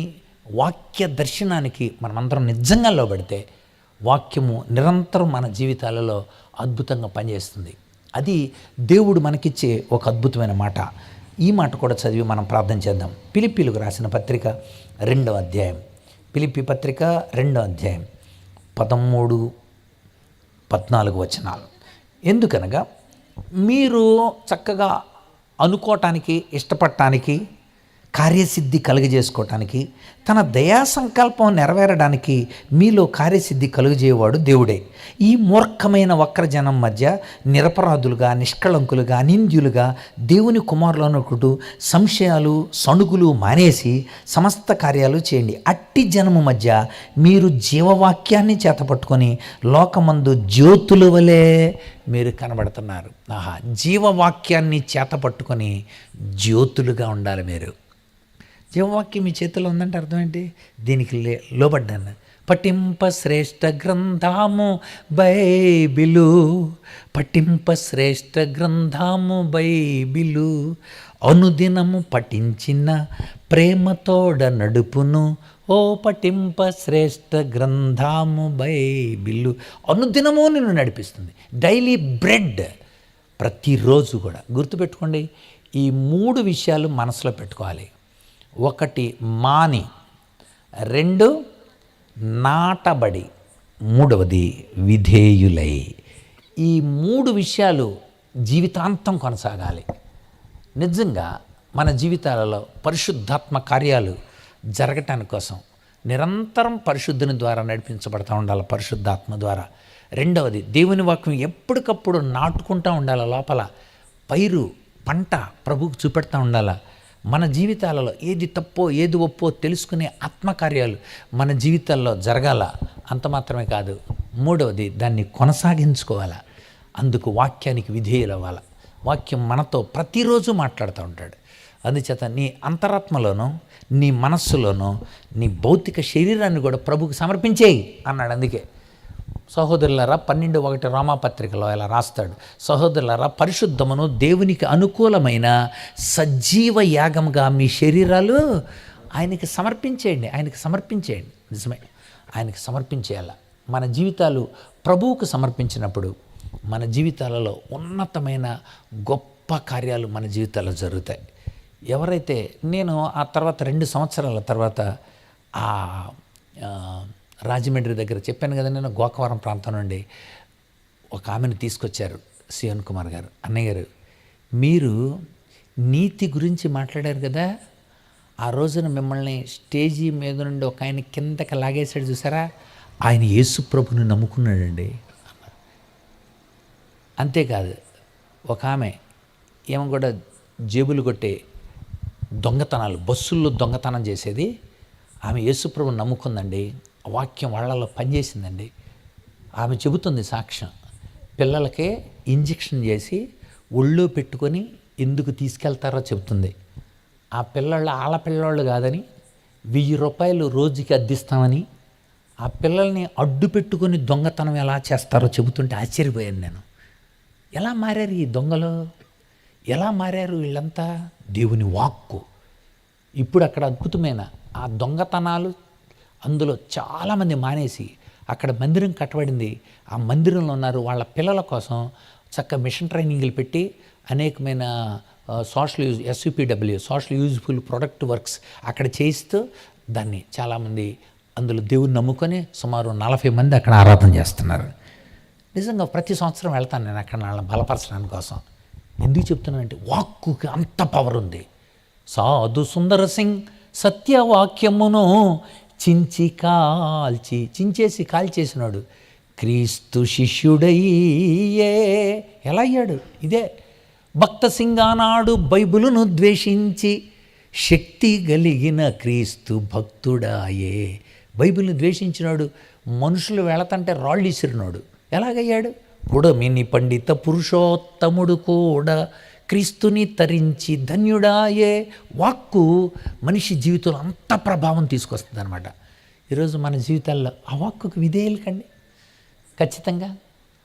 వాక్య దర్శనానికి మనమందరం నిజంగా లోబడితే వాక్యము నిరంతరం మన జీవితాలలో అద్భుతంగా పనిచేస్తుంది. అది దేవుడు మనకిచ్చే ఒక అద్భుతమైన మాట. ఈ మాట కూడా చదివి మనం ప్రార్థన చేద్దాం. ఫిలిప్పీలకు రాసిన పత్రిక 2వ అధ్యాయం, ఫిలిప్పీ పత్రిక 2వ అధ్యాయం 13-14 వచనాలు. ఎందుకనగా మీరు చక్కగా అనుకోవటానికి, ఇష్టపడటానికి, కార్యసిద్ధి కలుగజేసుకోవటానికి, తన దయా సంకల్పం నెరవేరడానికి మీలో కార్యసిద్ధి కలుగజేయవాడు దేవుడే. ఈ మూర్ఖమైన వక్రజనం మధ్య నిరపరాధులుగా, నిష్కళంకులుగా, అనింద్యులుగా దేవుని కుమారులనుకుంటూ సంశయాలు, సణుగులు మానేసి సమస్త కార్యాలు చేయండి. అట్టి జనము మధ్య మీరు జీవవాక్యాన్ని చేతపట్టుకొని లోకమందు జ్యోతుల వలె మీరు కనబడుతున్నారు. జీవవాక్యాన్ని చేతపట్టుకొని జ్యోతులుగా ఉండాలి మీరు. జీవవాక్యం మీ చేతిలో ఉందంటే అర్థం ఏంటి? దీనికి లోబడ్డాను. పఠింప శ్రేష్ఠ గ్రంథాము బైబిలు, పఠింప శ్రేష్ఠ గ్రంథాము బైబిలు, అనుదినము పఠించిన ప్రేమతోడ నడుపును, ఓ పఠింప శ్రేష్ఠ గ్రంథాము బైబిలు. అనుదినము నిన్ను నడిపిస్తుంది. డైలీ బ్రెడ్, ప్రతిరోజు కూడా. గుర్తుపెట్టుకోండి, ఈ 3 విషయాలు మనసులో పెట్టుకోవాలి. 1 మాని, 2 నాటబడి, 3వది విధేయులై. ఈ 3 విషయాలు జీవితాంతం కొనసాగాలి. నిజంగా మన జీవితాలలో పరిశుద్ధాత్మ కార్యాలు జరగటానికి కోసం నిరంతరం పరిశుద్ధుని ద్వారా నడిపించబడతా ఉండాలి, పరిశుద్ధాత్మ ద్వారా. 2వది దేవుని వాక్యం ఎప్పటికప్పుడు నాటుకుంటూ ఉండాలి. లోపల పైరు పంట ప్రభువుకు చూపెడతా ఉండాలి. మన జీవితాలలో ఏది తప్పో ఏది ఒప్పో తెలుసుకునే ఆత్మకార్యాలు మన జీవితాల్లో జరగాల. అంత మాత్రమే కాదు, 3వది దాన్ని కొనసాగించుకోవాలా. అందుకు వాక్యానికి విధేయులు అవ్వాలి. వాక్యం మనతో ప్రతిరోజు మాట్లాడుతూ ఉంటాడు. అందుచేత నీ అంతరాత్మలోనో, నీ మనస్సులోనో, నీ భౌతిక శరీరాన్ని కూడా ప్రభువుకు సమర్పించేయి అన్నాడు. అందుకే సహోదరులారా 12:1 రోమాపత్రికలో ఇలా రాస్తాడు, సహోదరులారా పరిశుద్ధమును దేవునికి అనుకూలమైన సజీవ యాగంగా మీ శరీరాలు ఆయనకి సమర్పించేయండి. ఆయనకి సమర్పించేయండి. నిజమే, ఆయనకి సమర్పించేయాల. మన జీవితాలు ప్రభువుకు సమర్పించినప్పుడు మన జీవితాలలో ఉన్నతమైన గొప్ప కార్యాలు మన జీవితాల్లో జరుగుతాయి. ఎవరైతే నేను ఆ తర్వాత 2 సంవత్సరాల తర్వాత రాజమండ్రి దగ్గర చెప్పాను కదా, నేను గోకవరం ప్రాంతం నుండి ఒక ఆమెను తీసుకొచ్చారు సియోన్ కుమార్ గారు. అన్నయ్య గారు, మీరు నీతి గురించి మాట్లాడారు కదా, ఆ రోజున మిమ్మల్ని స్టేజీ మీద నుండి ఒక ఆయన కిందకి లాగేశాడు చూసారా, ఆయన యేసు ప్రభుని నమ్ముకున్నాడండి. అంతేకాదు, ఒక ఆమె ఏమో కూడా జేబులు కొట్టే దొంగతనాలు, బస్సుల్లో దొంగతనం చేసేది, ఆమె యేసు ప్రభుని నమ్ముకుందండి. వాక్యం వాళ్ళలో పనిచేసిందండి. ఆమె చెబుతుంది సాక్ష్యం. పిల్లలకే ఇంజెక్షన్ చేసి ఒళ్ళో పెట్టుకొని ఎందుకు తీసుకెళ్తారో చెబుతుంది. ఆ పిల్లలు ఆడపిల్లోళ్ళు కాదని 1000 రూపాయలు రోజుకి అద్దిస్తామని ఆ పిల్లల్ని అడ్డు పెట్టుకొని దొంగతనం ఎలా చేస్తారో చెబుతుంటే ఆశ్చర్యపోయాను నేను. ఎలా మారారు ఈ దొంగలు? ఎలా మారారు వీళ్ళంతా? దేవుని వాక్కు. ఇప్పుడు అక్కడ అద్భుతమైన ఆ దొంగతనాలు, అందులో చాలామంది మానేసి అక్కడ మందిరం కట్టబడింది. ఆ మందిరంలో ఉన్నారు. వాళ్ళ పిల్లల కోసం చక్కగా మిషన్ ట్రైనింగ్లు పెట్టి అనేకమైన SUPW social useful product works అక్కడ చేయిస్తూ దాన్ని చాలామంది అందులో దేవుని నమ్ముకొని సుమారు 40 మంది అక్కడ ఆరాధన చేస్తున్నారు. నిజంగా ప్రతి సంవత్సరం వెళ్తాను నేను అక్కడ వాళ్ళని బలపరచడానికి కోసం. ఎందుకు చెప్తున్నానంటే వాక్కుకి అంత పవర్ ఉంది. సాధు సుందర సింగ్ సత్యవాక్యమును చించేసి కాల్చేసినాడు క్రీస్తు శిష్యుడయ్యే. ఎలా అయ్యాడు? ఇదే భక్త సింగానాడు బైబిలును ద్వేషించి శక్తి కలిగిన క్రీస్తు భక్తుడాయే. బైబిల్ని ద్వేషించినాడు. మనుషులు వెళతంటే రాళ్ళు ఇసిరినాడు. ఎలాగయ్యాడు? పుడమిని పండిత పురుషోత్తముడు కూడా క్రీస్తుని తరించి ధన్యుడాయే. వాక్కు మనిషి జీవితంలో అంత ప్రభావం తీసుకొస్తుంది అనమాట. ఈరోజు మన జీవితాల్లో ఆ వాక్కుకు విధేయులు కండి. ఖచ్చితంగా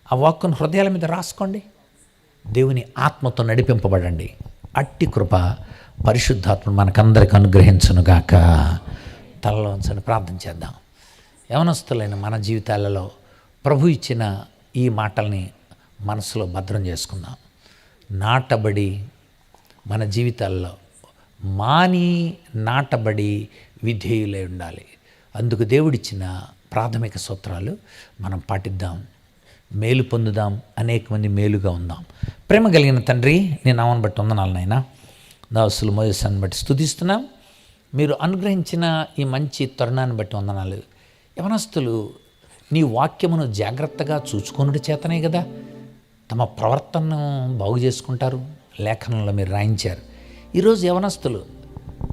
ఆ వాక్కును హృదయాల మీద రాసుకోండి. దేవుని ఆత్మతో నడిపింపబడండి. అట్టి కృప పరిశుద్ధాత్మ మనకందరికి అనుగ్రహించునుగాక. తలలో ఉంచని ప్రార్థన చేద్దాం. యవనస్తులైన మన జీవితాలలో ప్రభు ఇచ్చిన ఈ మాటల్ని మనసులో భద్రం చేసుకుందాం. నాటబడి మన జీవితాల్లో మాని నాటబడి విధేయులై ఉండాలి. అందుకు దేవుడిచ్చిన ప్రాథమిక సూత్రాలు మనం పాటిద్దాం, మేలు పొందుదాం, అనేక మంది మేలుగా ఉందాం. ప్రేమ కలిగిన తండ్రి, నీ నామను బట్టి వందనాలు నాయనా. దాసులు మోయసాన్ని బట్టి స్తుతిస్తున్నాం. మీరు అనుగ్రహించిన ఈ మంచి తరుణాన్ని బట్టి వందనాలు. యవనస్తులు నీ వాక్యమును జాగ్రత్తగా చూచుకొనుడి చేతనే కదా తమ ప్రవర్తనను బాగు చేసుకుంటారు. లేఖనంలో మీరు రాయించారు. ఈరోజు యవనస్తులు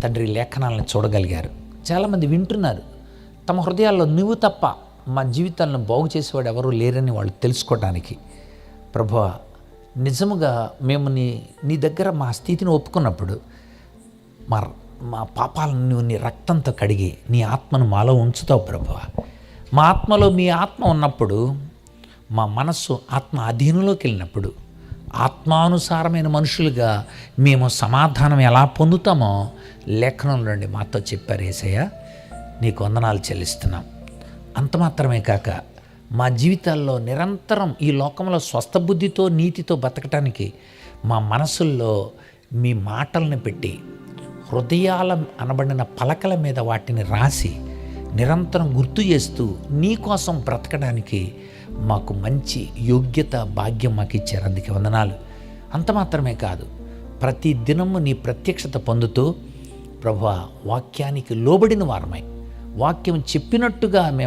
తండ్రి లేఖనాలను చూడగలిగారు. చాలామంది వింటున్నారు. తమ హృదయాల్లో నువ్వు తప్ప మా జీవితాలను బాగు చేసేవాడు ఎవరూ లేరని వాళ్ళు తెలుసుకోవడానికి. ప్రభువా, నిజముగా మేము నీ దగ్గర మా స్థితిని ఒప్పుకున్నప్పుడు మా పాపాలను నువ్వు నీ రక్తంతో కడిగి నీ ఆత్మను మాలో ఉంచుతావు ప్రభువా. మా ఆత్మలో మీ ఆత్మ ఉన్నప్పుడు, మా మనస్సు ఆత్మ అధీనంలోకి వెళ్ళినప్పుడు, ఆత్మానుసారమైన మనుషులుగా మేము సమాధానం ఎలా పొందుతామో లేఖనం నుండి మాతో చెప్పారు. యేసయ్య, నీకు వందనాలు చెల్లిస్తున్నాం. అంత మాత్రమే కాక మా జీవితాల్లో నిరంతరం ఈ లోకంలో స్వస్థ బుద్ధితో నీతితో బతకటానికి మా మనసుల్లో మీ మాటలను పెట్టి హృదయాల అనబడిన పలకల మీద వాటిని రాసి నిరంతరం గుర్తు చేస్తూ నీ కోసం బ్రతకడానికి మాకు మంచి యోగ్యత భాగ్యం మాకు ఇచ్చారు. అందుకే వందనాలు. అంత మాత్రమే కాదు, ప్రతి దినము నీ ప్రత్యక్షత పొందుతూ ప్రభువా, వాక్యానికి లోబడిన వారమై వాక్యం చెప్పినట్టుగా మేము